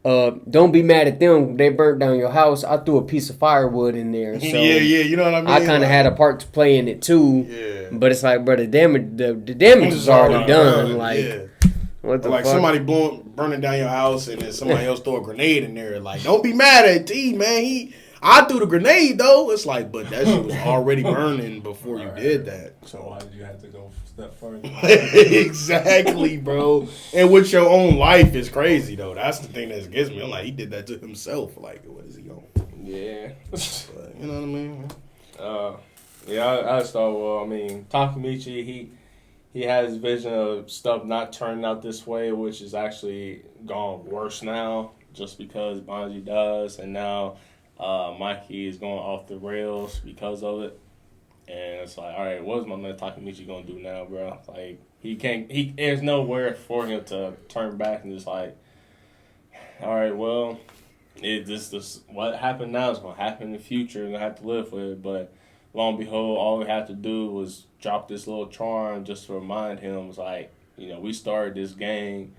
don't be mad at them. They burnt down your house. I threw a piece of firewood in there. So yeah, you know what I mean? I kind of had a part to play in it too. Yeah. But it's like, bro, the damage is already done. Like, what the like fuck? somebody burning down your house and then somebody else throw a grenade in there. Like, don't be mad at T, man. I threw the grenade though. It's like, but that shit was already burning before you did that. So why did you have to go a step further? Exactly, bro. And with your own life is crazy though. That's the thing that gets me. I'm like, he did that to himself. Like, what is he on? Yeah. But, you know what I mean? Yeah, I just thought, well, I mean, Takamichi, he has vision of stuff not turning out this way, which is actually gone worse now, just because Banji does, and now Mikey is going off the rails because of it. And it's like, all right, what's my man Takamichi gonna do now, bro? Like, there's nowhere for him to turn back and just like, all right, well, this what happened now is gonna happen in the future, and I have to live with it. But lo and behold, all we had to do was drop this little charm just to remind him. It was like, we started this gang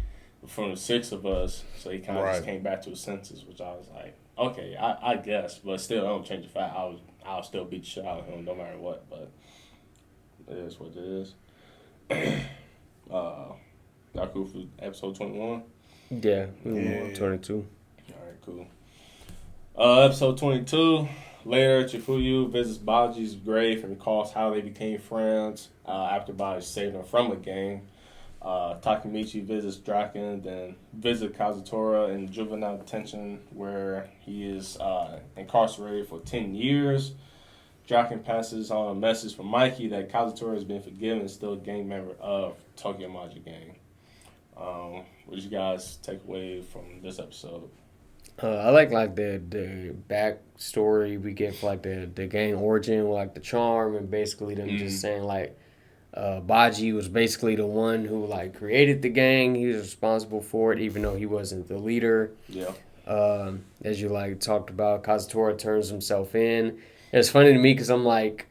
from the 6 of us, so he kind of just came back to his senses, which I was like, okay, I guess, but still, I don't change the fact I'll still beat the shit out of him no matter what. But it is what it is. Y'all cool for episode 21? Yeah, 22. All right, cool. Episode 22. Later, Chifuyu visits Baji's grave and recalls how they became friends after Baji saved him from a gang. Takamichi visits Draken, then visits Kazutora in juvenile detention where he is incarcerated for 10 years. Draken passes on a message from Mikey that Kazutora has been forgiven and still a gang member of Tokyo Maji Gang. What did you guys take away from this episode? I like the backstory we get for like the gang origin, like the charm, and basically them just saying like Baji was basically the one who like created the gang. He was responsible for it, even though he wasn't the leader. Yeah. As you like talked about, Kazutora turns himself in. It's funny to me because I'm like,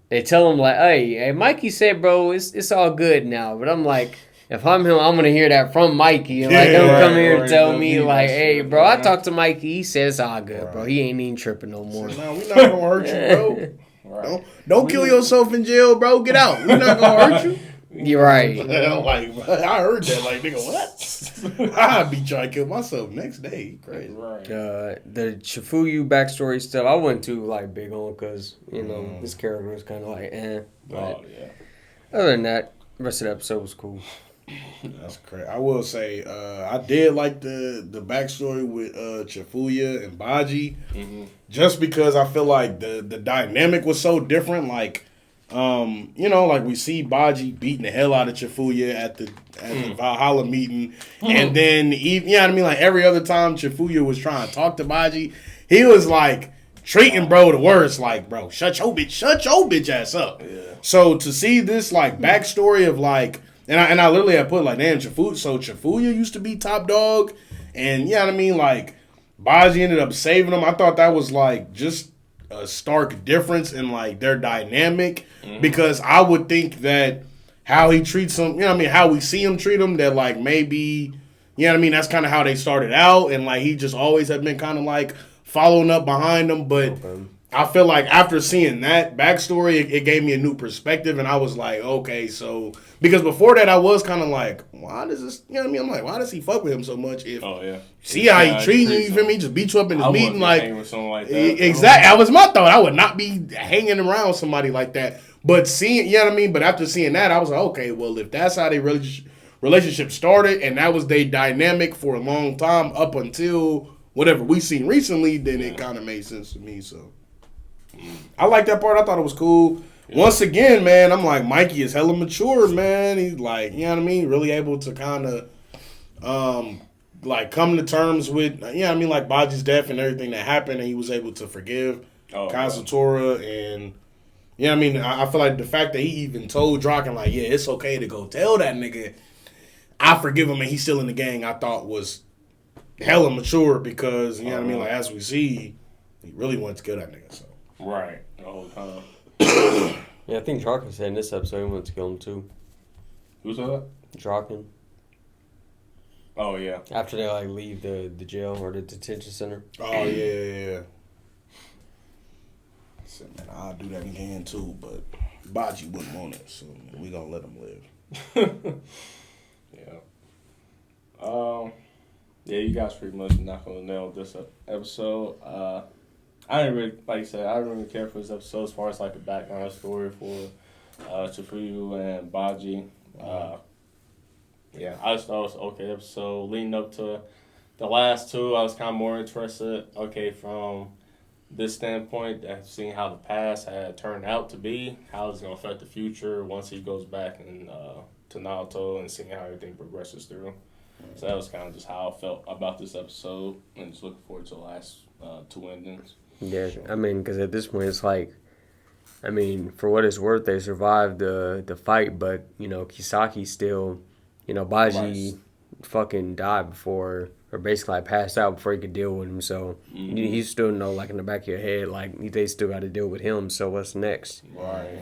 they tell him like, hey, Mikey said, bro, it's all good now. But I'm like, if I'm him, I'm gonna hear that from Mikey, and like him come here and tell me like, hey, bro, I talked to Mikey. He said it's all good, bro. He ain't even tripping no more. No, we're not gonna hurt you, bro. Right. Don't kill yourself in jail, bro. Get out. We're not gonna hurt you. You're right. Like, I heard that. Like, nigga, what? I'd be trying to kill myself next day. Crazy. Right. The Chifuyu backstory stuff, I wasn't too like big on because this character was kind of like But other than that, the rest of the episode was cool. That's crazy. I will say, I did like the backstory with Chifuya and Baji, just because I feel like the dynamic was so different. Like, like we see Baji beating the hell out of Chifuya at the Valhalla meeting, and then you know what I mean. Like every other time Chifuya was trying to talk to Baji, he was like treating bro the worst. Like, bro, shut your bitch ass up. Yeah. So to see this like backstory of like. And I literally had put like, damn, Chifuya used to be top dog. And, you know what I mean? Like, Baji ended up saving him. I thought that was like just a stark difference in like their dynamic. Because I would think that how he treats him, you know what I mean? How we see him treat him, that like maybe, you know what I mean? That's kind of how they started out. And like he just always had been kind of like following up behind them. But I feel like after seeing that backstory, it gave me a new perspective. And I was like, okay, so... Because before that, I was kind of like, why does this... You know what I mean? I'm like, why does he fuck with him so much? See how he treating you, you feel me? He just beat you up in his meeting. Like, with someone like that. Exactly. That was my thought. I would not be hanging around somebody like that. But seeing... You know what I mean? But after seeing that, I was like, okay, well, if that's how they relationship started, and that was their dynamic for a long time up until whatever we seen recently, then it kind of made sense to me, so... I like that part. I thought it was cool. Yeah. Once again, man, I'm like, Mikey is hella mature, man. He's like, you know what I mean? Really able to kind of, like, come to terms with, you know what I mean? Like, Baji's death and everything that happened, and he was able to forgive Kazutora. And, you know what I mean? I feel like the fact that he even told Draken, like, yeah, it's okay to go tell that nigga I forgive him and he's still in the gang, I thought was hella mature because, you know what I mean? Like, as we see, he really wanted to kill that nigga, so. Right, the whole time. Yeah, I think Draken said in this episode he wanted to kill him too. Who said that? Draken. Oh yeah. After they like leave the jail or the detention center. Oh yeah. Said, man, I'll do that again too, but Baji wouldn't want it, so we gonna let him live. Yeah. Yeah, you guys pretty much knocked on the nail this episode. I didn't really, like you said, I didn't really care for this episode as far as like the background story for Chifuyu and Baji. Yeah, I just thought it was an okay episode. Leading up to the last two, I was kind of more interested, okay, from this standpoint, seeing how the past had turned out to be, how it's going to affect the future once he goes back and to Naruto, and seeing how everything progresses through. So that was kind of just how I felt about this episode, and just looking forward to the last two endings. Yeah, I mean, because at this point it's like, I mean, for what it's worth, they survived the fight, but you know, Kisaki still, you know, Baji fucking died before, or basically like passed out before he could deal with him. So you still know, like in the back of your head, like they still got to deal with him. So what's next? Right.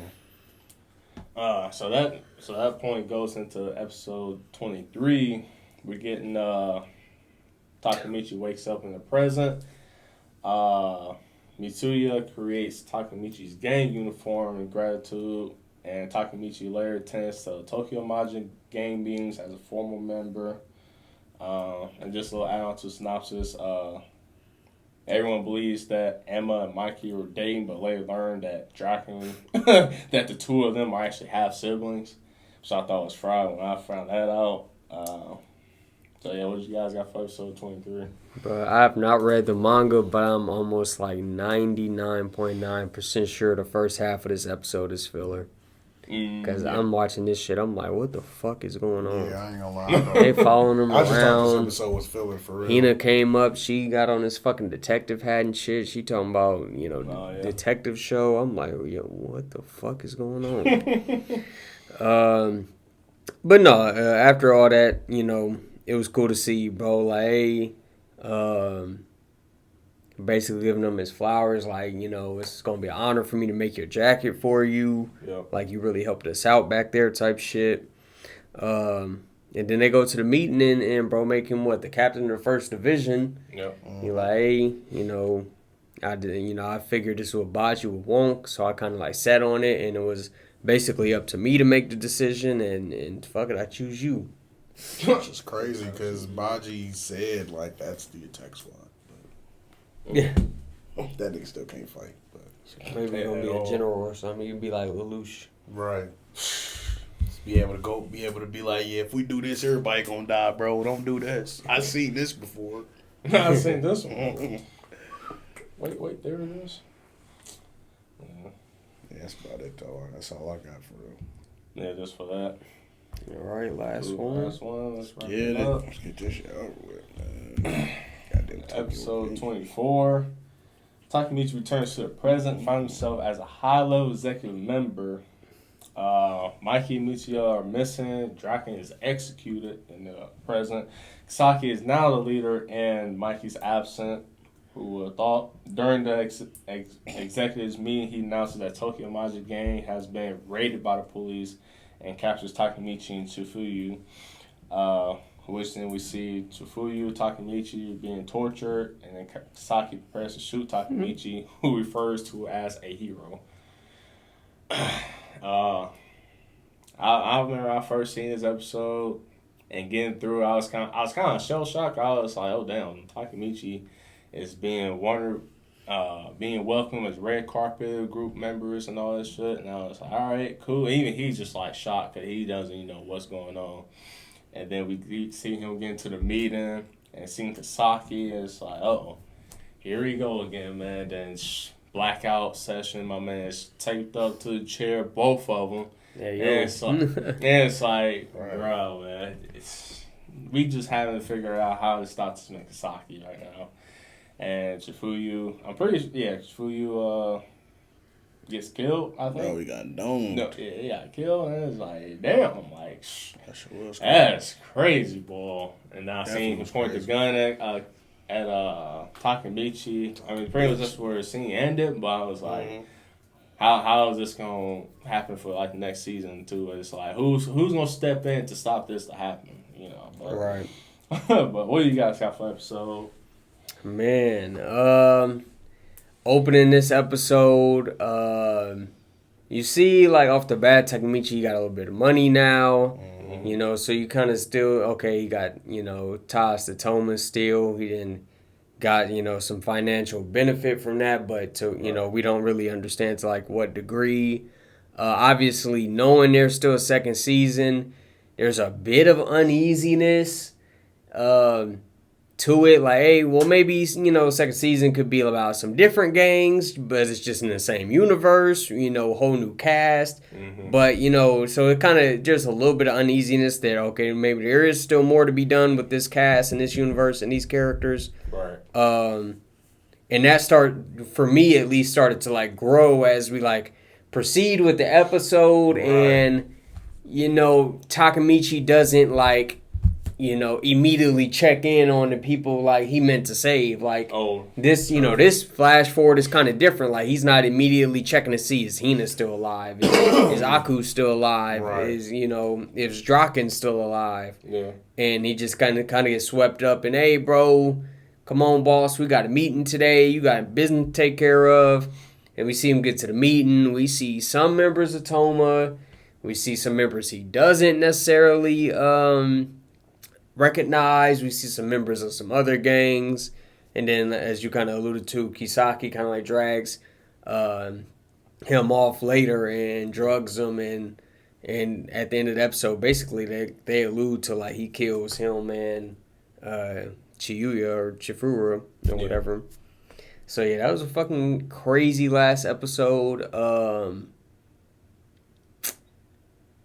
So that point goes into episode 23. We're getting Takemichi wakes up in the present. Mitsuya creates Takemichi's gang uniform in gratitude, and Takemichi later attends to Tokyo Majin gang meetings as a formal member. And just a little add-on to the synopsis, everyone believes that Emma and Mikey were dating, but later learned that that the two of them are actually half siblings, which I thought was fried when I found that out. So yeah, what you guys got for episode 23? But I have not read the manga, but I'm almost like 99.9% sure the first half of this episode is filler. Because I'm watching this shit, I'm like, what the fuck is going on? Yeah, I ain't gonna lie. They following him I just thought this around. episode was filler for real. Hina came up, she got on this fucking detective hat and shit. She talking about, you know, detective show. I'm like, yo, what the fuck is going on? But no, after all that, you know, it was cool to see, bro. Like, hey, basically giving them his flowers. Like, you know, it's going to be an honor for me to make your jacket for you. Yep. Like, you really helped us out back there type shit. And then they go to the meeting and bro, make him, the captain of the first division. Yep. He like, hey, you know, I figured this would Baji would won't. So I kind of like sat on it, and it was basically up to me to make the decision, and fuck it, I choose you. Which is crazy because Baji said like that's the attack squad. But Yeah. That nigga still can't fight. But Maybe he'll be a general or something. You'd be like Lelouch. right. Be able to be like, yeah, if we do this, everybody gonna die, bro. Don't do this. I seen this before. I've seen this one. Wait, there it is. Yeah, that's about it though. That's all I got for real. Yeah, just for that. All right, last one. Last one. Let's wrap Yeah, it up. let's get this shit over with, man. Goddamn Episode 24. Takemichi returns to the present, finds himself as a high-level executive member. Mikey and Mitsuya are missing. Draken is executed in the present. Kisaki is now the leader, and Mikey's absent. Who would have thought? During the executives meeting, he announces that Tokyo Majin gang has been raided by the police and captures Takemichi and Chifuyu. Which then we see Chifuyu, Takemichi being tortured, and then Kisaki prepares to shoot Takemichi, who refers to as a hero. I remember I first seen this episode and getting through. I was kind of shell shocked. I was like, oh damn, Takemichi is being welcomed as red carpet group members and all this shit. And I was like, all right, cool. Even he's just like shocked because he doesn't know what's going on. And then we see him get into the meeting and seeing Kisaki. And it's like, oh, here we go again, man. Then blackout session. My man is taped up to the chair, both of them. Yeah, yo. And it's like, bro, man, we just haven't figured out how to stop this man Kisaki right now. And Chifuyu, Chifuyu gets killed, I think. Bro, we got domed. No, yeah, he got killed, and it's like, damn, I'm like, That shit was crazy. that's crazy, boy. And now seeing him point the crazy. gun at Takemichi, I mean, pretty much that's where the scene ended, but I was like, how is this gonna happen for like the next season too? It's like who's gonna step in to stop this to happen, you know? But, Right. But what do you guys got for episode? Man, opening this episode, you see, like, off the bat, Takemichi got a little bit of money now. You know, so you kind of still, okay, he got, you know, ties to Toma still. He didn't got, you know, some financial benefit from that, but to, you know, we don't really understand to, like, what degree. Obviously, knowing there's still a second season, there's a bit of uneasiness to it. Like, hey, well, maybe, you know, second season could be about some different gangs, but it's just in the same universe, you know, whole new cast. But, you know, so it kind of just a little bit of uneasiness that, okay, maybe there is still more to be done with this cast and this universe and these characters. Right. And that for me at least, started to, like, grow as we, like, proceed with the episode. Right. And, you know, Takemichi doesn't, like, you know, immediately check in on the people, like, he meant to save. Like, this, you know, this flash forward is kind of different. Like, he's not immediately checking to see, is Hina still alive? Is Aku still alive? Right. Is, you know, is Draken still alive? Yeah. And he just kind of gets swept up in, hey, bro, come on, boss, we got a meeting today. You got business to take care of. And we see him get to the meeting. We see some members of Toma. We see some members he doesn't necessarily recognize. We see some members of some other gangs. And then, as you kind of alluded to, Kisaki kind of like drags him off later and drugs him. And at the end of the episode, basically, they allude to, like, he kills him and Chiyuya or Chifura or whatever. So, yeah, that was a fucking crazy last episode.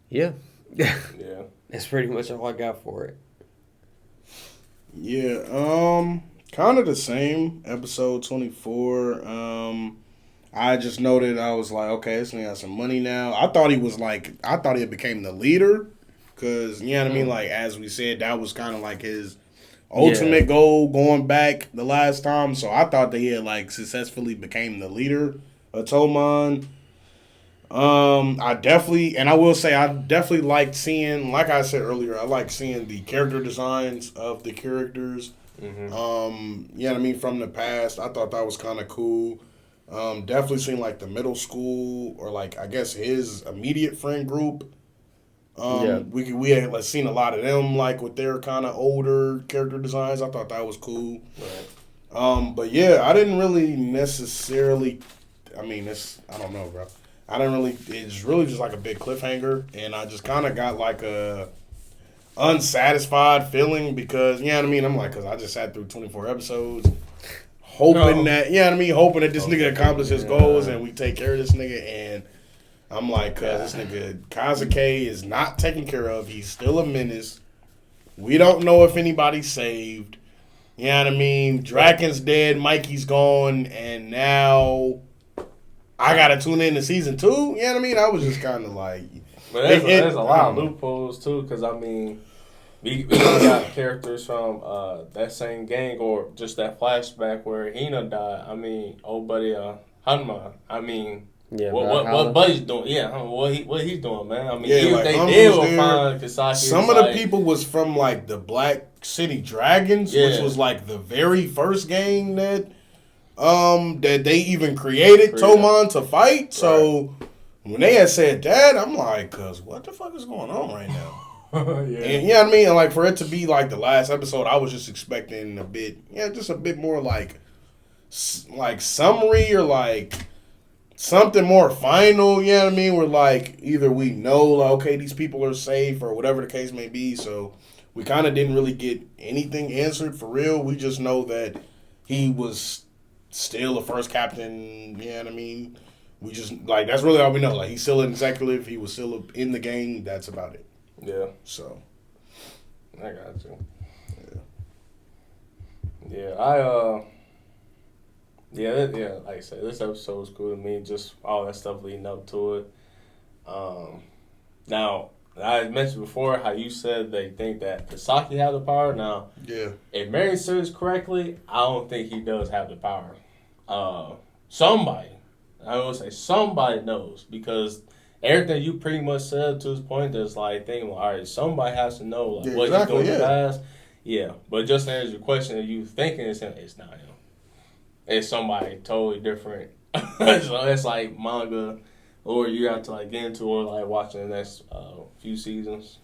Yeah. Yeah. That's pretty much all I got for it. Yeah, kind of the same. Episode 24. I just noted, I was like, okay, this nigga got some money now. I thought he had became the leader. Because, you know what I mean? Like, as we said, that was kind of like his ultimate goal going back the last time. So I thought that he had, like, successfully became the leader of Toman. I definitely liked seeing, like I said earlier, I like seeing the character designs of the characters. You know what I mean, from the past. I thought that was kind of cool. Definitely seen, like, the middle school, or, like, I guess his immediate friend group. We had, like, seen a lot of them, like, with their kind of older character designs. I thought that was cool. Right. But yeah, I didn't really necessarily, I mean, I don't know, bro. It's really just like a big cliffhanger, and I just kind of got like a unsatisfied feeling because, you know what I mean? I'm like, because I just sat through 24 episodes hoping that, you know what I mean? Hoping that this nigga accomplishes his goals and we take care of this nigga, and I'm like, this nigga Kazuke is not taken care of. He's still a menace. We don't know if anybody's saved. You know what I mean? Draken's dead, Mikey's gone, and now I gotta tune in to season 2. You know what I mean? I was just kind of like, but there's a lot of loopholes too, because I mean, we got characters from that same gang or just that flashback where Hina died. I mean, old buddy Hanma. I mean, what Buddy's doing? Yeah, what he's doing, man. I mean, even like, they did find Kisaki. Some of the people was from like the Black City Dragons, which was like the very first gang that they even created Toman to fight. Right. So when they had said that, I'm like, cause what the fuck is going on right now? And you know what I mean? And like for it to be like the last episode, I was just expecting a bit more like summary or like something more final. You know what I mean? Where like either we know like, okay, these people are safe or whatever the case may be. So we kind of didn't really get anything answered for real. We just know that he was still the first captain, you know what I mean? We just, like, that's really all we know. Like, he's still an executive. He was still in the gang. That's about it. Yeah. So. I got you. Yeah, like I said, this episode was cool to me. Just all that stuff leading up to it. Now, I mentioned before how you said they think that Kisaki had the power. Now, if Mary says correctly, I don't think he does have the power. Somebody, I will say somebody knows, because everything you pretty much said to this point is like thinking, all right, somebody has to know like what he's doing in the past. Yeah, but just to answer your question, are you thinking it's him? It's not him. It's somebody totally different. So it's like manga, or you have to like get into or like watching the next few seasons.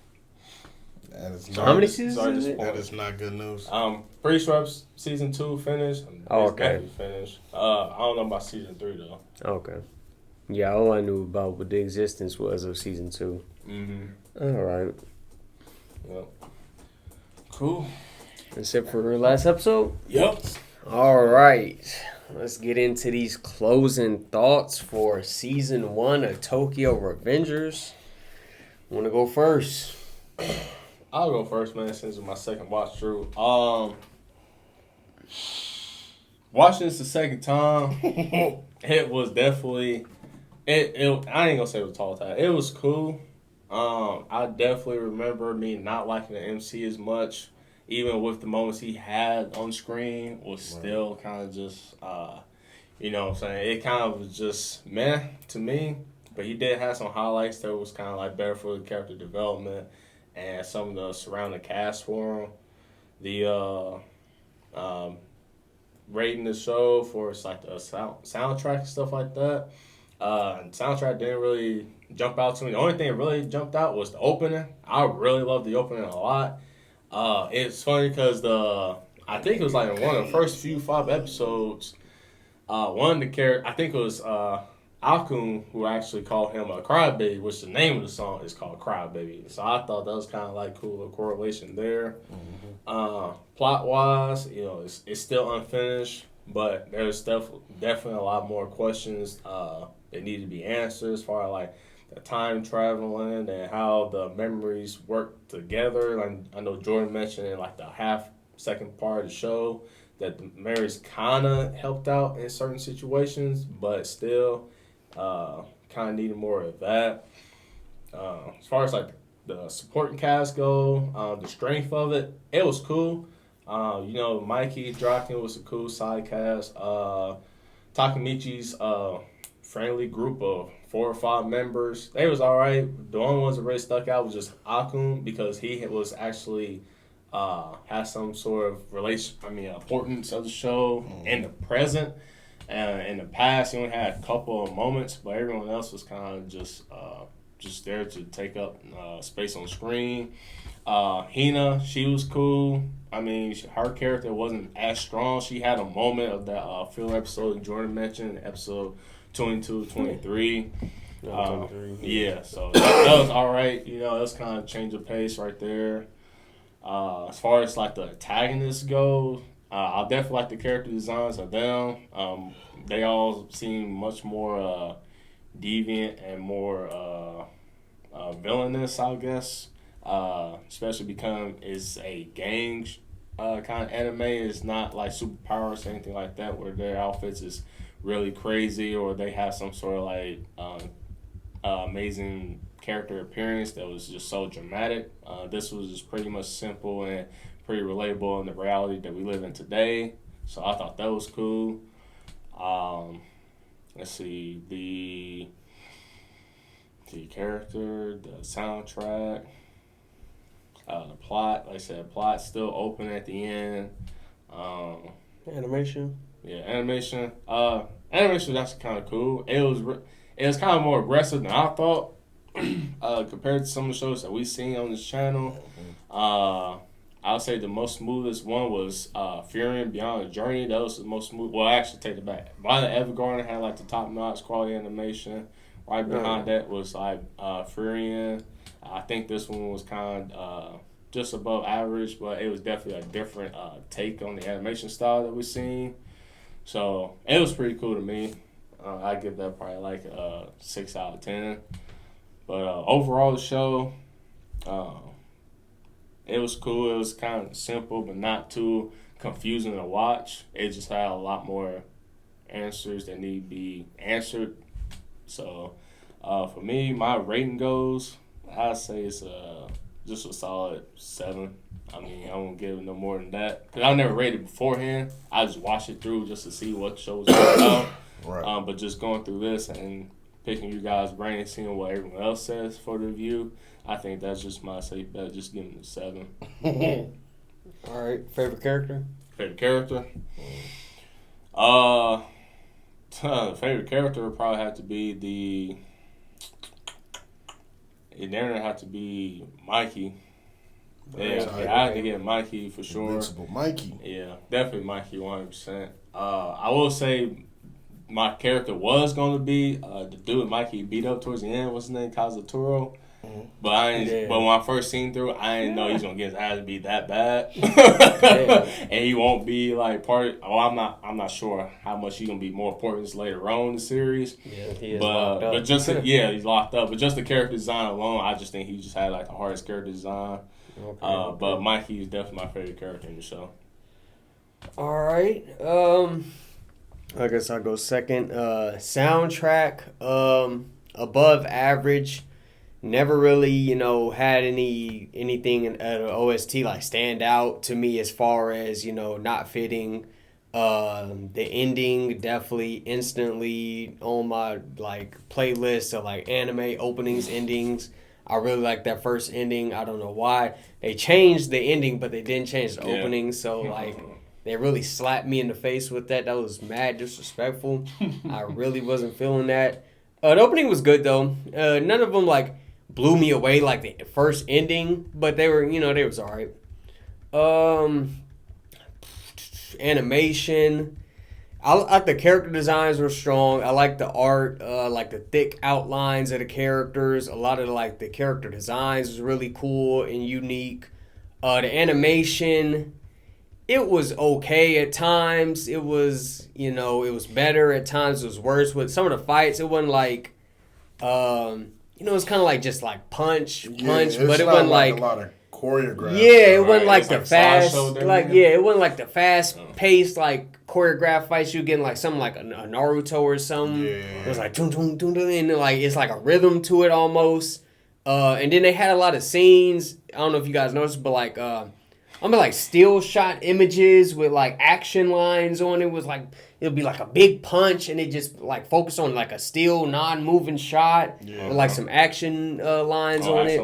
That is How many not, seasons is it? that is not good news. Pretty sure season 2 finished. Oh, It's okay. gotta be finished. I don't know about season 3 though. Okay. Yeah, all I knew about what the existence was of season 2. Mm-hmm. All right. Yep. Cool. That's it for last episode? Yep. All right. Let's get into these closing thoughts for season 1 of Tokyo Revengers. Want to go first? I'll go first, man, since it's my second watch through. Watching this the second time, it was definitely it. I ain't gonna say it was tall time. It was cool. I definitely remember me not liking the MC as much, even with the moments he had on screen was still kind of just you know what I'm saying, it kind of was just meh to me. But he did have some highlights that was kind of like better for the character development and some of the surrounding cast for him. The rating the show for it's like the soundtrack and stuff like that. Soundtrack didn't really jump out to me. The only thing that really jumped out was the opening. I really loved the opening a lot. It's funny because I think it was like in one of the first few 5 episodes, one of the characters, I think it was Akun, who actually called him a crybaby, which the name of the song is called Crybaby. So I thought that was kind of like cool, a correlation there. Plot wise, you know, it's still unfinished, but there's definitely a lot more questions that need to be answered as far as like the time traveling and how the memories work together. Like, I know Jordan mentioned in like the half-second part of the show that the memories kind of helped out in certain situations, but still kind of needed more of that. As far as like the supporting cast go, the strength of it, it was cool. You know, Mikey Draken was a cool side cast. Takamichi's friendly group of 4 or 5 members, they was all right. The only ones that really stuck out was just Akun, because he was actually has some sort of importance of the show in the present. In the past, he only had a couple of moments, but everyone else was kind of just there to take up space on screen. Hina, she was cool. I mean, her character wasn't as strong. She had a moment of that filler episode Jordan mentioned, episode 22, 23. Yeah, so that was all right. You know, it was kind of change of pace right there. As far as like the antagonists go, I definitely like the character designs of them. They all seem much more deviant and more villainous, I guess. Especially because it's a gang kind of anime. It's not like superpowers or anything like that, where their outfits is really crazy or they have some sort of like amazing character appearance that was just so dramatic. This was just pretty much simple and pretty relatable in the reality that we live in today. So I thought that was cool. Let's see, the character, the soundtrack, the plot. Like I said, plot still open at the end. Animation. Yeah, animation. Animation was actually kind of cool. It was kind of more aggressive than I thought compared to some of the shows that we've seen on this channel. I would say the most smoothest one was Furion Beyond the Journey. That was the most smooth. Well, I actually take it back. Violet Evergarden had like the top notch quality animation. Right behind that was like Furion. I think this one was kind of just above average, but it was definitely a different take on the animation style that we've seen. So it was pretty cool to me. I give that probably like a 6 out of 10. But overall, the show, it was cool. It was kind of simple, but not too confusing to watch. It just had a lot more answers that need to be answered. So for me, my rating goes, I'd say it's just a solid 7. I mean, I won't give it no more than that. Because I never rated beforehand. I just watched it through just to see what show was all about. Right. But just going through this and picking you guys' brain and seeing what everyone else says for the review, I think that's just my safe bet. Just give it a 7. All right, favorite character? Favorite character? Favorite character would probably have to be the. It didn't have to be Mikey. Yeah, I have to get Mikey for sure. Invincible Mikey. Yeah, definitely Mikey 100%. I will say my character was going to be the dude Mikey beat up towards the end. What's his name? Kazaturo. Mm-hmm. But when I first seen through, I didn't know he's gonna get his ass beat that bad, and he won't be like part. I'm not sure how much he's gonna be more important later on in the series. Yeah, he is locked up. But just he's locked up. But just the character design alone, I just think he just had like the hardest character design. Okay. But Mikey is definitely my favorite character in the show. All right. I guess I'll go second. Soundtrack. Above average. Never really, had anything in OST like stand out to me as far as, not fitting. The ending definitely instantly on my like playlist of like anime openings, endings. I really like that first ending. I don't know why. They changed the ending, but they didn't change the opening. So like they really slapped me in the face with that. That was mad disrespectful. I really wasn't feeling that. The opening was good though. None of them like blew me away like the first ending, but they were, they was all right. Animation. I like the character designs were strong. I like the art, like the thick outlines of the characters. A lot of like the character designs was really cool and unique. The animation, it was okay at times. It was, it was better at times. It was worse with some of the fights. It wasn't like, it's kind of like just like punch, but it wasn't like a lot of choreographed. Yeah, it wasn't like the like fast, it wasn't like the fast paced like choreographed fights you get in like something like a Naruto or something. Yeah. It was like dun, dun, dun, dun, and like it's like a rhythm to it almost. And then they had a lot of scenes. I don't know if you guys noticed, but like like still shot images with like action lines on it. Was like it'll be like a big punch and it just like focus on like a still non-moving shot with like some action lines on it.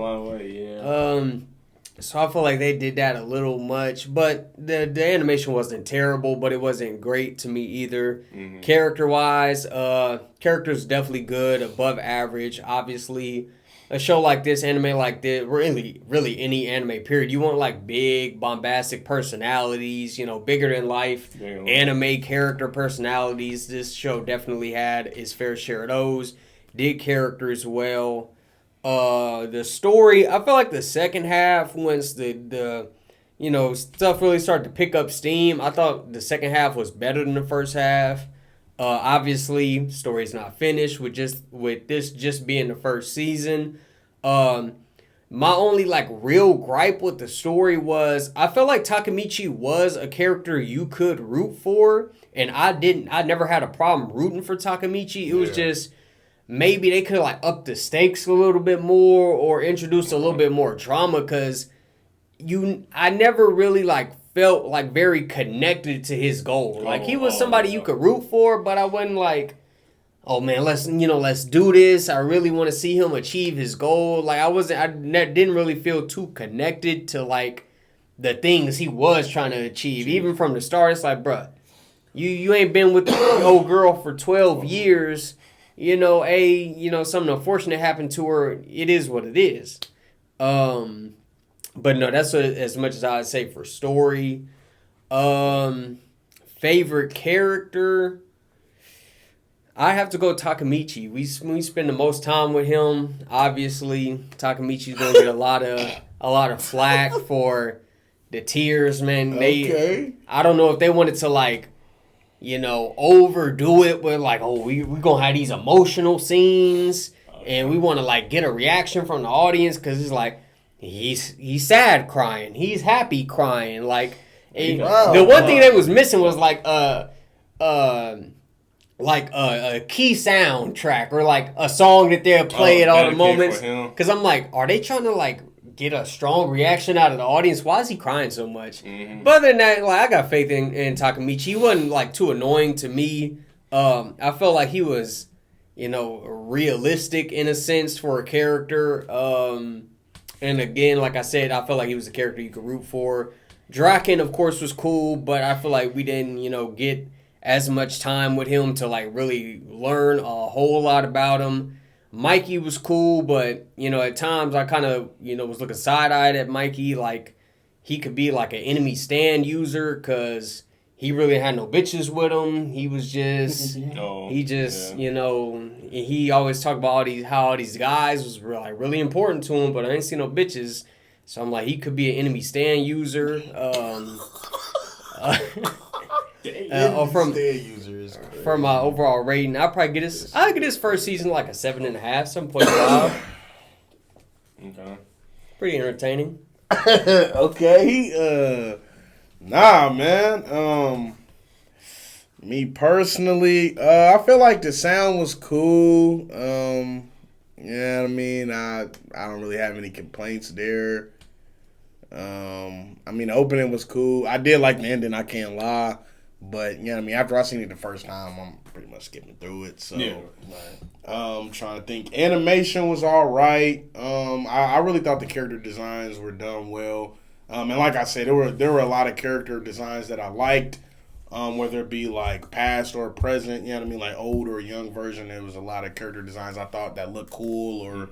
So I feel like they did that a little much, but the animation wasn't terrible, but it wasn't great to me either. Mm-hmm. Character-wise, characters definitely good, above average. Obviously, a show like this, anime like this, really any anime period, you want like big, bombastic personalities, bigger than life, anime character personalities. This show definitely had its fair share of those. Did characters well. The story, I feel like the second half, once the stuff really started to pick up steam, I thought the second half was better than the first half. Obviously, story's not finished with this just being the first season. My only like real gripe with the story was I felt like Takemichi was a character you could root for, and I never had a problem rooting for Takemichi. It was just maybe they could like up the stakes a little bit more or introduce a little bit more drama, because I never really like felt like very connected to his goal. Like he was somebody you could root for, but I wasn't like, oh man, let's do this. I really want to see him achieve his goal. Like I didn't really feel too connected to like the things he was trying to achieve. Even from the start, it's like, bruh, you ain't been with the old girl for 12 years. Something unfortunate happened to her. It is what it is. But no, that's as much as I'd say for story. Favorite character, I have to go Takemichi. We spend the most time with him. Obviously, Takemichi's gonna get a lot of flack for the tears, man. I don't know if they wanted to like, overdo it with like, oh, we're gonna have these emotional scenes and we want to like get a reaction from the audience, because it's like he's sad crying, he's happy crying. Like the one thing that was missing was like a key soundtrack or like a song that they'll play at all the moments. Because I'm like, are they trying to like get a strong reaction out of the audience? Why is he crying so much? Mm-hmm. But other than that, like I got faith in Takemichi. He wasn't like too annoying to me. I felt like he was, realistic in a sense for a character. And again, like I said, I felt like he was a character you could root for. Draken, of course, was cool, but I feel like we didn't, get as much time with him to like really learn a whole lot about him. Mikey was cool, but at times I kind of was looking side-eyed at Mikey, like he could be like an enemy stand user because he really had no bitches with him. He was just he always talked about how all these guys was really important to him, but I ain't seen no bitches. So I'm like, he could be an enemy stand user. From my overall rating, I'd probably get his first season like a 7.5, 7.5. Okay. Pretty entertaining. Okay. Nah, man. Me personally, I feel like the sound was cool. Yeah, I mean, I don't really have any complaints there. I mean, the opening was cool. I did like the ending, I can't lie. But, I mean, after I seen it the first time, I'm pretty much skipping through it. So, trying to think. Animation was all right. I really thought the character designs were done well. And like I said, there were a lot of character designs that I liked, whether it be like past or present, like old or young version. There was a lot of character designs I thought that looked cool, or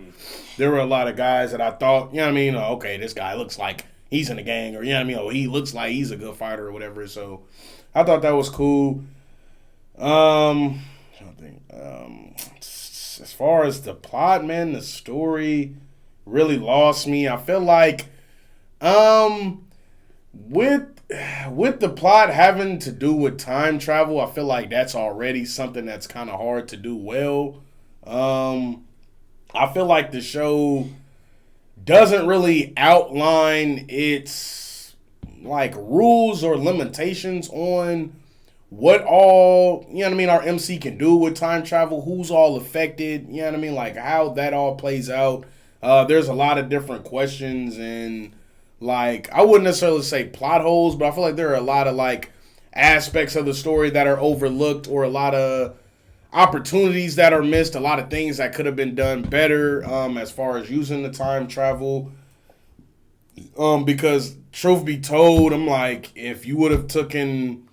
there were a lot of guys that I thought, okay, this guy looks like he's in the gang, or he looks like he's a good fighter or whatever. So I thought that was cool. I think as far as the plot, man, the story really lost me. I feel like with the plot having to do with time travel, I feel like that's already something that's kind of hard to do well. I feel like the show doesn't really outline its like rules or limitations on what all, our MC can do with time travel, who's all affected, like how that all plays out. There's a lot of different questions and like, I wouldn't necessarily say plot holes, but I feel like there are a lot of like aspects of the story that are overlooked, or a lot of opportunities that are missed, a lot of things that could have been done better as far as using the time travel. Because truth be told, I'm like, if you would have taken,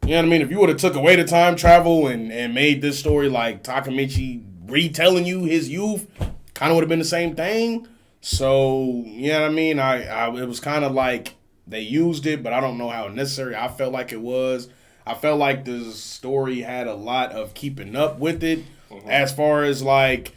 if you would have took away the time travel and made this story like Takamichi retelling you his youth, kind of would have been the same thing. So, it was kind of like they used it, but I don't know how necessary I felt like it was. I felt like the story had a lot of keeping up with it, as far as like,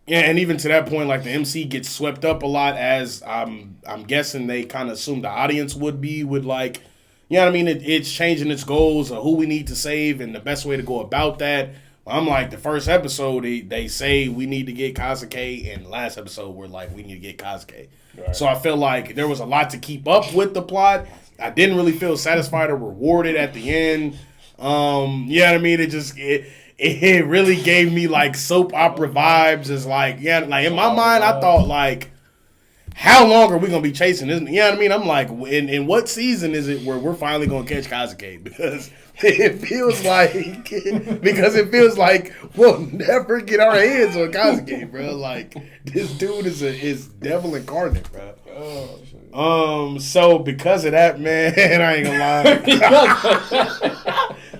and even to that point, like the MC gets swept up a lot, as I'm guessing they kind of assumed the audience would be with like, it's changing its goals of who we need to save and the best way to go about that. I'm like, the first episode, they say we need to get Kazuke, and the last episode, we're like, we need to get Kazuke. Right. So I feel like there was a lot to keep up with the plot. I didn't really feel satisfied or rewarded at the end. It really gave me like soap opera vibes. It's like, in my mind, I thought like, how long are we going to be chasing this? I'm like, in what season is it where we're finally going to catch Kazuke? Because it feels like we'll never get our hands on Kazuke, bro. Like, this dude is devil incarnate, bro. So because of that, man, I ain't gonna lie.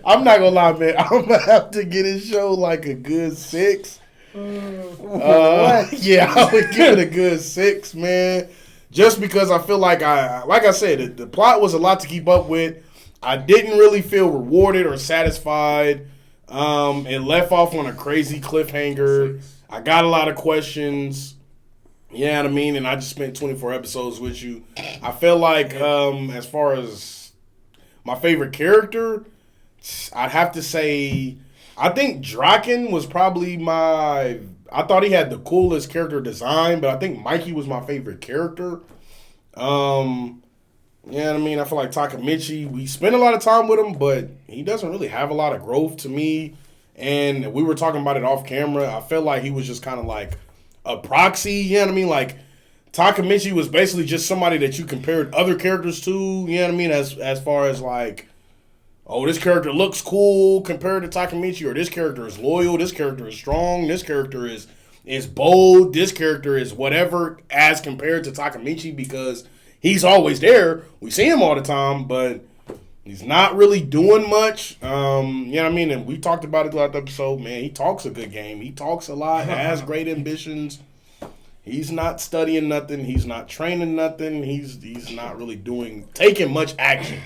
I'm not gonna lie, man. I'm gonna have to get this show like a good 6. Yeah, I would give it a good 6, man. Just because I feel like I said, the plot was a lot to keep up with. I didn't really feel rewarded or satisfied. It left off on a crazy cliffhanger. I got a lot of questions. And I just spent 24 episodes with you. I feel like as far as my favorite character, I'd have to say, I think Draken was probably I thought he had the coolest character design, but I think Mikey was my favorite character. I feel like Takamichi, we spent a lot of time with him, but he doesn't really have a lot of growth to me. And we were talking about it off camera. I felt like he was just kind of like a proxy, Like, Takamichi was basically just somebody that you compared other characters to, as far as like, oh, this character looks cool compared to Takamichi, or this character is loyal, this character is strong, this character is bold, this character is whatever as compared to Takamichi, because he's always there. We see him all the time, but he's not really doing much. You know what I mean? And we talked about it throughout the episode, man. He talks a good game. He talks a lot, has great ambitions. He's not studying nothing. He's not training nothing. He's not really taking much action.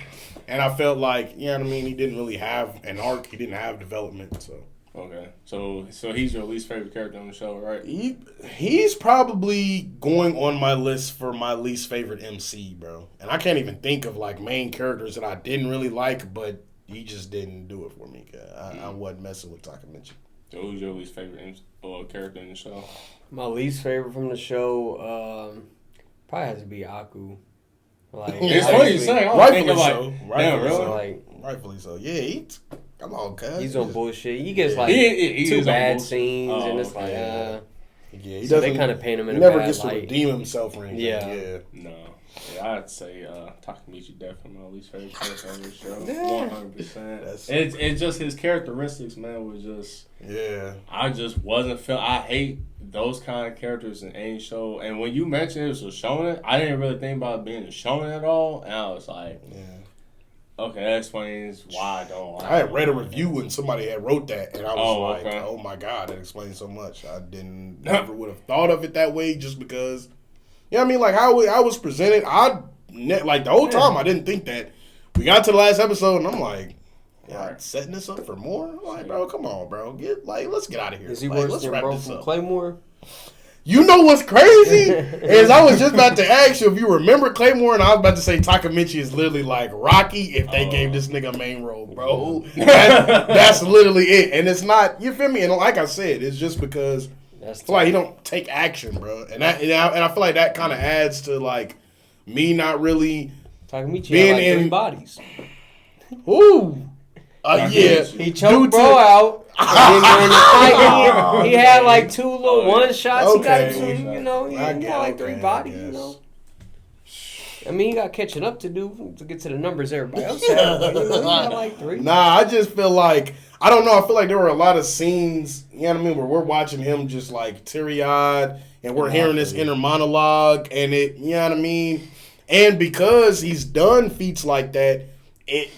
And I felt like, you know what I mean, he didn't really have an arc. He didn't have development, so. Okay, so he's your least favorite character on the show, right? He's probably going on my list for my least favorite MC, bro. And I can't even think of like main characters that I didn't really like, but he just didn't do it for me. I wasn't messing with Takamichi. So who's your least favorite character in the show? My least favorite from the show probably has to be Aku. Like, it's funny you say. Rightfully so. Rightfully so. Yeah, come on, cuz. He's on bullshit. He gets like two bad scenes, and it's like, he so they kind of paint him in a never bad gets light. to redeem himself or anything. Yeah. No. Yeah, I'd say Takamichi definitely my least favorite character on this show. 100%. It's just his characteristics, man, was just. Yeah. I just wasn't I hate those kind of characters in any show. And when you mentioned it was a shonen, I didn't really think about it being a shonen at all. And I was like, okay, that explains why I don't like it. I had read a review when somebody had wrote that, and I was like, oh my God, that explains so much. I never would have thought of it that way just because, you know what I mean? Like, how I was presented, like, the whole time I didn't think that. We got to the last episode, and I'm like, setting this up for more? I'm like, bro, come on, bro. Let's get out of here. Is he like, worse let's than wrap bro this from up. Claymore? You know what's crazy? Is I was just about to ask you if you remember Claymore, and I was about to say Takamichi is literally like Rocky if they gave this nigga a main role, bro. That's literally it. And it's not, you feel me? And like I said, it's just because I feel like he don't take action, bro. And I feel like that kind of adds to like me not really Takamichi being had like 3 bodies. Ooh. Yeah. He choked bro out. And then during the fight, he had like 2 little one shots. Okay. He got 2, you know, he got like 3 bodies, you know. I mean, he got catching up to do to get to the numbers everybody else had. But, you know, he got like 3. Nah, I just feel like, I don't know, I feel like there were a lot of scenes, you know what I mean, where we're watching him just like teary-eyed and we're hearing this inner monologue and it, you know what I mean? And because he's done feats like that,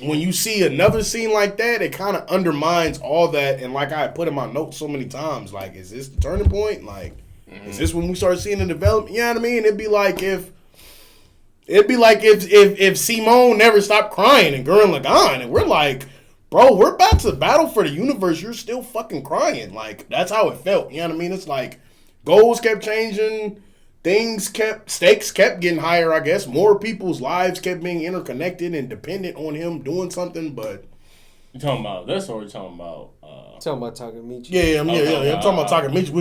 when you see another scene like that, it kind of undermines all that. And like I put in my notes so many times, like, is this the turning point? Like, is this when we start seeing the development? You know what I mean? It'd be like if Simone never stopped crying and Gurren Lagann, and we're like, bro, we're about to battle for the universe. You're still fucking crying. Like, that's how it felt. You know what I mean? It's like goals kept changing. Stakes kept getting higher, I guess. More people's lives kept being interconnected and dependent on him doing something, but... You talking about this or you talking about... Talking about Takamichi. Yeah, I'm talking about Takamichi.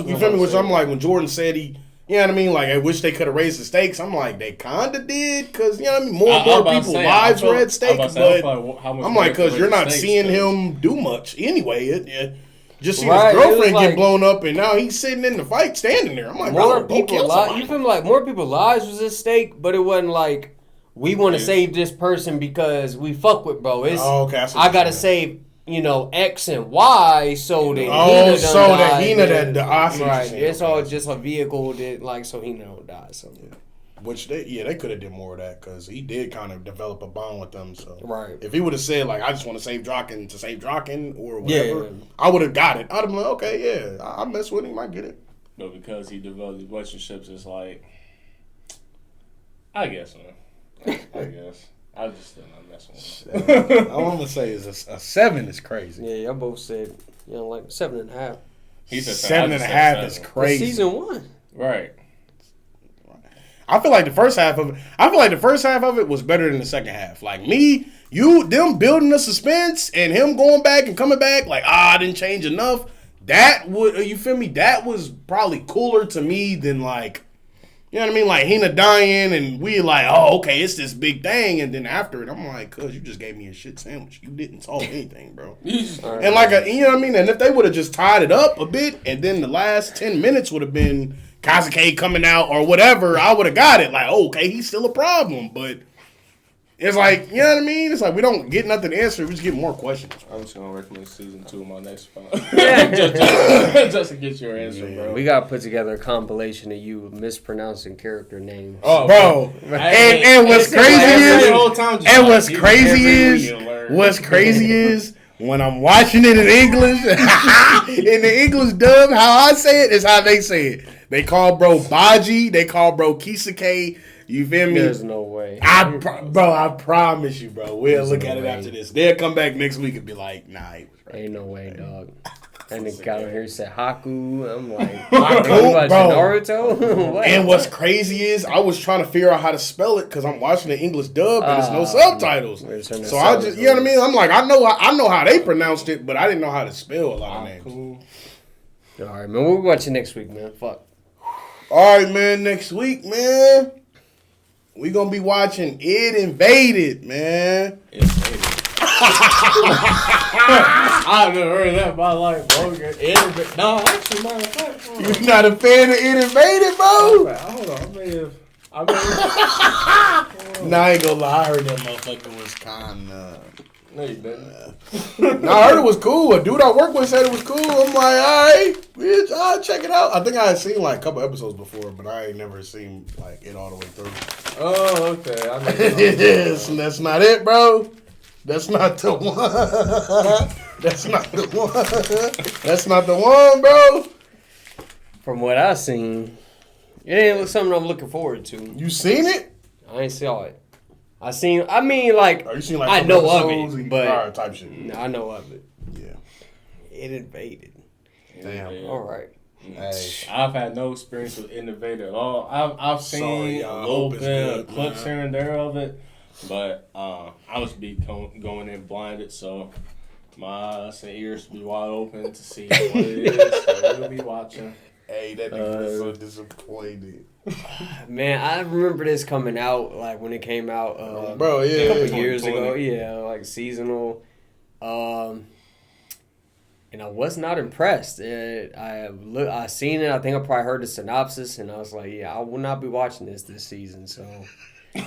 You feel me? Which I'm like, when Jordan said you know what I mean? Like, I wish they could have raised the stakes. I'm like, they kind of did, because, you know what I mean? More and more people's lives were at stake, but I'm like, because you're not seeing him do much anyway. Just see his girlfriend get blown up, and now he's sitting in the fight, standing there. I'm like, more people lives. You feel like more people's lives was at stake, but it wasn't like we want to save this person because we fuck with bro. It's I gotta save X and Y so that Hina right. It's all just a vehicle that so Hina don't die. So which they could have did more of that because he did kind of develop a bond with them. So if he would have said like I just want to save Draken to save Draken or whatever, I would have got it. I'd have been like, okay, I mess with him, I get it. But because he developed relationships, it's like I guess, man. I guess. I just still not messing with him. All I'm gonna say is a 7 is crazy. Yeah, y'all both said like 7.5. He said 7.5 is crazy. It's season 1, right? I feel like the first half of it was better than the second half. Like them building the suspense and him going back and coming back, like I didn't change enough. That would you feel me? That was probably cooler to me than like, you know what I mean? Like Hina dying and we like, oh okay, it's this big thing, and then after it, I'm like, cuz you just gave me a shit sandwich. You didn't solve anything, bro. And like you know what I mean? And if they would have just tied it up a bit, and then the last 10 minutes would have been Kazuke coming out or whatever, I would have got it. Like, okay, he's still a problem, but It's like, you know what I mean? It's like we don't get nothing to answer. We just get more questions. I'm just gonna recommend season 2 of my next film. Yeah. just to get your answer, bro. We gotta put together a compilation of you mispronouncing character names. Oh, bro. And what's crazy is when I'm watching it in English, in the English dub, how I say it is how they say it. They call bro Baji. They call bro Kisake. You feel me? There's no way. I promise you, bro. We'll look at it after this. They'll come back next week and be like, nah, he was right. Ain't no way, dog. And the guy over here said Haku. I'm like, Haku, bro. Naruto? What? And what's crazy is I was trying to figure out how to spell it because I'm watching the English dub and there's no subtitles. So I just, you know what I mean? I'm like, I know how they pronounced it, but I didn't know how to spell a lot of names. Cool. All right, man. What we watching next week, man? Fuck. All right, man. Next week, man, we gonna be watching It Invaded, man. I've never heard that in my life, bro. No, actually, matter of fact, You not a fan of It Invaded, bro? Hold on, Nah, I ain't gonna lie. I heard that motherfucker was kind of. No, you didn't. Nah, I heard it was cool. A dude I work with said it was cool. I'm like, all right, bitch, I'll check it out. I think I had seen like a couple episodes before, but I ain't never seen like it all the way through. Oh, okay. I know. Yes, and that's not it, bro. That's not the one. That's not the one. That's not the one, bro. From what I seen, it ain't look something I'm looking forward to. You seen it? I ain't saw it. I mean, like, You seen like I know of episodes it, and- but type shit. no, I know of it. Yeah. It invaded. Damn. Yeah. All right. Hey. I've had no experience with Innovator at all. I've seen Sorry, a y'all. little Hope it's bit good, of clips man. here and there of it, but I was going in blinded, so my eyes and ears be wide open to see what it is. So we'll be watching. Hey, that nigga was so disappointed. Man, I remember this coming out, like, when it came out Bro, yeah. a couple yeah. years ago. 2020. Yeah, like, seasonal. And I was not impressed. I seen it. I think I probably heard the synopsis, and I was like, yeah, I will not be watching this season, so... Hey,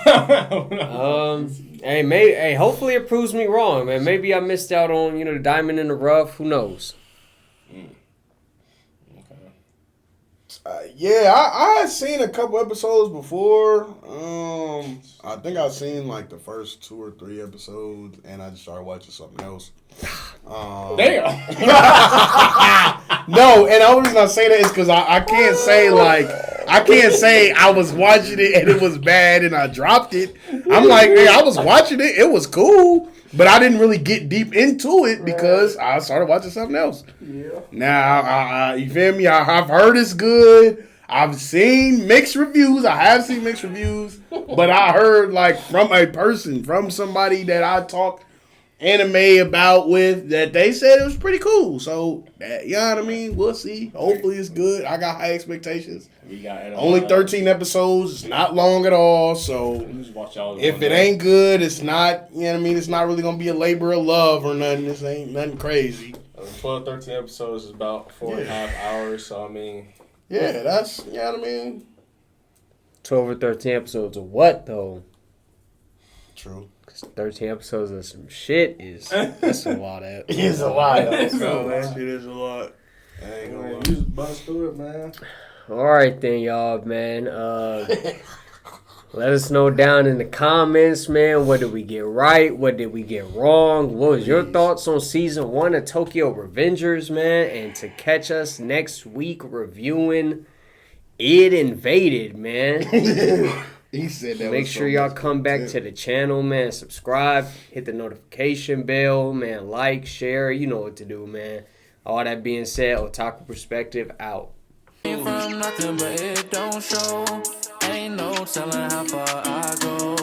hopefully it proves me wrong, man. Maybe I missed out on, the diamond in the rough. Who knows? Yeah, I had seen a couple episodes before. I think I've seen like the first 2 or 3 episodes, and I just started watching something else. Damn. No, and the only reason I say that is because I can't say I was watching it and it was bad and I dropped it. I'm like, hey, I was watching it, it was cool, but I didn't really get deep into it because I started watching something else. Yeah. Now, you feel me? I've heard it's good. I've seen mixed reviews. I have seen mixed reviews, but I heard like from somebody that I talked anime about with that they said it was pretty cool. So, you know what I mean? We'll see. Hopefully it's good. I got high expectations. We got Only 13 episodes. It's not long at all. So, Just watch y'all if it ain't good, it's not, you know what I mean? It's not really going to be a labor of love or nothing. This ain't nothing crazy. 12, 13 episodes is about 4.5 hours, so I mean... Yeah, that's, you know what I mean? 12 or 13 episodes of what, though? True. 13 episodes of some shit that's a lot of It is a lot. That's It cool, man. is a lot. I ain't gonna lie. You just bust through it, man. All right, then, y'all, man. Let us know down in the comments, man. What did we get right? What did we get wrong? What was your thoughts on season 1 of Tokyo Revengers, man? And to catch us next week reviewing It Invaded, man. He said that. Make was sure so y'all much come back content. to the channel, man. Subscribe, hit the notification bell, man. Like, share, you know what to do, man. All that being said, Otaku Perspective out. Came from nothing, but it don't show. Ain't no telling how far I go.